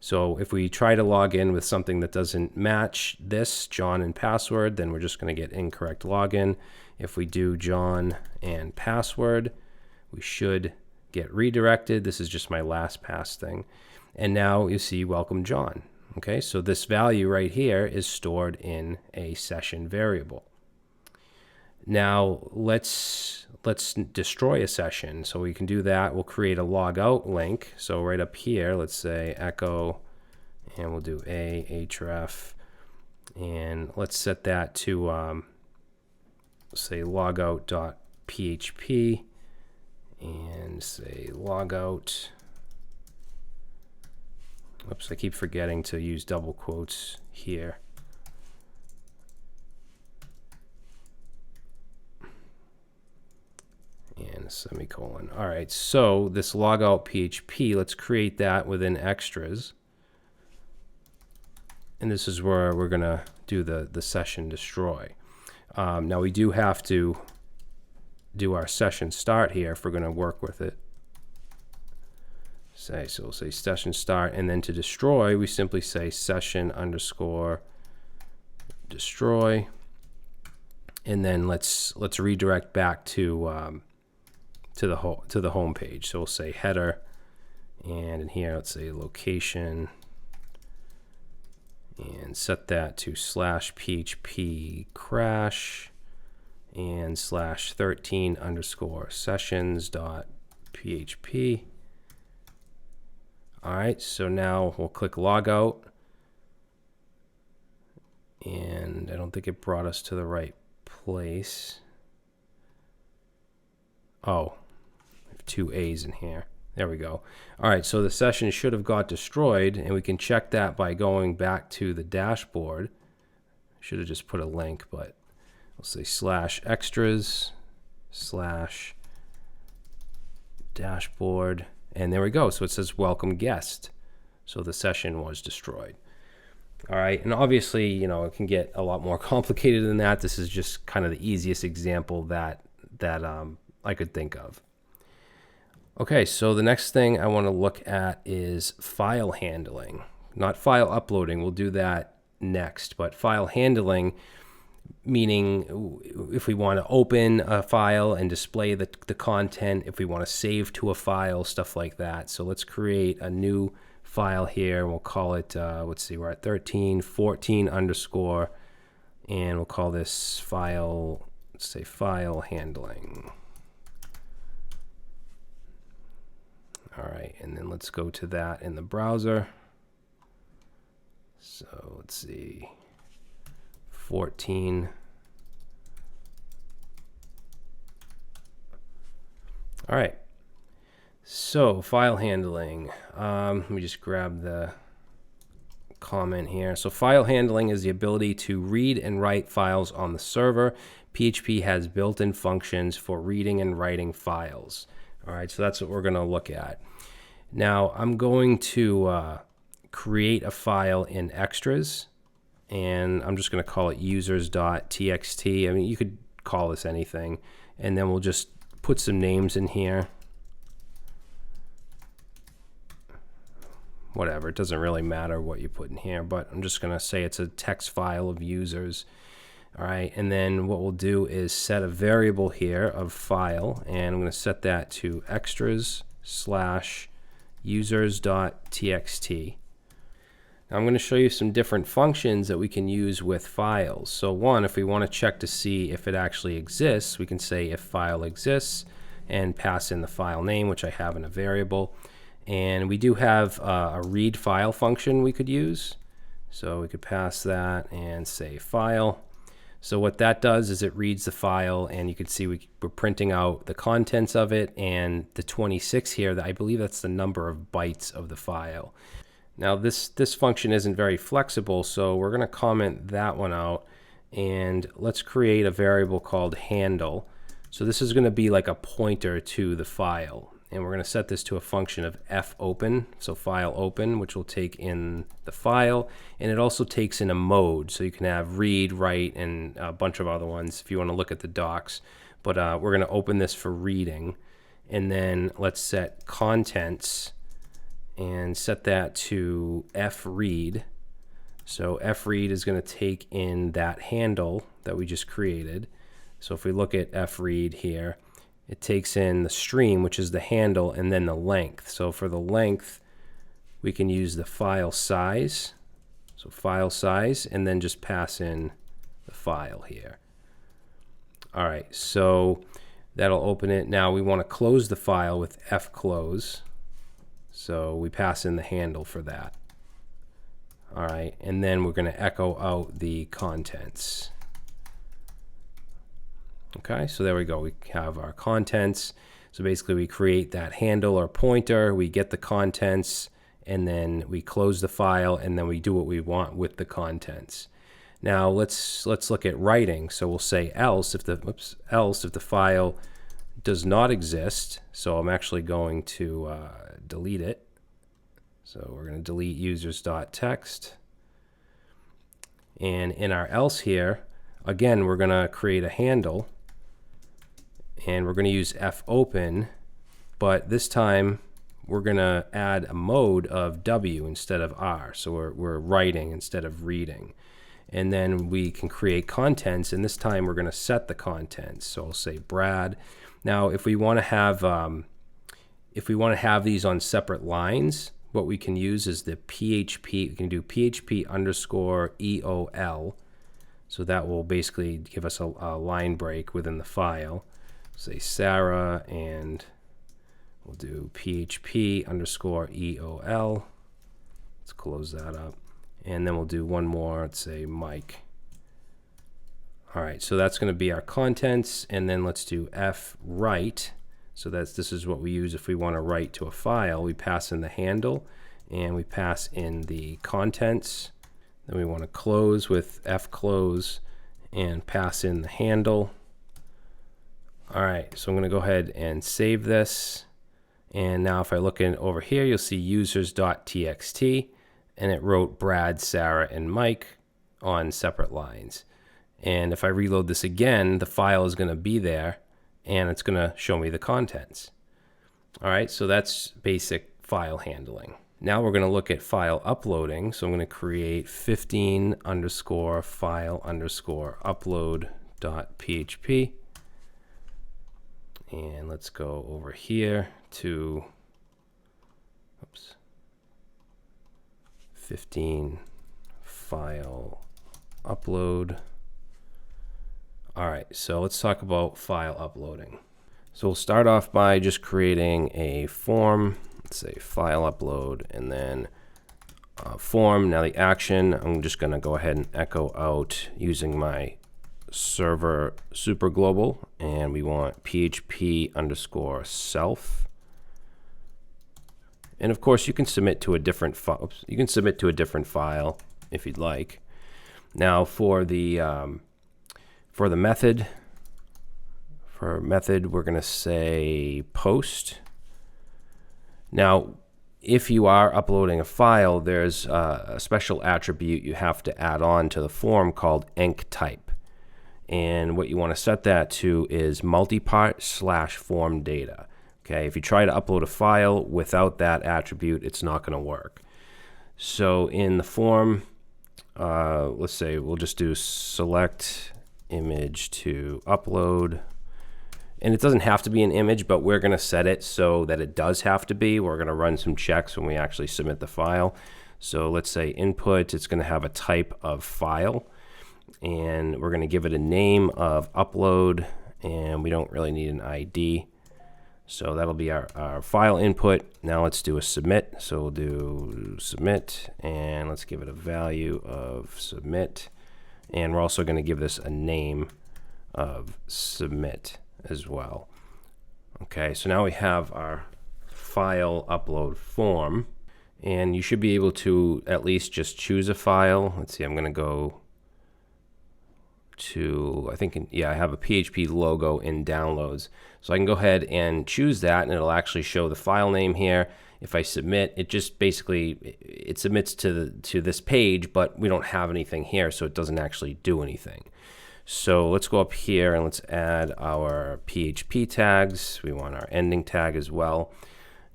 So if we try to log in with something that doesn't match this, John and password, then we're just going to get incorrect login. If we do John and password, we should get redirected. This is just my LastPass thing. And now you see welcome John. Okay, so this value right here is stored in a session variable. Now let's destroy a session. So we can do that. We'll create a logout link. So right up here, let's say echo, and we'll do a href, and let's set that to say logout.php, and say logout. Oops, I keep forgetting to use double quotes here. And a semicolon. All right, so this logout PHP, let's create that within extras. And this is where we're going to do the session destroy. Now we do have to do our session start here if we're going to work with it. So we'll say session start, and then to destroy, we simply say session underscore destroy, and then let's redirect back to the home page. So we'll say header, and in here let's say location, and set that to /php crash and /13 underscore sessions dot php. All right, so now we'll click logout, and I don't think it brought us to the right place. Oh, I have two A's in here. There we go. All right, so the session should have got destroyed, and we can check that by going back to the dashboard. Should have just put a link, but we'll say /extras /dashboard. And there we go. So it says welcome guest. So the session was destroyed. All right, and obviously, you know, it can get a lot more complicated than that. This is just kind of the easiest example that I could think of. Okay, so the next thing I want to look at is file handling, not file uploading. We'll do that next, but file handling, meaning if we want to open a file and display the content, if we want to save to a file, stuff like that. So let's create a new file here. We'll call it, let's see, we're at 1314 underscore, and we'll call this file, let's say file handling. All right, and then let's go to that in the browser. So let's see, 14. All right, so file handling. Let me just grab the comment here. So file handling is the ability to read and write files on the server. PHP has built-in functions for reading and writing files. All right, so that's what we're going to look at. Now, I'm going to create a file in extras, and I'm just going to call it users.txt. I mean, you could call this anything, and then we'll just put some names in here. Whatever, it doesn't really matter what you put in here, but I'm just going to say it's a text file of users. All right, and then what we'll do is set a variable here of file, and I'm going to set that to extras/users.txt. Now I'm going to show you some different functions that we can use with files. So one, if we want to check to see if it actually exists, we can say if file exists and pass in the file name, which I have in a variable. And we do have a read file function we could use. So we could pass that and say file. So what that does is it reads the file, and you can see we're printing out the contents of it, and the 26 here, I believe that's the number of bytes of the file. Now this function isn't very flexible, so we're going to comment that one out, and let's create a variable called handle. So this is going to be like a pointer to the file, and we're going to set this to a function of fopen, so file open, which will take in the file, and it also takes in a mode, so you can have read, write, and a bunch of other ones if you want to look at the docs. But we're going to open this for reading, and then let's set contents and set that to fread. So fread is going to take in that handle that we just created. So if we look at fread here, it takes in the stream, which is the handle, and then the length. So for the length, we can use the file size. So file size, and then just pass in the file here. All right, so that'll open it. Now we want to close the file with fclose. So we pass in the handle for that. All right, and then we're going to echo out the contents. Okay, so there we go. We have our contents. So basically we create that handle or pointer, we get the contents, and then we close the file, and then we do what we want with the contents. Now let's look at writing. So we'll say else if the file does not exist. So I'm actually going to delete it. So we're going to delete users.txt. And in our else here, again, we're going to create a handle, and we're going to use fopen, but this time we're going to add a mode of W instead of R. So we're writing instead of reading. And then we can create contents, and this time we're going to set the contents. So I'll say Brad. Now if we want to have these on separate lines, what we can use is the PHP. We can do PHP underscore EOL. So that will basically give us a line break within the file. Say Sarah, and we'll do PHP underscore EOL. Let's close that up. And then we'll do one more, let's say Mike. All right, so that's going to be our contents, and then let's do write. So this is what we use if we want to write to a file. We pass in the handle, and we pass in the contents. Then we want to close with fclose and pass in the handle. All right, so I'm going to go ahead and save this. And now if I look in over here, you'll see users.txt. and it wrote Brad, Sarah, and Mike on separate lines. And if I reload this again, the file is going to be there, and it's going to show me the contents. All right, so that's basic file handling. Now we're going to look at file uploading. So I'm going to create 15_file_upload.php. And let's go over here to 15 file upload. All right, so let's talk about file uploading. So we'll start off by just creating a form. Let's say file upload and then form. Now the action, I'm just going to go ahead and echo out using my server Superglobal, and we want PHP_self. And of course, you can submit to a different file. You can submit to a different file if you'd like. Now for the method, we're going to say post. Now, if you are uploading a file, there's a special attribute you have to add on to the form called enctype. And what you want to set that to is multipart/form data. Okay, if you try to upload a file without that attribute, it's not going to work. So in the form, let's say we'll just do select image to upload. And it doesn't have to be an image, but we're going to set it so that it does have to be. We're going to run some checks when we actually submit the file. So let's say input, it's going to have a type of file. And we're going to give it a name of upload. And we don't really need an ID. So that'll be our file input. Now let's do a submit. So we'll do submit. And let's give it a value of submit. And we're also going to give this a name of submit as well. Okay, so now we have our file upload form, and you should be able to at least just choose a file. Let's see, I'm going to go to, I have a PHP logo in downloads. So I can go ahead and choose that, and it'll actually show the file name here. If I submit, it just basically, it submits to this page, but we don't have anything here, so it doesn't actually do anything. So let's go up here and let's add our PHP tags. We want our ending tag as well.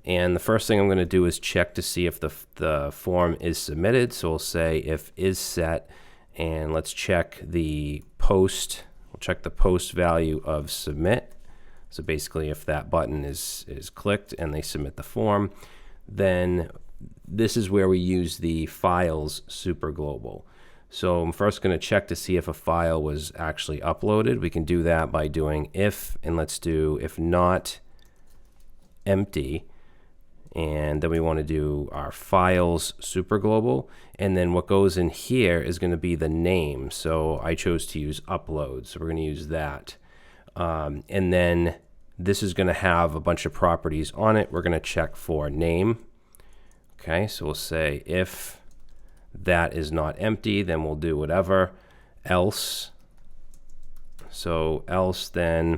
And the first thing I'm going to do is check to see if the form is submitted. So we'll say if is set, and let's check the post. We'll check the post value of submit. So basically if that button is clicked and they submit the form, then this is where we use the files superglobal. So I'm first going to check to see if a file was actually uploaded. We can do that by doing if, and let's do if not empty. And then we want to do our files superglobal. And then what goes in here is going to be the name. So I chose to use upload, so we're going to use that. And then this is going to have a bunch of properties on it. We're going to check for name. Okay, so we'll say if that is not empty, then we'll do whatever else. So else, then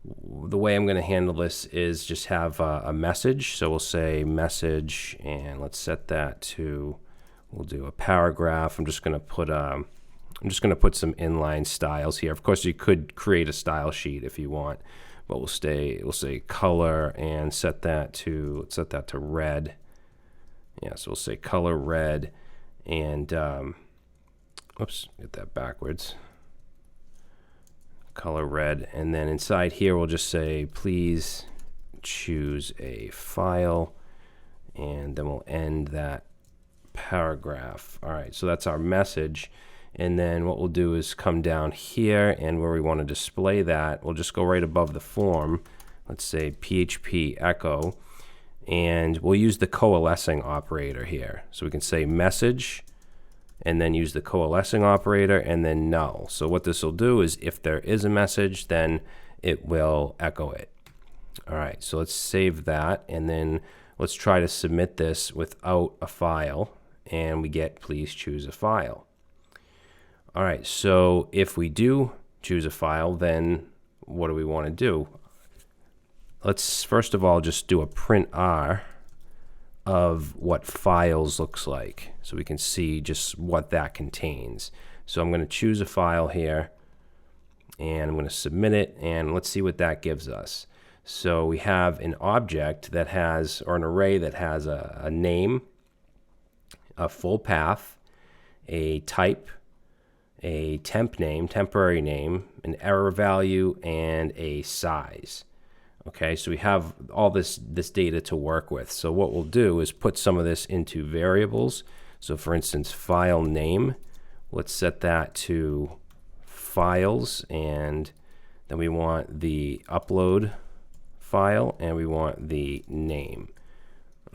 the way I'm going to handle this is just have a message. So we'll say message, and let's set that to, we'll do a paragraph. I'm just going to put some inline styles here. Of course, you could create a style sheet if you want, but we'll say color and set that to red. Yeah, so we'll say color red. And, oops, get that backwards. Color red. And then inside here, we'll just say, please choose a file. And then we'll end that paragraph. All right, so that's our message. And then what we'll do is come down here, and where we want to display that, we'll just go right above the form. Let's say PHP echo. And we'll use the coalescing operator here. So we can say message, and then use the coalescing operator, and then null. So what this will do is if there is a message, then it will echo it. All right, so let's save that, and then let's try to submit this without a file, and we get please choose a file. All right, so if we do choose a file, then what do we want to do? Let's first of all just do a print R of what files looks like, so we can see just what that contains. So I'm going to choose a file here, and I'm going to submit it, and let's see what that gives us. So we have an object that has, or an array that has a name, a full path, a type, a temp name, temporary name, an error value, and a size. Okay, so we have all this data to work with. So what we'll do is put some of this into variables. So for instance, file name, let's set that to files, and then we want the upload file, and we want the name.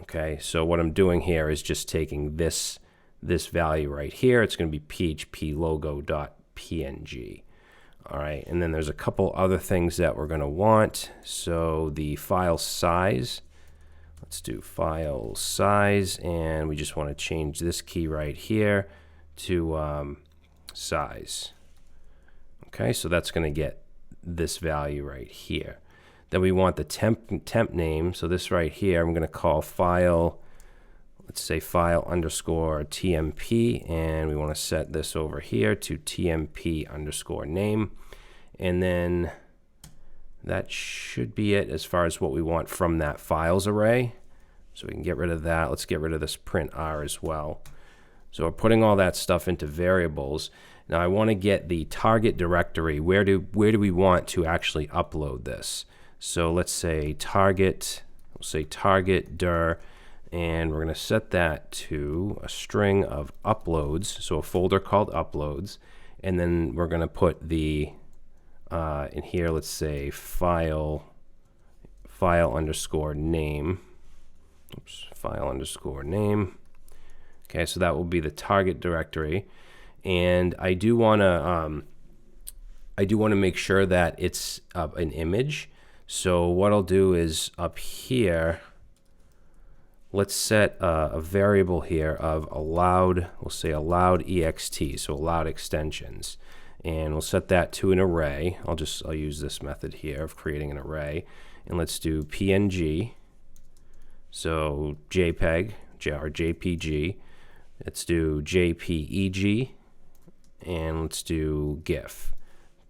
Okay, so what I'm doing here is just taking this value right here. It's going to be PHP logo.png. All right, and then there's a couple other things that we're going to want. So the file size, let's do file size, and we just want to change this key right here to size. Okay, so that's going to get this value right here. Then we want the temp name. So this right here, I'm going to call file, let's say file underscore TMP, and we want to set this over here to TMP underscore name. And then that should be it as far as what we want from that files array. So we can get rid of that. Let's get rid of this print R as well. So we're putting all that stuff into variables. Now I want to get the target directory. Where do we want to actually upload this? So let's say target, we'll say target dir, and we're going to set that to a string of uploads, so a folder called uploads, and then we're going to put the in here, let's say file underscore name. Oops, file underscore name. Okay, so that will be the target directory, and I do want to make sure that it's an image. So what I'll do is up here, let's set a variable here of allowed, we'll say allowed ext, so allowed extensions. And we'll set that to an array. I'll use this method here of creating an array. And let's do PNG, so JPEG, or JPG. Let's do JPEG, and let's do GIF.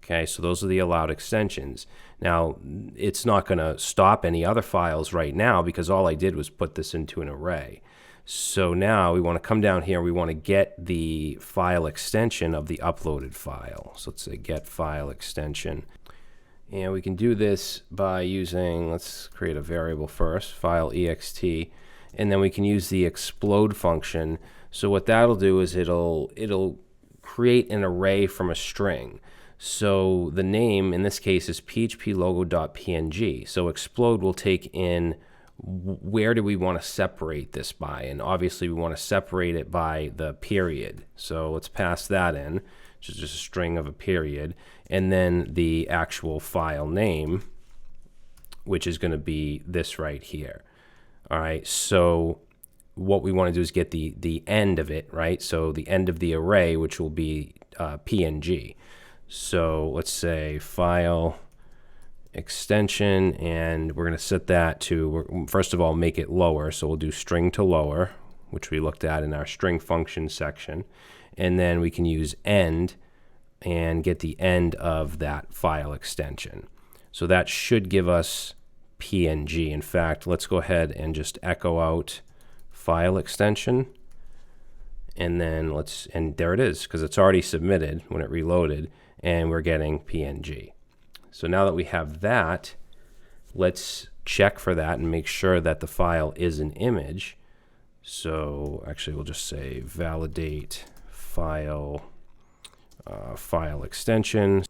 Okay, so those are the allowed extensions. Now, it's not going to stop any other files right now because all I did was put this into an array. So now we want to come down here, we want to get the file extension of the uploaded file. So let's say get file extension. And we can do this by using, let's create a variable first, file ext, and then we can use the explode function. So what that'll do is it'll create an array from a string. So the name in this case is PHP logo.png. So explode will take in where do we want to separate this by, and obviously we want to separate it by the period. So let's pass that in, which is just a string of a period, and then the actual file name, which is going to be this right here. All right, so what we want to do is get the end of it, right? So the end of the array, which will be PNG. So let's say file extension, and we're going to set that to, first of all, make it lower. So we'll do string to lower, which we looked at in our string function section. And then we can use end and get the end of that file extension. So that should give us PNG. In fact, let's go ahead and just echo out file extension. And then and there it is, because it's already submitted when it reloaded, and we're getting PNG. So now that we have that, let's check for that and make sure that the file is an image. So actually we'll just say validate file extension.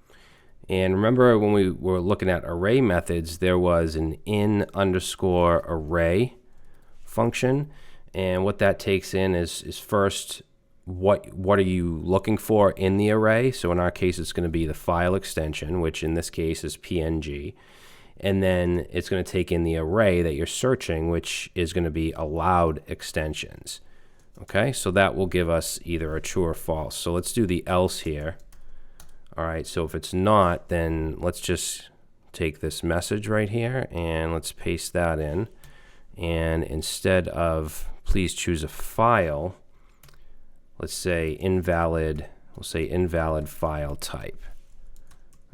And remember when we were looking at array methods, there was an in_array function. And what that takes in is first, what are you looking for in the array? So in our case, it's going to be the file extension, which in this case is PNG. And then it's going to take in the array that you're searching, which is going to be allowed extensions. Okay, so that will give us either a true or false. So let's do the else here. All right, so if it's not, then let's just take this message right here and let's paste that in. and instead of please choose a file, let's say invalid, we'll say invalid file type.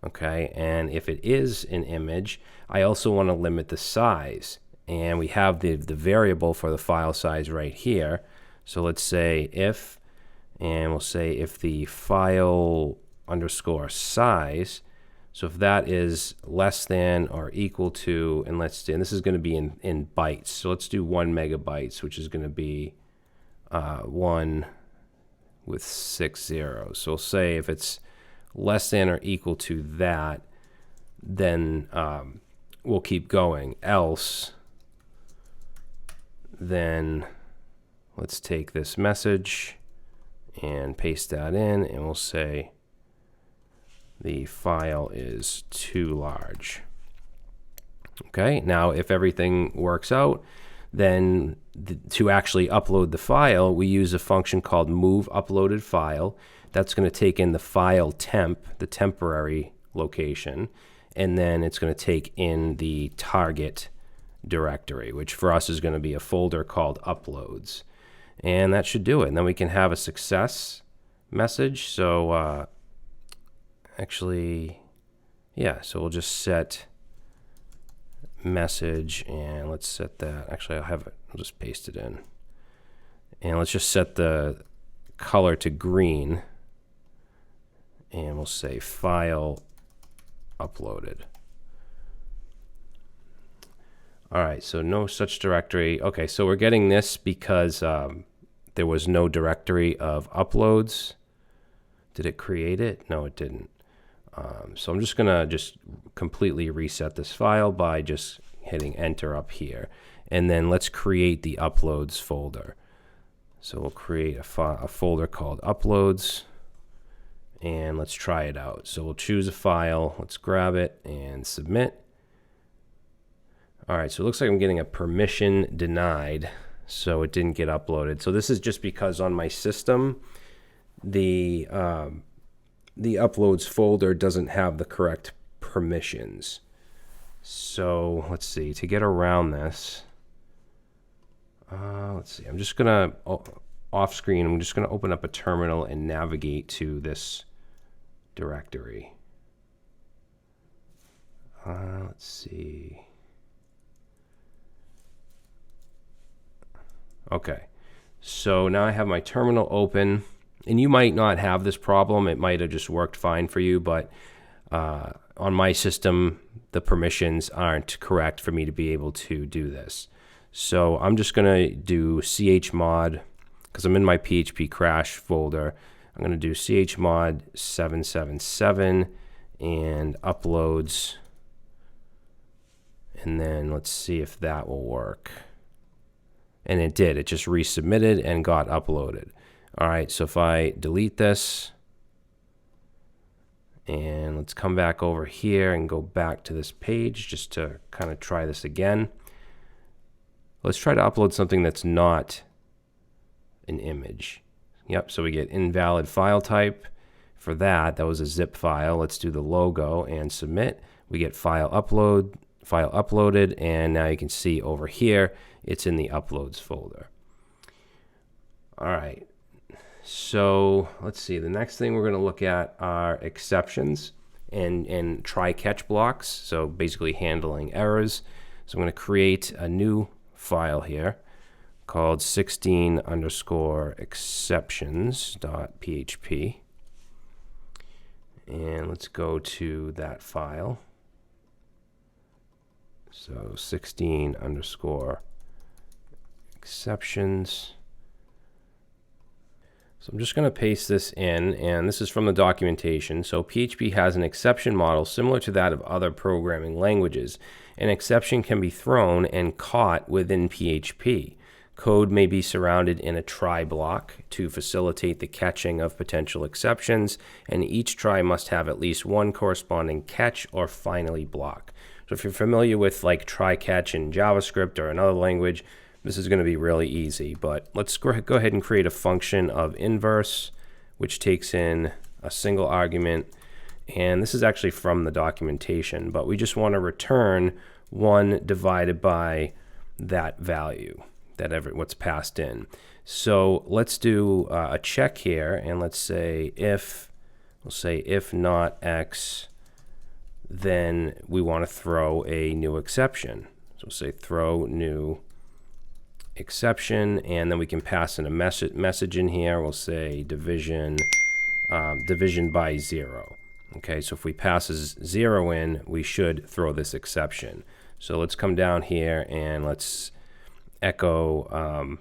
Okay, and if it is an image, I also want to limit the size. And we have the variable for the file size right here. So let's say if, and we'll say if the file underscore size, so if that is less than or equal to, and let's see, and this is going to be in bytes. So let's do 1 megabytes, which is going to be 1 with 6 zeros. So we'll say if it's less than or equal to that, then we'll keep going. Else, then let's take this message and paste that in, and we'll say the file is too large. Okay, now if everything works out, then to actually upload the file, we use a function called move uploaded file. That's going to take in the file temp, the temporary location, and then it's going to take in the target directory, which for us is going to be a folder called uploads. And that should do it. And then we can have a success message. So actually, yeah, so we'll just set message, and let's set that. Actually, I'll just paste it in. And let's just set the color to green, and we'll say file uploaded. All right, so no such directory. Okay, so we're getting this because there was no directory of uploads. Did it create it? No, it didn't. So I'm just gonna completely reset this file by just hitting enter up here. And then let's create the uploads folder. So we'll create a folder called uploads, and let's try it out. So we'll choose a file, let's grab it and submit. All right, so it looks like I'm getting a permission denied, so it didn't get uploaded. So this is just because on my system, the uploads folder doesn't have the correct permissions. So let's see, to get around this, let's see, I'm just gonna, off screen, I'm just gonna open up a terminal and navigate to this directory. Let's see. Okay, so now I have my terminal open, and you might not have this problem. It might have just worked fine for you, but on my system, the permissions aren't correct for me to be able to do this. So I'm just going to do chmod, because I'm in my PHP crash folder. I'm going to do chmod 777 and uploads, and then let's see if that will work. And it did. It just resubmitted and got uploaded. All right, so if I delete this, and let's come back over here and go back to this page just to kind of try this again. Let's try to upload something that's not an image. Yep, so we get invalid file type. For that was a zip file. Let's do the logo and submit. We get file uploaded, and now you can see over here, it's in the uploads folder. All right. So let's see, the next thing we're going to look at are exceptions and try-catch blocks, so basically handling errors. So I'm going to create a new file here called 16_exceptions.php, and let's go to that file. So 16_exceptions. So I'm just going to paste this in, and this is from the documentation. So PHP has an exception model similar to that of other programming languages. An exception can be thrown and caught within PHP. Code may be surrounded in a try block to facilitate the catching of potential exceptions, and each try must have at least one corresponding catch or finally block. So if you're familiar with like try catch in JavaScript or another language, this is going to be really easy, but let's go ahead and create a function of inverse, which takes in a single argument. And this is actually from the documentation, but we just want to return 1 divided by that value, what's passed in. So let's do a check here, and let's say we'll say if not X, then we want to throw a new exception. So we'll say throw new exception, and then we can pass in a message in here. We'll say division by 0. Okay, so if we pass 0 in, we should throw this exception. So let's come down here and let's echo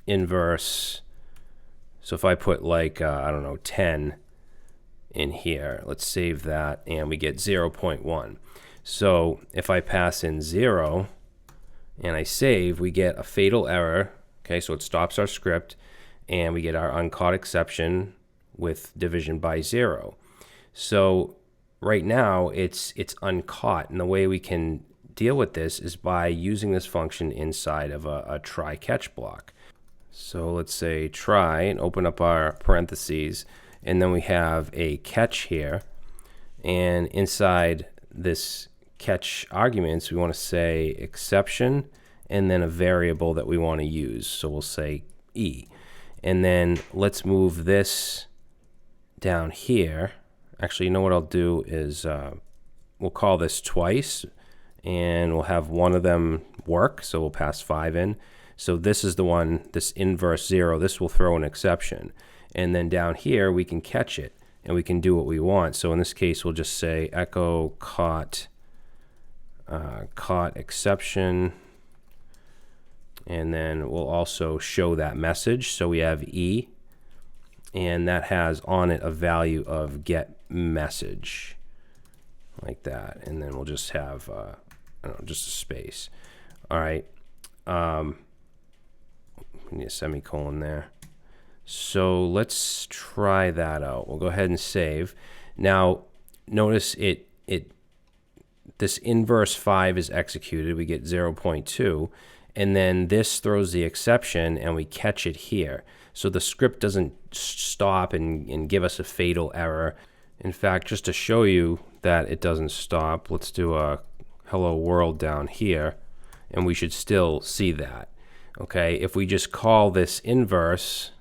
inverse. So if I put like, I don't know, 10 in here, let's save that, and we get 0.1. So if I pass in 0 and I save, we get a fatal error. Okay, so it stops our script, and we get our uncaught exception with division by 0. So right now it's uncaught, and the way we can deal with this is by using this function inside of a try catch block. So let's say try and open up our parentheses, and then we have a catch here, and inside this catch arguments we want to say exception and then a variable that we want to use. So we'll say E, and then let's move this down here. Actually, you know what I'll do is we'll call this twice, and we'll have one of them work, so we'll pass 5 in. So this is the one, this inverse 0, this will throw an exception. And then down here, we can catch it, and we can do what we want. So in this case, we'll just say echo caught exception, and then we'll also show that message. So we have E, and that has on it a value of get message, like that. And then we'll just have I don't know, just a space. All right, we need a semicolon there. So let's try that out. We'll go ahead and save. Now notice this inverse 5 is executed. We get 0.2, and then this throws the exception, and we catch it here. So the script doesn't stop and give us a fatal error. In fact, just to show you that it doesn't stop, let's do a hello world down here, and we should still see that. Okay, if we just call this inverse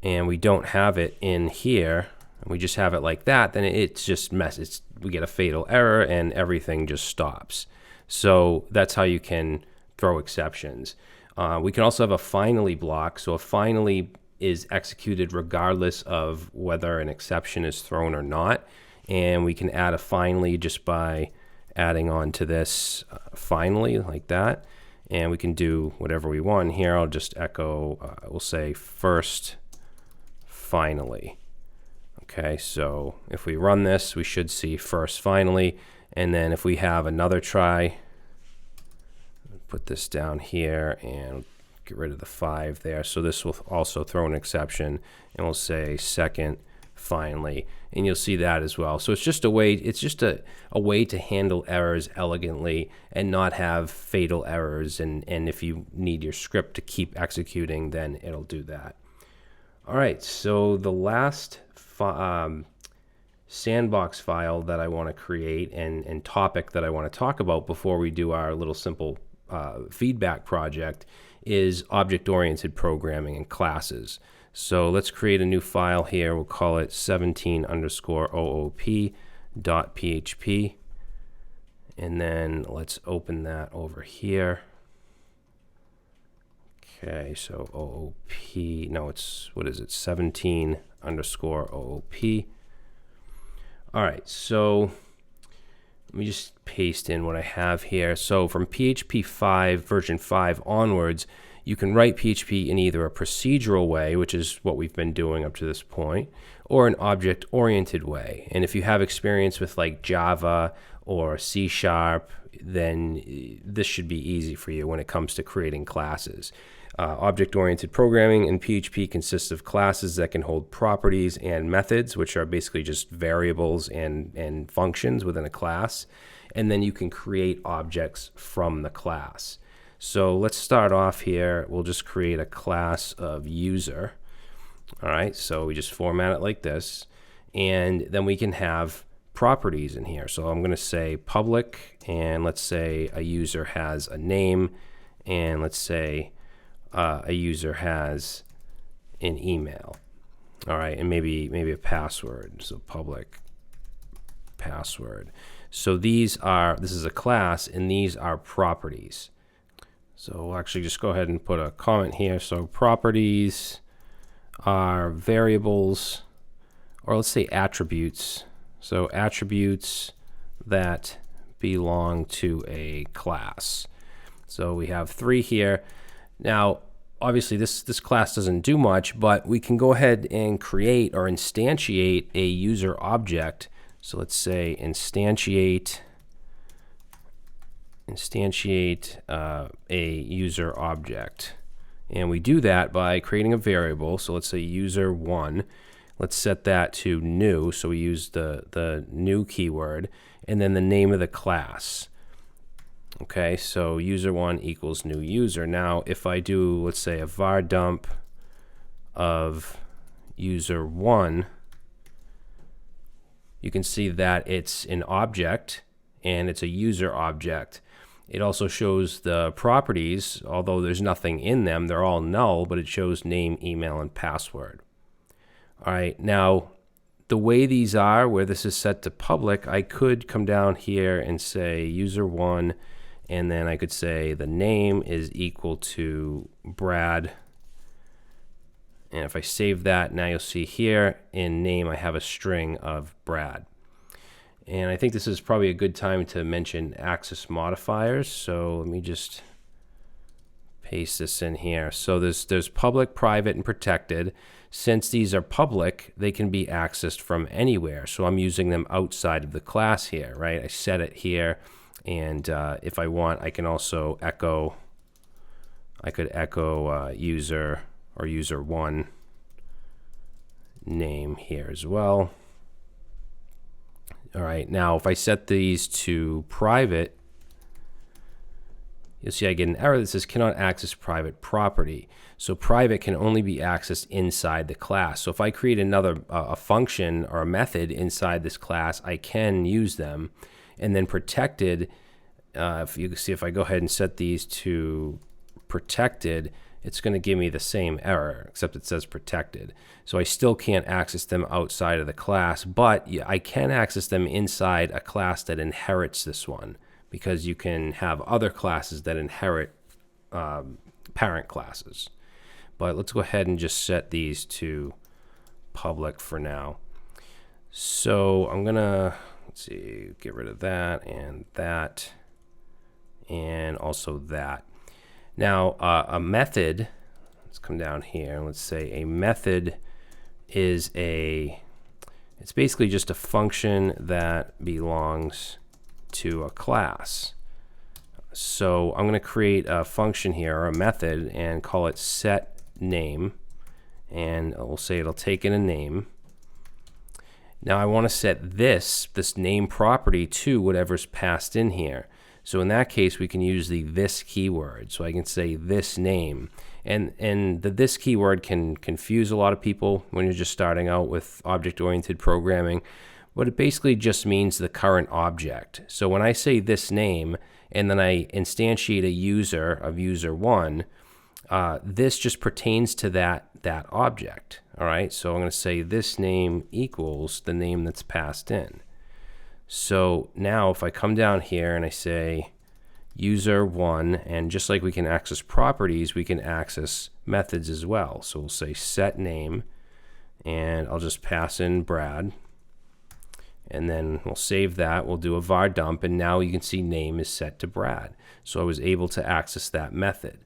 and we don't have it in here, and we just have it like that, then it's just we get a fatal error and everything just stops. So that's how you can throw exceptions. We can also have a finally block. So a finally is executed regardless of whether an exception is thrown or not. And we can add a finally just by adding on to this finally like that. And we can do whatever we want. Here I'll just echo, we'll say first finally. Okay, so if we run this, we should see first finally. And then if we have another try, put this down here and get rid of the 5 there. So this will also throw an exception, and we'll say second finally, and you'll see that as well. So it's just a way, a way to handle errors elegantly and not have fatal errors. And if you need your script to keep executing, then it'll do that. All right, so the last sandbox file that I want to create and topic that I want to talk about before we do our little simple feedback project is object-oriented programming and classes. So let's create a new file here. We'll call it 17_OOP.php, and then let's open that over here. Okay, so OOP, no, it's, what is it, 17_OOP. All right, so let me just paste in what I have here. So from PHP 5, version 5 onwards, you can write PHP in either a procedural way, which is what we've been doing up to this point, or an object-oriented way. And if you have experience with like Java or C#, then this should be easy for you when it comes to creating classes. Object-oriented programming in PHP consists of classes that can hold properties and methods, which are basically just variables and functions within a class. And then you can create objects from the class. So let's start off here. We'll just create a class of user. All right, so we just format it like this. And then we can have properties in here. So I'm going to say public, and let's say a user has a name, and let's say a user has an email. All right, and maybe a password. So public password. So this is a class, and these are properties. So we'll actually just go ahead and put a comment here. So properties are variables, or let's say attributes. So attributes that belong to a class. So we have 3 here. Now, obviously this class doesn't do much, but we can go ahead and create or instantiate a user object. So let's say instantiate a user object. And we do that by creating a variable. So let's say user1. Let's set that to new. So we use the new keyword, and then the name of the class. Okay, so user1 equals new user. Now, if I do, let's say, a var dump of user1, you can see that it's an object, and it's a user object. It also shows the properties, although there's nothing in them. They're all null, but it shows name, email, and password. All right, now, the way these are, where this is set to public, I could come down here and say user1, and then I could say the name is equal to Brad. And if I save that, now you'll see here in name I have a string of Brad. And I think this is probably a good time to mention access modifiers. So let me just paste this in here. So there's public, private, and protected. Since these are public, they can be accessed from anywhere. So I'm using them outside of the class here, right? I set it here, and if I want, I can also echo. I could echo user or user1 name here as well. All right, now if I set these to private, you'll see I get an error that says cannot access private property. So private can only be accessed inside the class. So if I create another a function or a method inside this class, I can use them. And then protected, if you can see, if I go ahead and set these to protected, it's going to give me the same error, except it says protected. So I still can't access them outside of the class, but I can access them inside a class that inherits this one, because you can have other classes that inherit parent classes. But let's go ahead and just set these to public for now. So I'm gonna, let's see, get rid of that, and also that. Now, a method, let's come down here, and let's say a method is it's basically just a function that belongs to a class. So I'm going to create a function here, or a method, and call it setName, and we'll say it'll take in a name. Now I want to set this name property to whatever's passed in here. So in that case, we can use the this keyword. So I can say this name. And the this keyword can confuse a lot of people when you're just starting out with object-oriented programming. But it basically just means the current object. So when I say this name, and then I instantiate a user of user1, this just pertains to that object. All right, so I'm going to say this name equals the name that's passed in. So now if I come down here and I say user1, and just like we can access properties, we can access methods as well. So we'll say setName, and I'll just pass in Brad, and then we'll save that. We'll do a var dump, and now you can see name is set to Brad. So I was able to access that method.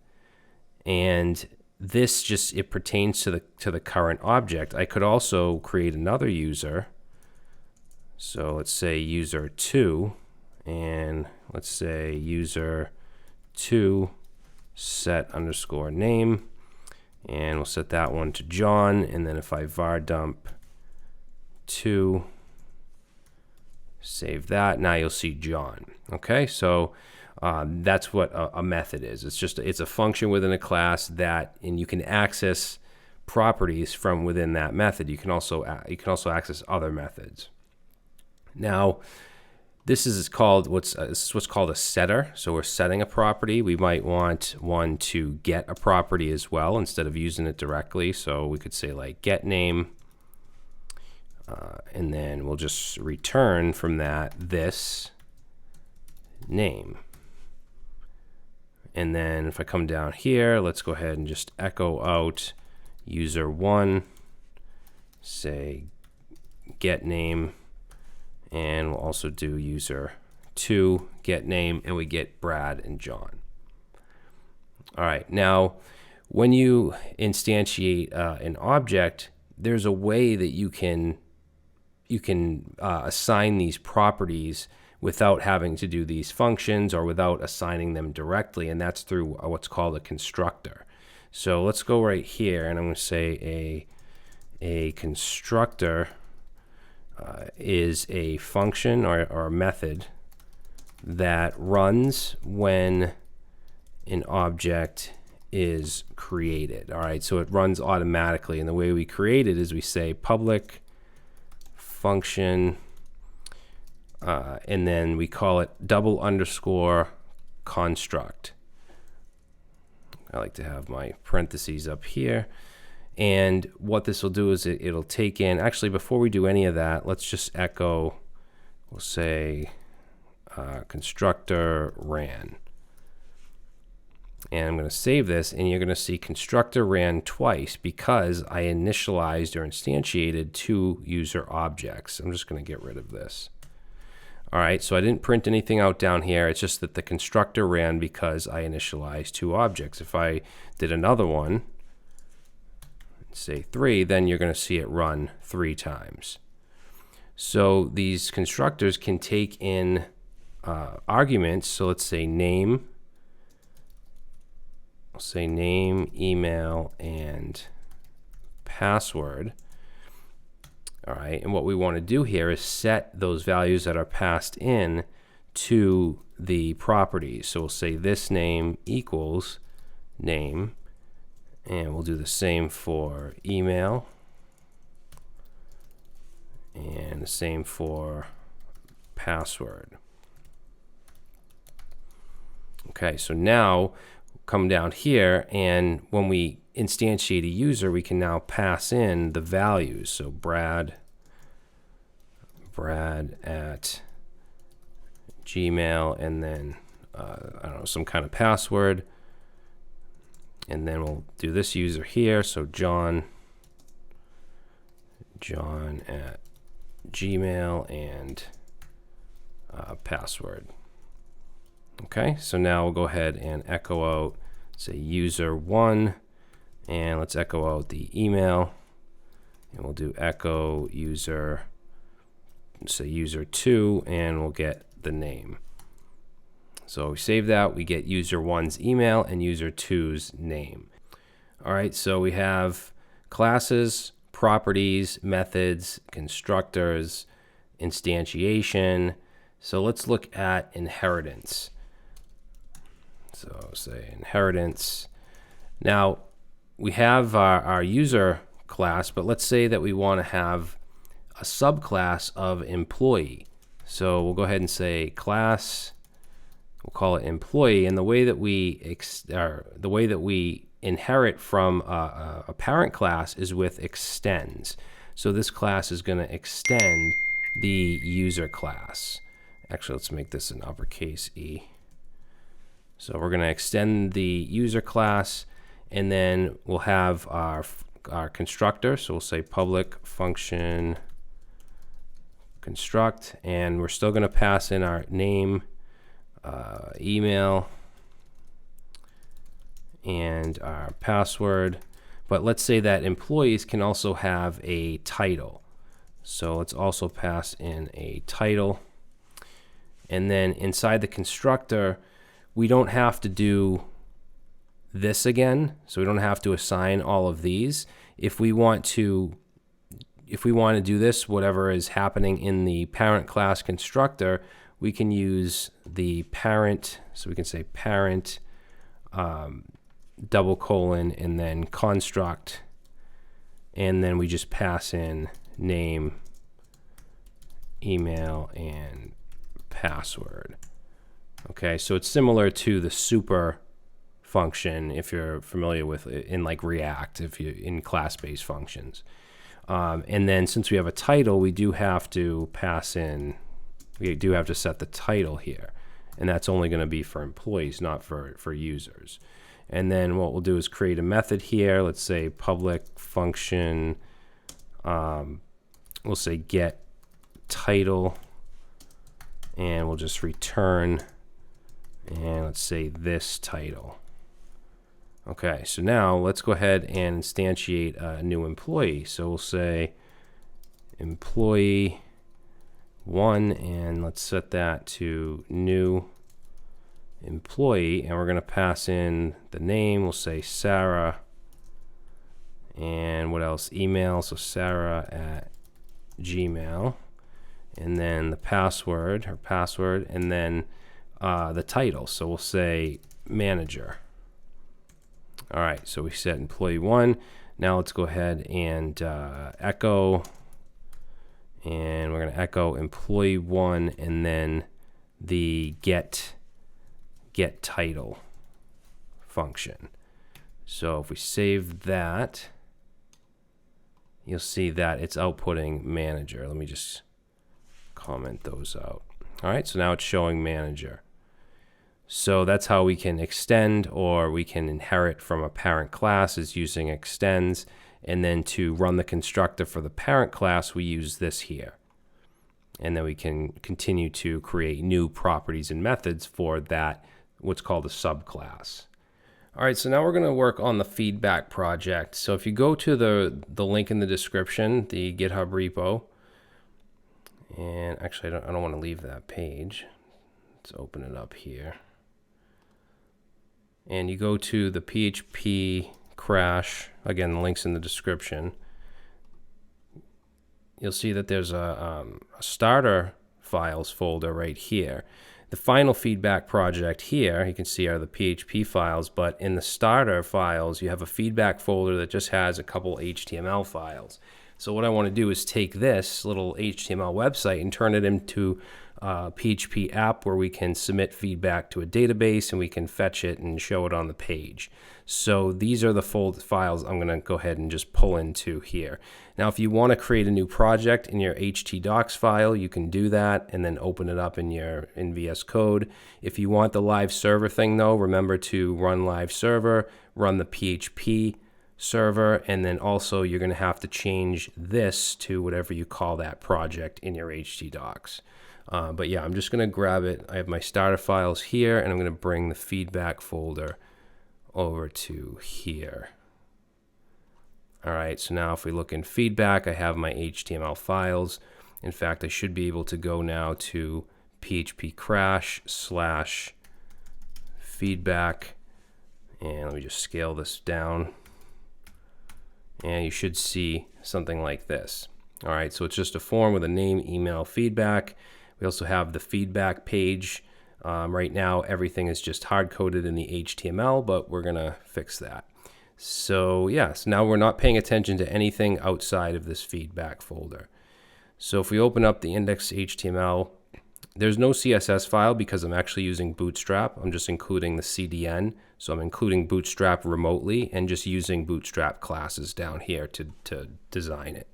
And this just, it pertains to the current object. I could also create another user. So let's say user2, and let's say user2 set underscore name, and we'll set that one to John. And then if I var dump 2, save that, now you'll see John. Okay, so that's what a method is. It's a function within a class and you can access properties from within that method. You can also access other methods. Now, this is called this is what's called a setter. So we're setting a property. We might want one to get a property as well instead of using it directly. So we could say like get name, and then we'll just return from that this name. And then if I come down here, let's go ahead and just echo out user1, say get name. And we'll also do user2 get name, and we get Brad and John. All right, now when you instantiate an object, there's a way that you can assign these properties without having to do these functions or without assigning them directly, and that's through what's called a constructor. So let's go right here, and I'm going to say a constructor is a function or a method that runs when an object is created. All right, so it runs automatically, and the way we create it is we say public function, and then we call it __ construct. I like to have my parentheses up here. And what this will do is it'll take in, actually before we do any of that, let's just echo, we'll say constructor ran. And I'm going to save this, and you're going to see constructor ran twice because I initialized or instantiated 2 user objects. I'm just going to get rid of this. All right, so I didn't print anything out down here. It's just that the constructor ran because I initialized 2 objects. If I did another one, say 3, then you're going to see it run 3 times. So these constructors can take in arguments. So let's say name. I'll say name, email, and password. All right, and what we want to do here is set those values that are passed in to the properties. So we'll say this name equals name. And we'll do the same for email, and the same for password. Okay, so now come down here, and when we instantiate a user, we can now pass in the values. So Brad at Gmail, and then I don't know, some kind of password. And then we'll do this user here. So John at Gmail, and password. Okay, so now we'll go ahead and echo out, say user1, and let's echo out the email, and we'll do echo user, say user2, and we'll get the name. So we save that, we get user1's email and user2's name. All right, so we have classes, properties, methods, constructors, instantiation. So let's look at inheritance. So say inheritance. Now we have our user class, but let's say that we want to have a subclass of employee. So we'll go ahead and say class. We'll call it employee, and the way that we inherit from a parent class is with extends. So this class is going to extend the user class. Actually, let's make this an uppercase E. So we're going to extend the user class, and then we'll have our constructor. So we'll say public function construct, and we're still going to pass in our name, email, and our password. But let's say that employees can also have a title. So let's also pass in a title. And then inside the constructor, we don't have to do this again. So we don't have to assign all of these. If we want to do this, whatever is happening in the parent class constructor, we can use the parent. So we can say parent double colon and then construct, and then we just pass in name, email, and password. Okay, so it's similar to the super function if you're familiar with it in like React, if you're in class-based functions. And then since we have a title, we do have to pass in, we do have to set the title here. And that's only going to be for employees, not for users. And then what we'll do is create a method here. Let's say public function, we'll say get title, and we'll just return, and let's say this title. Okay, so now let's go ahead and instantiate a new employee. So we'll say employee 1, and let's set that to new employee, and we're going to pass in the name. We'll say Sarah, and what else? Email, so Sarah at Gmail, and then the password, her password, and then the title. So we'll say manager. All right, so we set employee 1. Now let's go ahead and echo, and we're going to echo employee 1 and then the get title function. So if we save that, you'll see that it's outputting manager. Let me just comment those out. All right, so now it's showing manager. So that's how we can extend, or we can inherit from a parent class, is using extends. And then to run the constructor for the parent class, we use this here. And then we can continue to create new properties and methods for that, what's called a subclass. All right, so now we're going to work on the feedback project. So if you go to the link in the description, the GitHub repo, and actually I don't want to leave that page. Let's open it up here. And you go to the PHP crash, again, the link's in the description. You'll see that there's a starter files folder right here. The final feedback project here, you can see, are the PHP files, but in the starter files, you have a feedback folder that just has a couple HTML files. So what I want to do is take this little HTML website and turn it into a PHP app where we can submit feedback to a database and we can fetch it and show it on the page. So these are the files I'm going to go ahead and just pull into here. Now, if you want to create a new project in your htdocs file, you can do that and then open it up in VS Code. If you want the live server thing, though, remember to run live server, run the PHP server, and then also you're going to have to change this to whatever you call that project in your htdocs. But yeah, I'm just going to grab it. I have my starter files here, and I'm going to bring the feedback folder over to here. All right, so now if we look in feedback, I have my HTML files. In fact, I should be able to go now to PHP crash / feedback, and let me just scale this down. And you should see something like this. All right, so it's just a form with a name, email, feedback. We also have the feedback page. Right now, everything is just hard-coded in the HTML, but we're going to fix that. So yes, now we're not paying attention to anything outside of this feedback folder. So if we open up the index.html, there's no CSS file because I'm actually using Bootstrap. I'm just including the CDN. So I'm including Bootstrap remotely and just using Bootstrap classes down here to design it.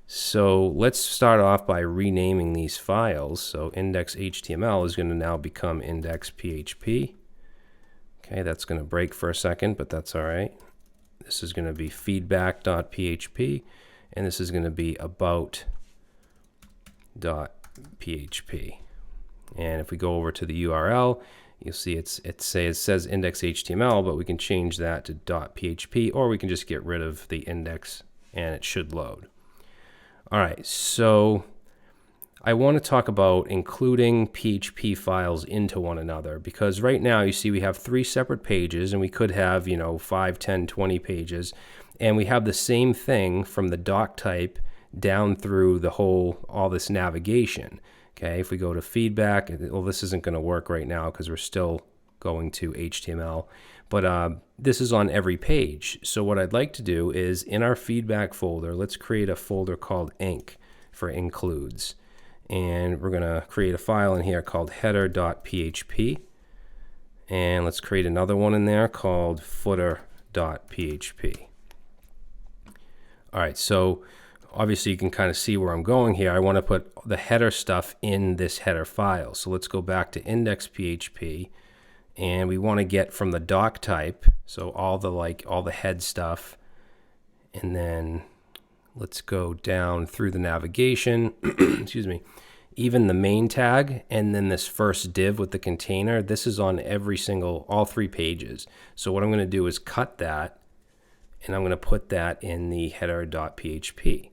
So let's start off by renaming these files. So index.html is going to now become index.php. Okay, that's going to break for a second, but that's all right. This is going to be feedback.php, and this is going to be about.php. And if we go over to the URL, you'll see it says index.html, but we can change that to .php, or we can just get rid of the index, and it should load. All right, so I want to talk about including PHP files into one another, because right now you see we have 3 separate pages, and we could have, 5, 10, 20 pages, and we have the same thing from the doc type down through all this navigation. Okay, if we go to feedback, well, this isn't going to work right now because we're still going to HTML, but this is on every page. So what I'd like to do is in our feedback folder, let's create a folder called inc for includes. and we're going to create a file in here called header.php, and let's create another one in there called footer.php. All right, so obviously you can kind of see where I'm going here. I want to put the header stuff in this header file. So let's go back to index.php, and we want to get from the doc type, so all the head stuff, and then let's go down through the navigation, excuse me, even the main tag, and then this first div with the container. This is on all 3 pages. So what I'm going to do is cut that, and I'm going to put that in the header.php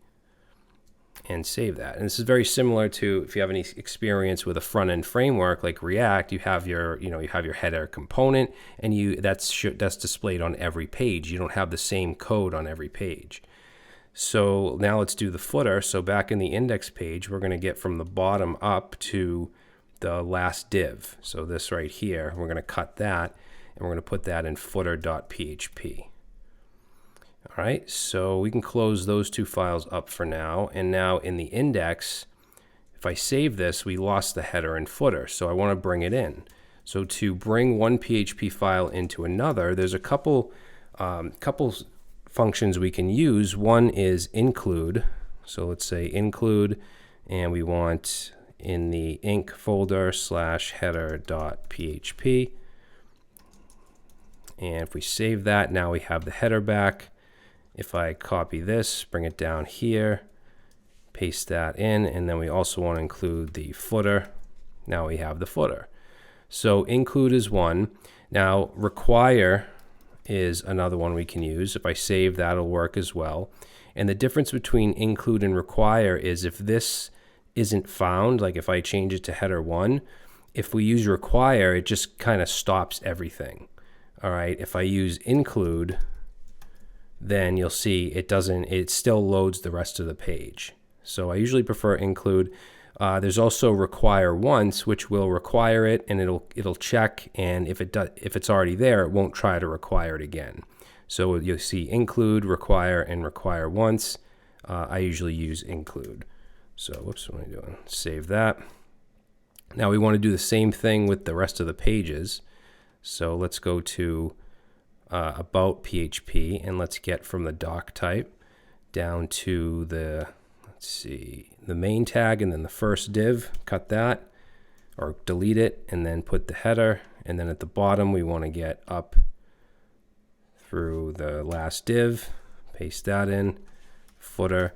and save that. And this is very similar to if you have any experience with a front-end framework like React. You have your header component, and that's displayed on every page. You don't have the same code on every page. So now let's do the footer. So back in the index page, we're going to get from the bottom up to the last div. So this right here, we're going to cut that, and we're going to put that in footer.php. All right, so we can close those 2 files up for now. And now in the index, if I save this, we lost the header and footer. So I want to bring it in. So to bring one PHP file into another, there's a couple functions we can use. One is include. So let's say include, and we want in the inc folder /header.php. And if we save that, now we have the header back. If I copy this, bring it down here, paste that in, and then we also want to include the footer. Now we have the footer. So include is one. Now require is another one we can use. If I save, that'll work as well. And the difference between include and require is if this isn't found, like if I change it to header 1, if we use require, it just kind of stops everything. All right, if I use include, then you'll see it still loads the rest of the page. So I usually prefer include. There's also require once, which will require it, and it'll check, and if it's already there, it won't try to require it again. So you'll see include, require, and require once. I usually use include. So whoops, what am I doing? Save that. Now we want to do the same thing with the rest of the pages. So let's go to about PHP, and let's get from the doc type down to the, let's see, the main tag, and then the first div, cut that or delete it, and then put the header, and then at the bottom we want to get up through the last div, paste that in, footer.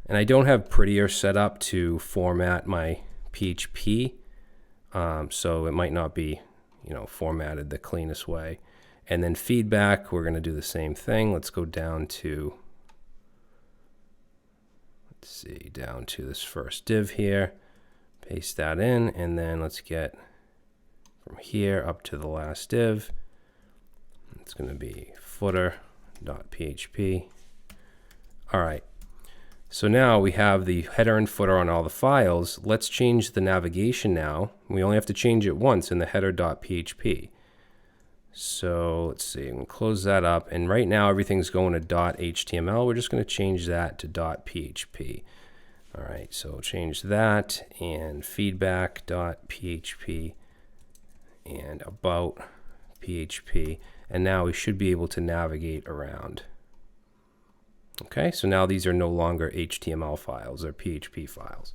And I don't have Prettier set up to format my PHP, so it might not be formatted the cleanest way. And then feedback, we're going to do the same thing. Let's go down to, down to this first div here, paste that in, and then let's get from here up to the last div. It's going to be footer.php. All right. So now we have the header and footer on all the files. Let's change the navigation now. We only have to change it once in the header.php. So let's see, I'm going to close that up, and right now everything's going to .html. We're just going to change that to .php. All right, so we'll change that, and feedback.php, and about PHP, and now we should be able to navigate around. Okay, so now these are no longer HTML files, they're PHP files.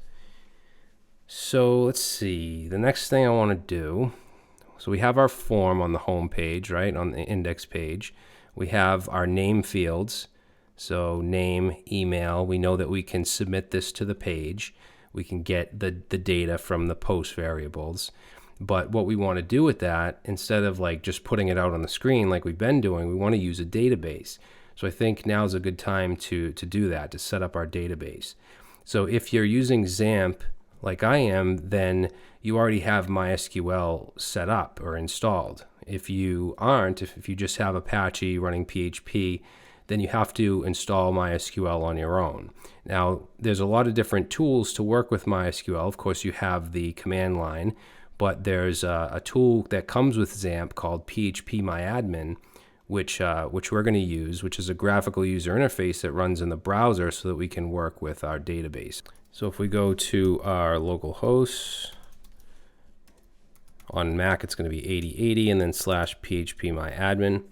So let's see, the next thing I want to do, so we have our form on the home page, right, on the index page. We have our name fields, so name, email. We know that we can submit this to the page. We can get the data from the post variables. But what we want to do with that, instead of like just putting it out on the screen like we've been doing, we want to use a database. So I think now is a good time to do that, to set up our database. So if you're using XAMPP like I am, then you already have MySQL set up or installed. If you aren't, if you just have Apache running PHP, then you have to install MySQL on your own. Now, there's a lot of different tools to work with MySQL. Of course, you have the command line, but there's a tool that comes with XAMPP called PHP MyAdmin, which we're going to use, which is a graphical user interface that runs in the browser so that we can work with our database. So if we go to our local host, on Mac it's going to be 8080 and then /phpMyAdmin.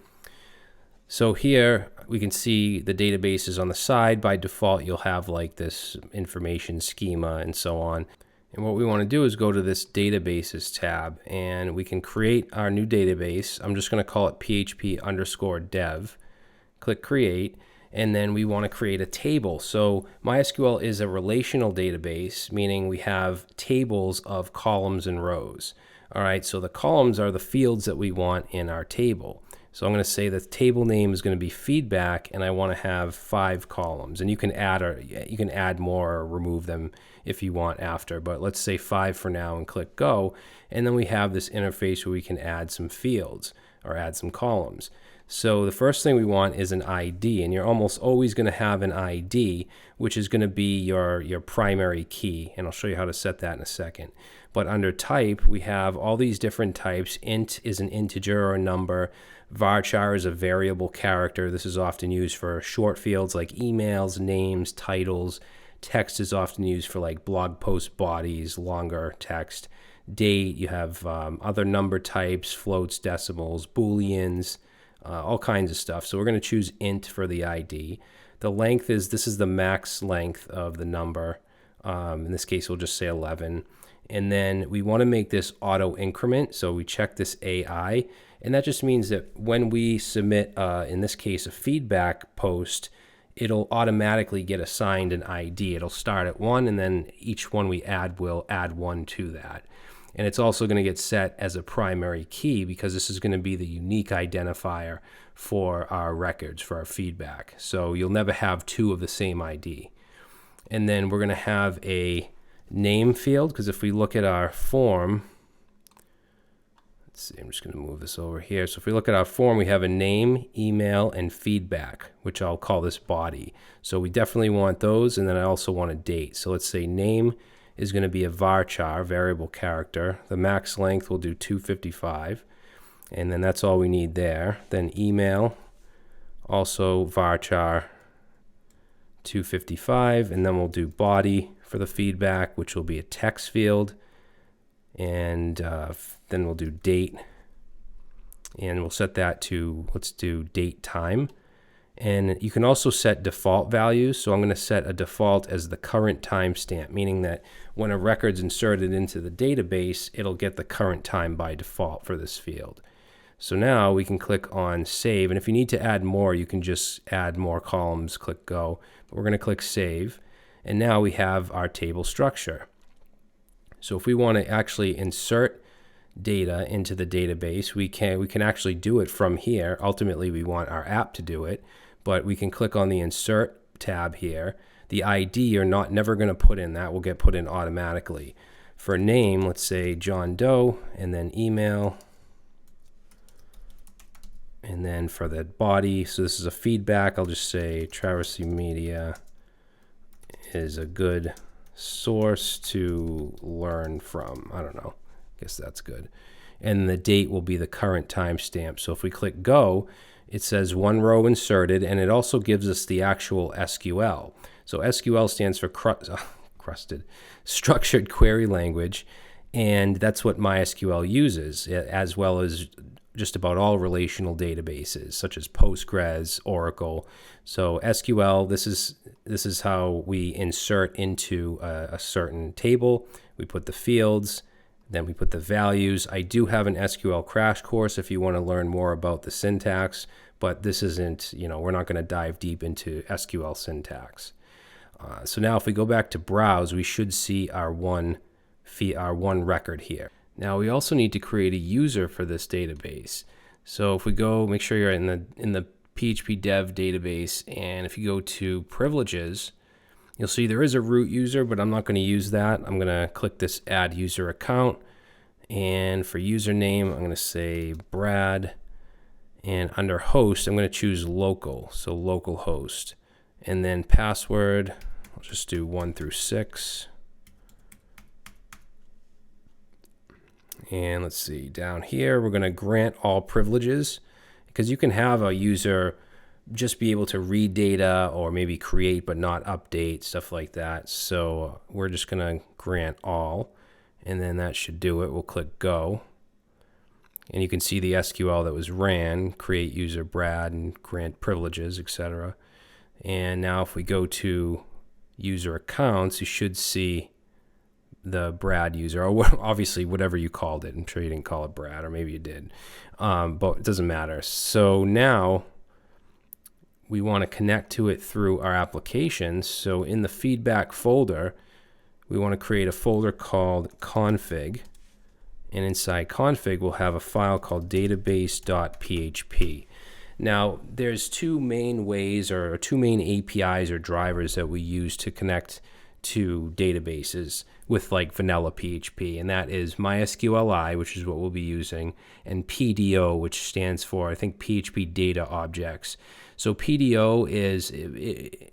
So here we can see the database is on the side. By default, you'll have like this information schema and so on. And what we want to do is go to this databases tab and we can create our new database. I'm just going to call it php_dev. Click create. And then we want to create a table. So MySQL is a relational database, meaning we have tables of columns and rows. All right, so the columns are the fields that we want in our table. So I'm going to say the table name is going to be feedback, and I want to have 5 columns. And you can add more or remove them if you want after, but let's say 5 for now and click go. And then we have this interface where we can add some fields or add some columns. So the first thing we want is an ID, and you're almost always going to have an ID, which is going to be your primary key. And I'll show you how to set that in a second. But under type, we have all these different types. Int is an integer or a number. Varchar is a variable character. This is often used for short fields like emails, names, titles. Text is often used for like blog post bodies, longer text. Date, you have other number types, floats, decimals, booleans, all kinds of stuff. So we're going to choose int for the ID. The length is, this is the max length of the number. In this case, we'll just say 11. And then we want to make this auto increment. So we check this AI. And that just means that when we submit, in this case, a feedback post, it'll automatically get assigned an ID. It'll start at 1, and then each one we add will add 1 to that. And it's also going to get set as a primary key because this is going to be the unique identifier for our records, for our feedback. So you'll never have 2 of the same ID. And then we're going to have a name field, because if we look at our form, let's see, I'm just going to move this over here. So if we look at our form, we have a name, email, and feedback, which I'll call this body. So we definitely want those, and then I also want a date. So let's say name is going to be a varchar, variable character. The max length will do 255, and then that's all we need there. Then email, also varchar 255, and then we'll do body for the feedback, which will be a text field, and then we'll do date, and we'll set that to, let's do date time. And you can also set default values. So I'm going to set a default as the current timestamp, meaning that when a record's inserted into the database, it'll get the current time by default for this field. So now we can click on save, and if you need to add more, you can just add more columns, click go. But we're going to click save, and now we have our table structure. So if we want to actually insert data into the database, we can actually do it from here. Ultimately, we want our app to do it, but we can click on the insert tab here. The ID you're never going to put in. That will get put in automatically. For name, let's say John Doe, and then email. And then for the body, so this is a feedback, I'll just say Travesty Media is a good source to learn from. I don't know. I guess that's good. And the date will be the current timestamp. So if we click go, it says 1 row inserted, and it also gives us the actual SQL. So SQL stands for Structured Query Language, and that's what MySQL uses, as well as just about all relational databases, such as Postgres, Oracle. So SQL, this is how we insert into a certain table. We put the fields, then we put the values. I do have an SQL crash course if you want to learn more about the syntax, but this isn't, we're not going to dive deep into SQL syntax. So now if we go back to browse, we should see our one record here. Now we also need to create a user for this database. So if we go, make sure you're in the PHP dev database, and if you go to privileges, you'll see there is a root user, but I'm not going to use that. I'm going to click this add user account, and for username, I'm going to say Brad, and under host, I'm going to choose local, so local host, and then password, I'll just do 1 through 6. And let's see, down here, we're going to grant all privileges. because you can have a user just be able to read data or maybe create but not update, stuff like that. So we're just going to grant all, and then that should do it. We'll click go. And you can see the SQL that was ran, create user Brad and grant privileges, etc. And now if we go to user accounts, you should see the Brad user, or obviously whatever you called it. I'm sure you didn't call it Brad, or maybe you did, but it doesn't matter. So now we want to connect to it through our applications. So in the feedback folder, we want to create a folder called config. And inside config, we'll have a file called database.php. Now, there's two main ways or two main APIs or drivers that we use to connect to databases with like vanilla PHP, and that is MySQLi, which is what we'll be using, and PDO, which stands for, I think, PHP Data Objects. So PDO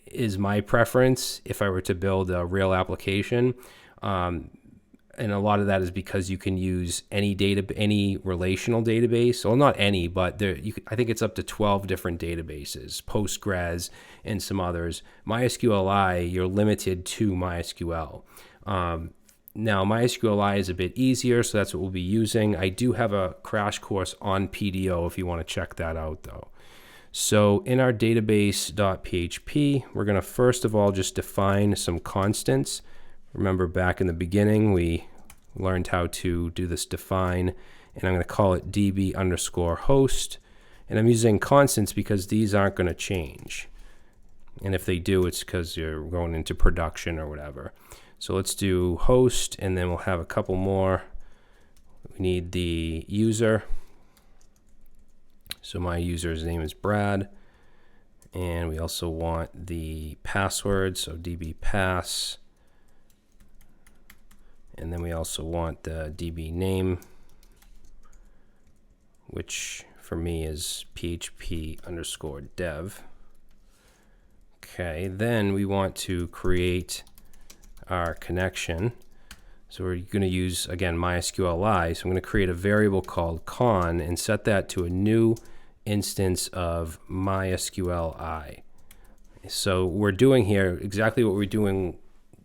is my preference if I were to build a real application. And a lot of that is because you can use any relational database. Well, not any, but I think it's up to 12 different databases, Postgres and some others. MySQLi, you're limited to MySQL. Now, MySQLi is a bit easier, so that's what we'll be using. I do have a crash course on PDO if you want to check that out, though. So in our database.php, we're going to first of all just define some constants. Remember back in the beginning, we learned how to do this define, and I'm going to call it db_host. And I'm using constants because these aren't going to change. And if they do, it's because you're going into production or whatever. So let's do host, and then we'll have a couple more. We need the user. So my user's name is Brad. And we also want the password, so dbpass. And then we also want the DB name, which for me is php_dev. Okay, then we want to create our connection. So we're going to use, again, MySQLi. So I'm going to create a variable called con and set that to a new instance of MySQLi. So we're doing here exactly what we're doing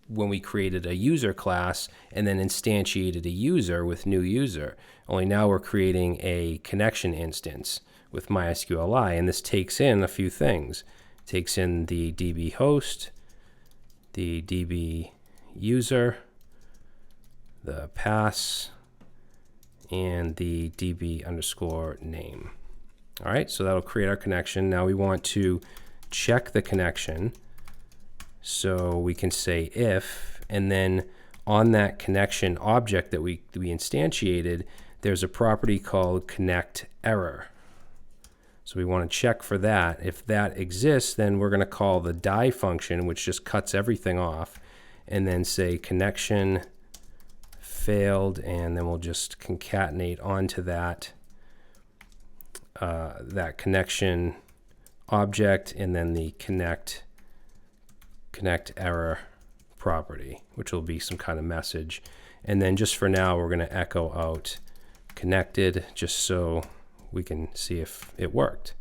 when we created a user class and then instantiated a user with new user. Only now we're creating a connection instance with MySQLi, and this takes in a few things. It takes in the DB host, the DB user, the pass, and the DB_name. All right, so that'll create our connection. Now we want to check the connection. So we can say if, and then on that connection object that we instantiated, there's a property called connect error. So we want to check for that. If that exists, then we're going to call the die function, which just cuts everything off, and then say connection failed, and then we'll just concatenate onto that that connection object, and then the connect error property, which will be some kind of message. And then just for now, we're going to echo out connected just so we can see if it worked.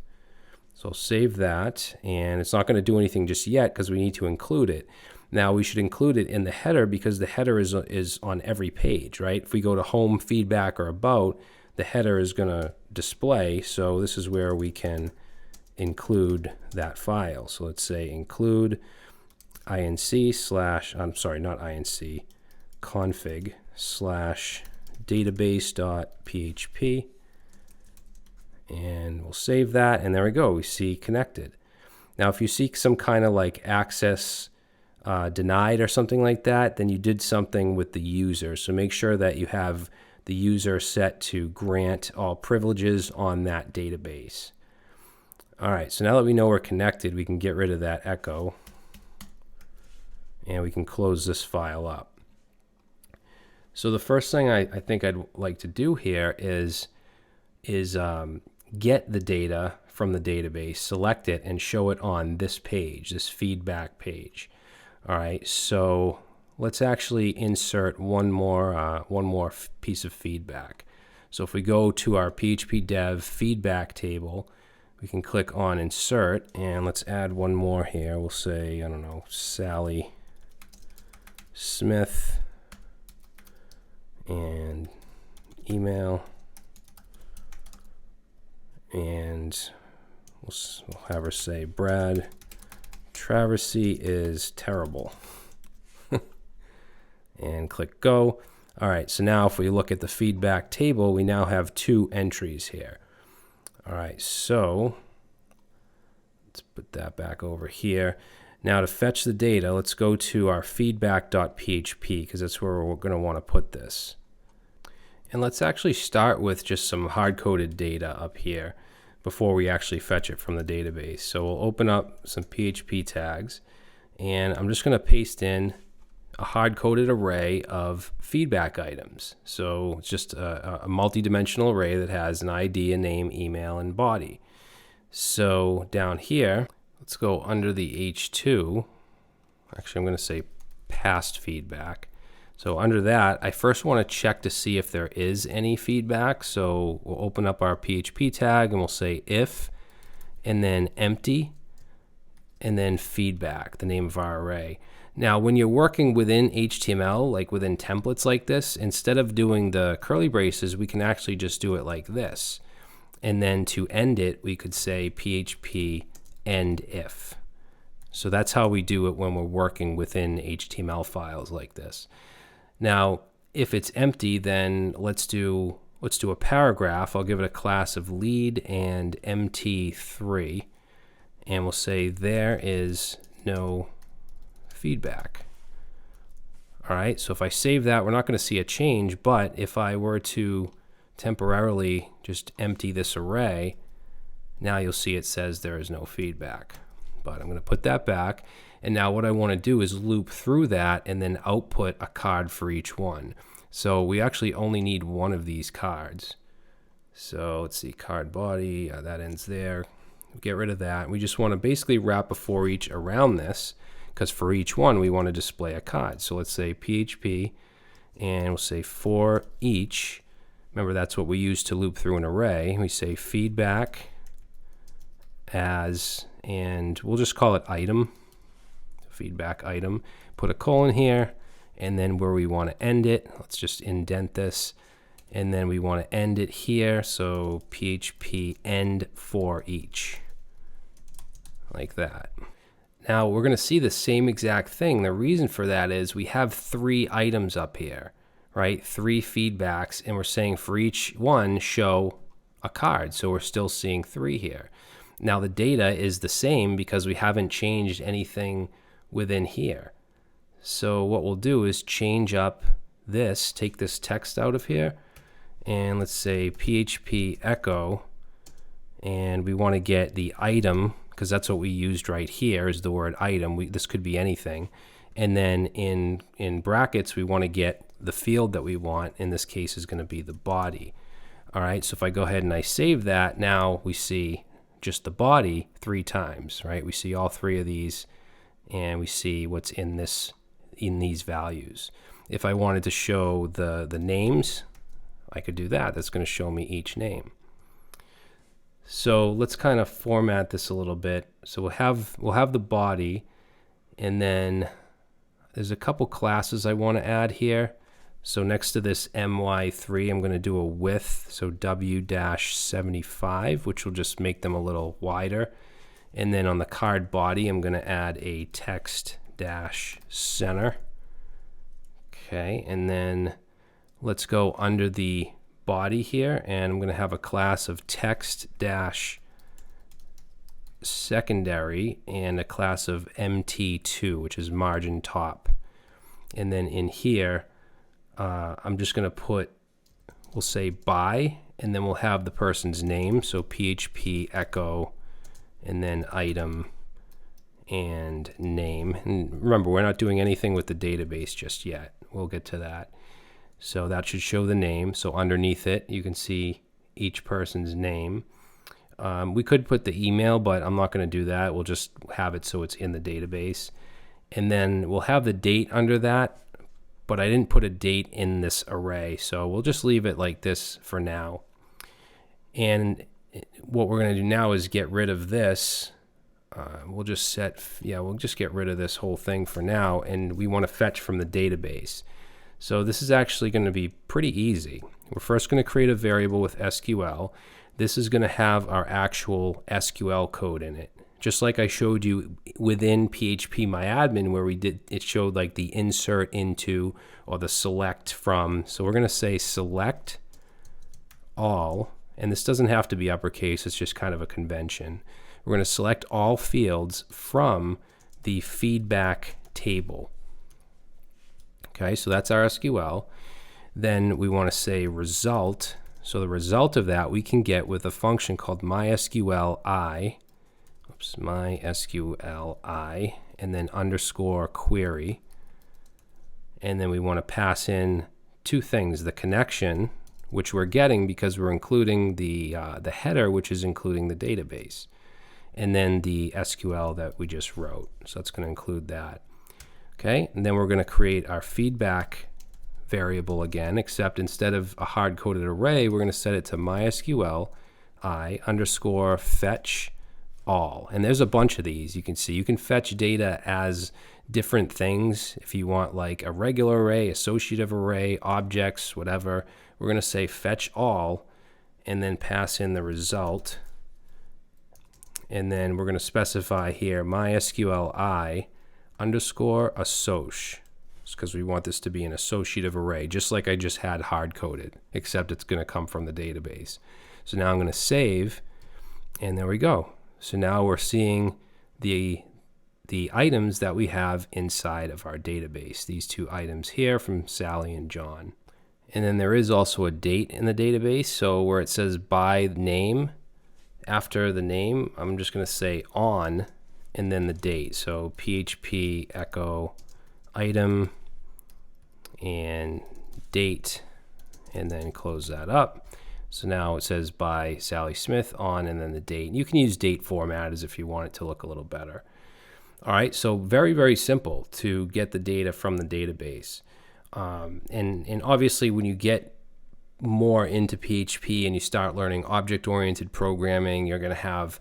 So I'll save that, and it's not going to do anything just yet because we need to include it. Now we should include it in the header because the header is on every page, right? If we go to home, feedback, or about, the header is going to display. So this is where we can include that file. So let's say include config / database.php, and we'll save that, and there we go, we see connected. Now if you see some kind of like access denied or something like that, then you did something with the user. So make sure that you have the user set to grant all privileges on that database. All right, so now that we know we're connected, we can get rid of that echo, and we can close this file up. So the first thing I think I'd like to do here is get the data from the database, select it, and show it on this page, this feedback page. All right, so let's actually insert one more piece of feedback. So if we go to our PHP dev feedback table, we can click on insert, and let's add one more here. We'll say, I don't know, Sally Smith, and email, and we'll have her say, Brad Traversy is terrible. And click go. All right, so now if we look at the feedback table, we now have 2 entries here. All right, so let's put that back over here. Now to fetch the data, let's go to our feedback.php because that's where we're going to want to put this. And let's actually start with just some hard-coded data up here before we actually fetch it from the database. So we'll open up some PHP tags, and I'm just going to paste in a hard-coded array of feedback items. So it's just a multi-dimensional array that has an ID, a name, email, and body. So down here, let's go under the H2. Actually, I'm going to say past feedback. So under that, I first want to check to see if there is any feedback. So we'll open up our PHP tag and we'll say if, and then empty, and then feedback, the name of our array. Now, when you're working within HTML, like within templates like this, instead of doing the curly braces, we can actually just do it like this. And then to end it, we could say PHP end if. So that's how we do it when we're working within HTML files like this. Now, if it's empty, then let's do a paragraph. I'll give it a class of lead and mt3, and we'll say there is no feedback. All right, so if I save that, we're not going to see a change, but if I were to temporarily just empty this array, now you'll see it says there is no feedback. But I'm going to put that back, and now what I want to do is loop through that and then output a card for each one. So we actually only need one of these cards. So let's see, card body, that ends there. Get rid of that. We just want to basically wrap a for each around this, because for each one we want to display a card. So let's say PHP, and we'll say for each. Remember, that's what we use to loop through an array. We say feedback as, and we'll just call it item, feedback item. Put a colon here, and then where we want to end it, let's just indent this, and then we want to end it here, so PHP end for each, like that. Now we're going to see the same exact thing. The reason for that is we have 3 items up here, right? 3 feedbacks, and we're saying for each one show a card, so we're still seeing 3 here. Now the data is the same because we haven't changed anything within here. So what we'll do is change up this, take this text out of here, and let's say PHP echo, and we want to get the item, because that's what we used right here is the word item. This could be anything. And then in brackets, we want to get the field that we want. In this case is going to be the body. All right, so if I go ahead and I save that, now we see just the body 3 times, right? We see all 3 of these, and we see what's in these values. If I wanted to show the names, I could do that. That's going to show me each name. So let's kind of format this a little bit. So we'll have the body, and then there's a couple classes I want to add here. So next to this my3, I'm going to do a width, so w-75, which will just make them a little wider. And then on the card body, I'm going to add a text-center. Okay, and then let's go under the body here, and I'm going to have a class of text-secondary and a class of mt2, which is margin top. And then in here, I'm just going to put, we'll say by, and then we'll have the person's name, so PHP echo, and then item and name. And remember, we're not doing anything with the database just yet. We'll get to that. So that should show the name. So underneath it, you can see each person's name. We could put the email, but I'm not going to do that. We'll just have it so it's in the database. And then we'll have the date under that, but I didn't put a date in this array, so we'll just leave it like this for now. And what we're going to do now is get rid of this. We'll just get rid of this whole thing for now, and we want to fetch from the database. So this is actually going to be pretty easy. We're first going to create a variable with SQL. This is going to have our actual SQL code in it. Just like I showed you within PHPMyAdmin, where it showed like the insert into or the select from. So we're going to say select all, and this doesn't have to be uppercase, it's just kind of a convention. We're going to select all fields from the feedback table. Okay, so that's our SQL. Then we want to say result. So the result of that we can get with a function called MySQLi, MySQLi, and then underscore query. And then we want to pass in two things: the connection, which we're getting because we're including the header, which is including the database, and then the SQL that we just wrote. So that's going to include that. Okay, and then we're going to create our feedback variable again, except instead of a hard-coded array, we're going to set it to MySQLi underscore fetch all. And there's a bunch of these. You can see you can fetch data as different things if you want, like a regular array, associative array, objects, whatever. We're going to say fetch all and then pass in the result. And then we're going to specify here MySQLi underscore assoc, because we want this to be an associative array, just like I just had hard-coded, except it's going to come from the database. So now I'm going to save, and there we go. So now we're seeing the items that we have inside of our database, these two items here from Sally and John. And then there is also a date in the database, so where it says by name, after the name, I'm just going to say on, and then the date. So PHP echo item and date, and then close that up. So now it says by Sally Smith on, and then the date. You can use date formatters if you want it to look a little better. All right, so very, very simple to get the data from the database. And obviously when you get more into PHP and you start learning object-oriented programming, you're going to have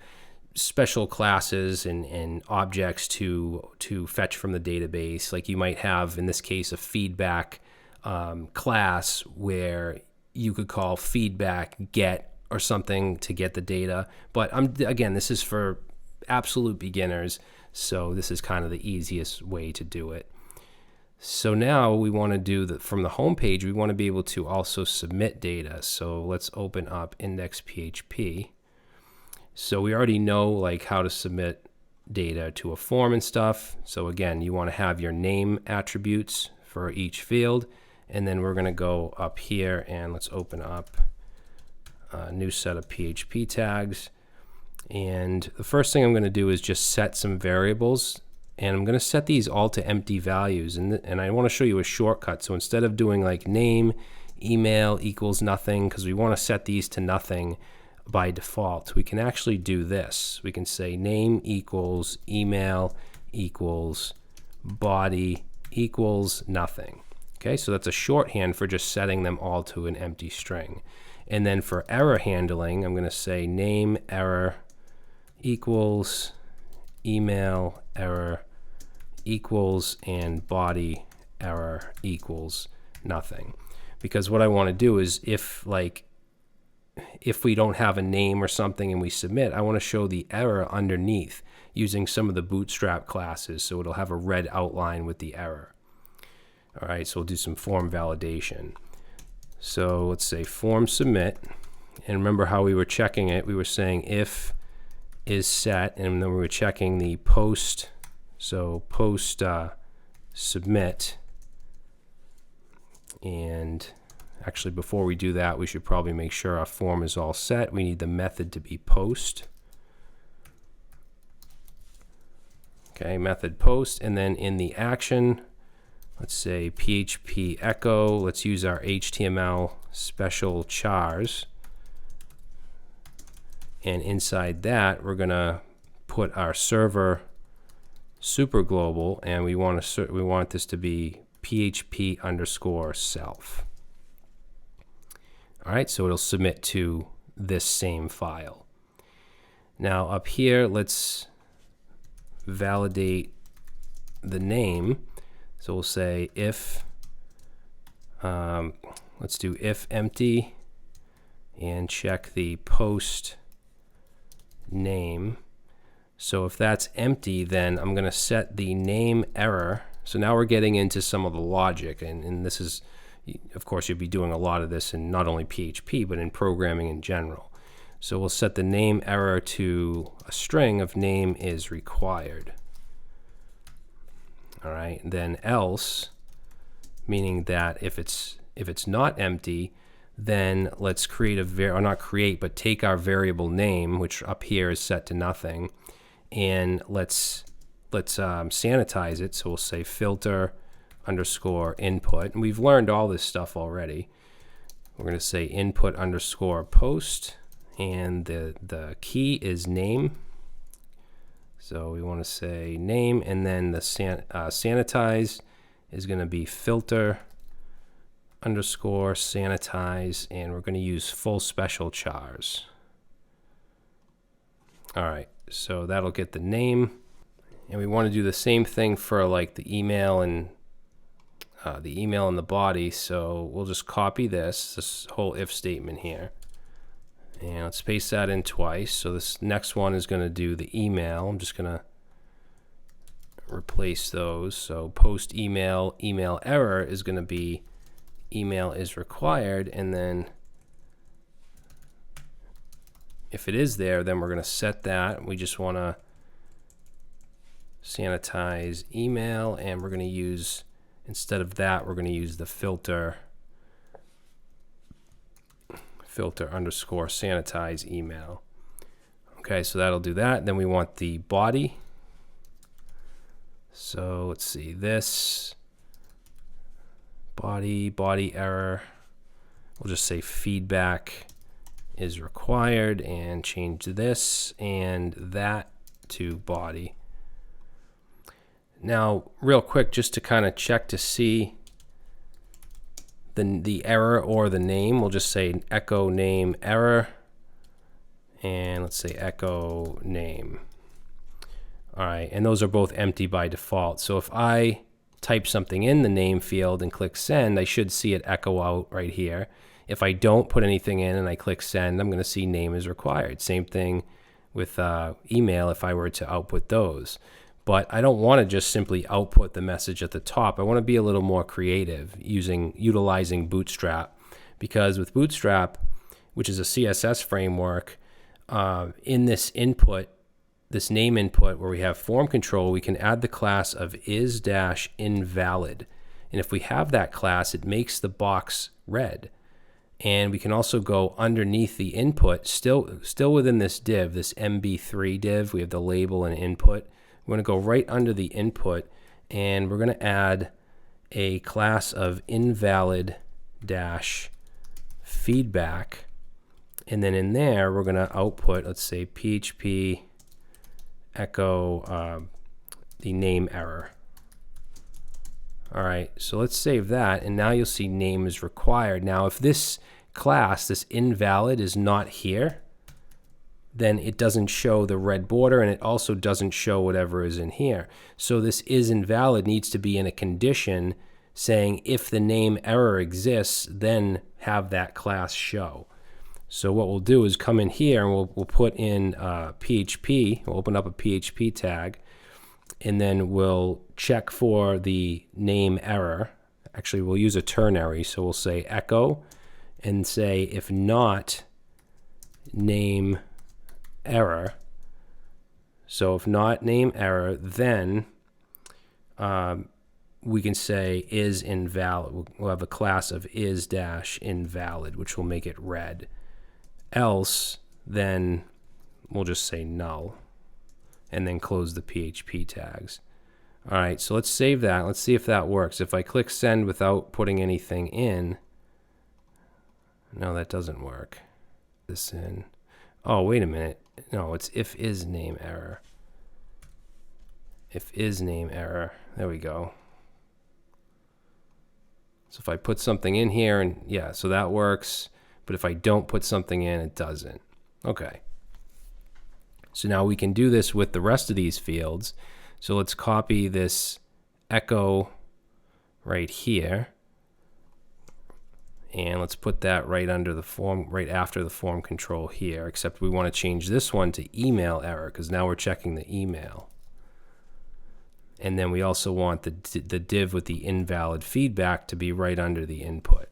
special classes and objects to fetch from the database. Like you might have, in this case, a feedback class where you could call feedback get or something to get the data. But again, this is for absolute beginners, so this is kind of the easiest way to do it. So now we want to do from the home page, we want to be able to also submit data. So let's open up index.php. So we already know like how to submit data to a form and stuff. So again, you want to have your name attributes for each field, and then we're going to go up here and let's open up a new set of PHP tags. And the first thing I'm going to do is just set some variables, and I'm going to set these all to empty values, and I want to show you a shortcut. So instead of doing like name email equals nothing, because we want to set these to nothing by default, we can actually do this. We can say name equals email equals body equals nothing. Okay, so that's a shorthand for just setting them all to an empty string. And then for error handling, I'm going to say name error equals email error equals and body error equals nothing. Because what I want to do is if we don't have a name or something and we submit, I want to show the error underneath using some of the Bootstrap classes, so it'll have a red outline with the error. All right, so we'll do some form validation. So let's say form submit, and remember how we were checking it. We were saying if is set, and then we were checking the post. So post submit, and actually before we do that, we should probably make sure our form is all set. We need the method to be post. Okay, method post, and then in the action, let's say PHP echo. Let's use our HTML special chars. And inside that, we're going to put our server Superglobal, and we want this to be PHP underscore self. All right, so it'll submit to this same file. Now up here, let's validate the name. So we'll say if, let's do if empty and check the post name. So if that's empty, then I'm going to set the name error. So now we're getting into some of the logic, and this is, of course, you'll be doing a lot of this in not only PHP, but in programming in general. So we'll set the name error to a string of name is required. All right, then else, meaning that if it's not empty, then let's create or not create, but take our variable name, which up here is set to nothing, and let's sanitize it. So we'll say filter underscore input, and we've learned all this stuff already. We're going to say input underscore post, and the key is name. So we want to say name, and then the sanitize is going to be filter underscore sanitize, and we're going to use full special chars. All right, so that'll get the name, and we want to do the same thing for like the email and the body. So we'll just copy this whole if statement here, and let's paste that in twice. So this next one is going to do the email. I'm just going to replace those. So post email error is going to be email is required, and then if it is there, then we're going to set that. We just want to sanitize email, and we're going to use, instead of that, we're going to use the filter underscore sanitize email. Okay, so that'll do that. Then we want the body. So let's see, this body error, we'll just say feedback is required, and change this and that to body. Now real quick, just to kind of check to see the error or the name, we'll just say echo name error, and let's say echo name. All right, and those are both empty by default. So if I type something in the name field and click send, I should see it echo out right here. If I don't put anything in and I click send, I'm going to see name is required. Same thing with email if I were to output those. But I don't want to just simply output the message at the top. I want to be a little more creative utilizing Bootstrap, because with Bootstrap, which is a CSS framework, in this input, this name input where we have form control, we can add the class of is-invalid. And if we have that class, it makes the box red. And we can also go underneath the input, still within this div, this MB3 div, we have the label and input. We're going to go right under the input, and we're going to add a class of invalid-feedback. And then in there, we're going to output, let's say, PHP echo the name error. All right, so let's save that, and now you'll see name is required. Now, if this class, this invalid, is not here, then it doesn't show the red border, and it also doesn't show whatever is in here. So this is invalid needs to be in a condition saying if the name error exists, then have that class show. So what we'll do is come in here, and we'll put in PHP. We'll open up a PHP tag, and then we'll check for the name error. Actually, we'll use a ternary, so we'll say echo and say if not name error. So if not name error, then we can say is invalid. We'll have a class of is-invalid, which will make it red. Else, then we'll just say null, and then close the PHP tags. All right, so let's save that. Let's see if that works. If I click send without putting anything in, no, that doesn't work. This in. Oh, wait a minute. No, it's if is name error. If is name error. There we go. So if I put something in here, and yeah, so that works. But if I don't put something in, it doesn't. Okay. So now we can do this with the rest of these fields. So let's copy this echo right here. And let's put that right under the form, right after the form control here, except we want to change this one to email error because now we're checking the email. And then we also want the div with the invalid feedback to be right under the input.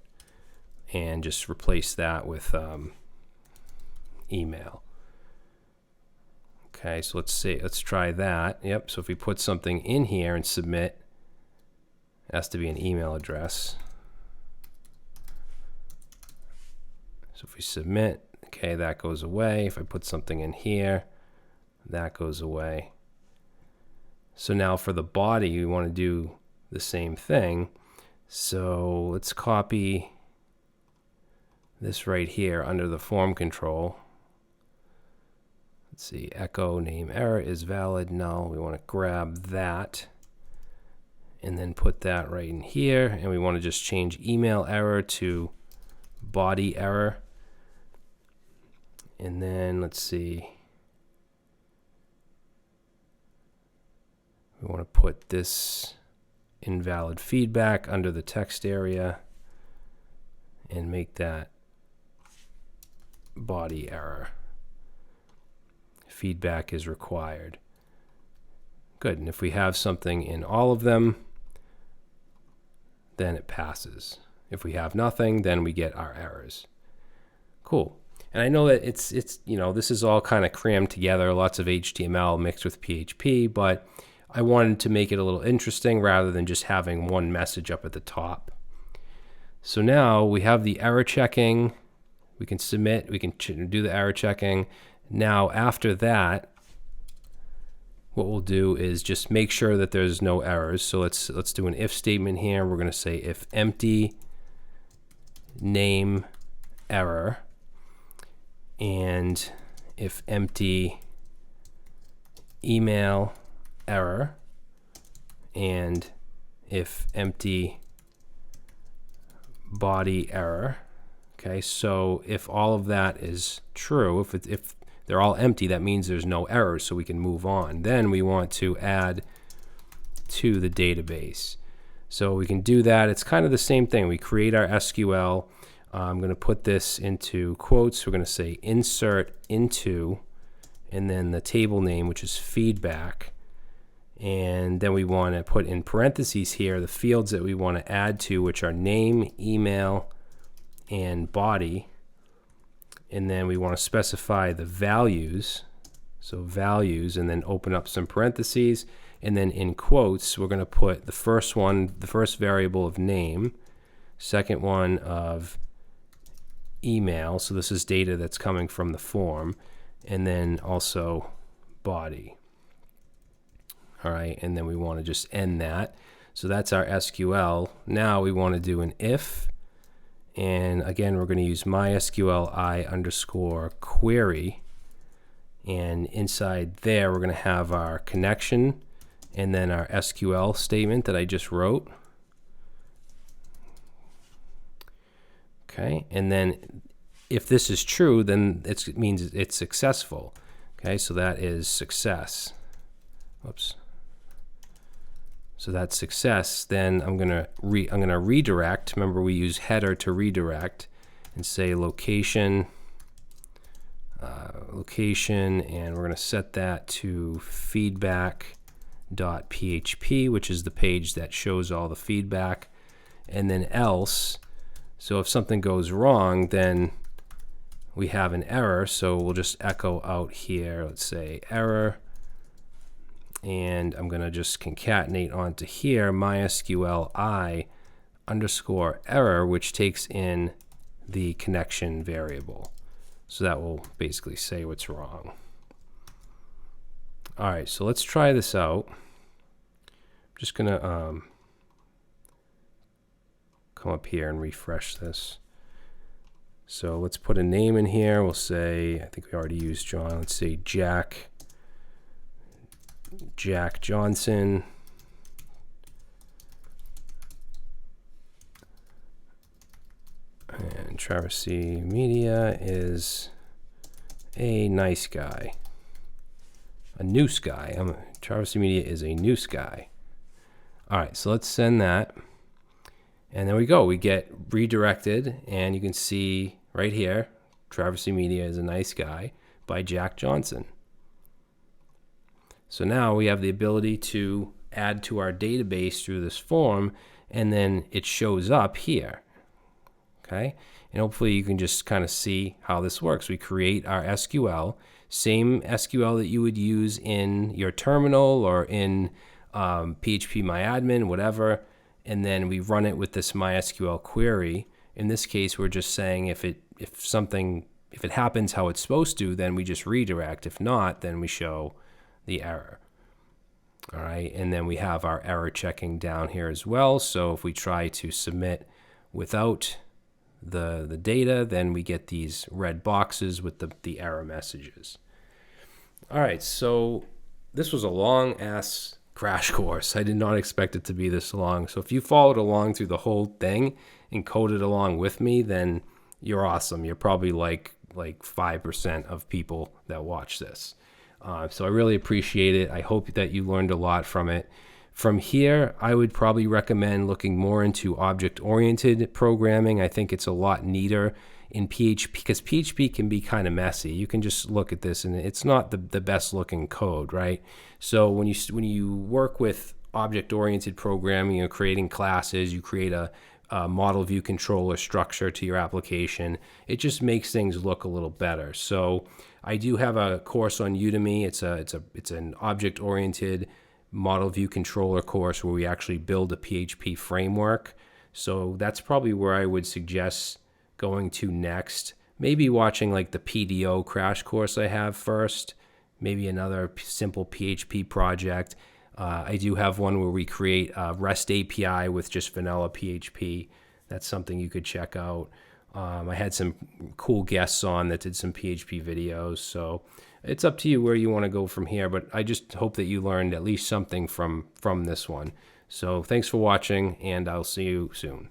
And just replace that with email. Okay, so let's try that. Yep, so if we put something in here and submit, it has to be an email address. So if we submit, okay, that goes away. If I put something in here, that goes away. So now for the body, we want to do the same thing. So let's copy this right here under the form control. Let's see, echo name error is valid, null. We want to grab that and then put that right in here. And we want to just change email error to body error. And then let's see, we want to put this invalid feedback under the text area and make that body error. Feedback is required. Good, and if we have something in all of them, then it passes. If we have nothing, then we get our errors. Cool. And I know that it's you know, this is all kind of crammed together, lots of HTML mixed with PHP, but I wanted to make it a little interesting rather than just having one message up at the top. So now we have the error checking. We can submit, we can do the error checking. Now after that, what we'll do is just make sure that there's no errors. So let's do an if statement here. We're going to say if empty name error and if empty email error and if empty body error. Okay, so if all of that is true, if they're all empty, that means there's no errors, so we can move on. Then we want to add to the database. So we can do that. It's kind of the same thing. We create our SQL. I'm going to put this into quotes. We're going to say insert into, and then the table name, which is feedback. And then we want to put in parentheses here the fields that we want to add to, which are name, email, and body. And then we want to specify the values. So values, and then open up some parentheses. And then in quotes, we're going to put the first one, the first variable of name, second one of email. So this is data that's coming from the form. And then also body. All right, and then we want to just end that. So that's our SQL. Now we want to do an if. And again, we're going to use MySQL I underscore query. And inside there, we're going to have our connection and then our SQL statement that I just wrote. Okay, and then if this is true, then it means it's successful. Okay, so that is success. Whoops. So that's success. Then I'm gonna redirect. Remember, we use header to redirect, and say location, and we're gonna set that to feedback.php, which is the page that shows all the feedback, and then else. So if something goes wrong, then we have an error. So we'll just echo out here. Let's say error. And I'm going to just concatenate onto here MySQL I underscore error, which takes in the connection variable. So that will basically say what's wrong. All right, so let's try this out. I'm just going to come up here and refresh this. So let's put a name in here. We'll say, I think we already used John. Let's say Jack Johnson. And Traversy Media is a nice guy. a noose guy. Travesty Media is a noose guy. All right, so let's send that. And there we go. We get redirected, and you can see right here, Travesty Media is a nice guy by Jack Johnson. So now we have the ability to add to our database through this form, and then it shows up here. Okay, and hopefully you can just kind of see how this works. We create our SQL, same SQL that you would use in your terminal or in PHP MyAdmin, whatever, and then we run it with this MySQL query. In this case, we're just saying if it happens how it's supposed to, then we just redirect. If not, then we show the error. All right, and then we have our error checking down here as well. So if we try to submit without the data, then we get these red boxes with the error messages. All right, so this was a long ass crash course. I did not expect it to be this long. So if you followed along through the whole thing and coded along with me, then you're awesome. You're probably like 5% of people that watch this. So I really appreciate it. I hope that you learned a lot from it. From here, I would probably recommend looking more into object-oriented programming. I think it's a lot neater in PHP because PHP can be kind of messy. You can just look at this and it's not the best looking code, right? So when you work with object-oriented programming, you're creating classes, you create a model view controller structure to your application, it just makes things look a little better. So I do have a course on Udemy. It's an object-oriented model view controller course where we actually build a PHP framework. So that's probably where I would suggest going to next. Maybe watching like the PDO crash course I have first, maybe another simple PHP project. I do have one where we create a REST API with just vanilla PHP. That's something you could check out. I had some cool guests on that did some PHP videos. So it's up to you where you want to go from here, but I just hope that you learned at least something from this one. So thanks for watching, and I'll see you soon.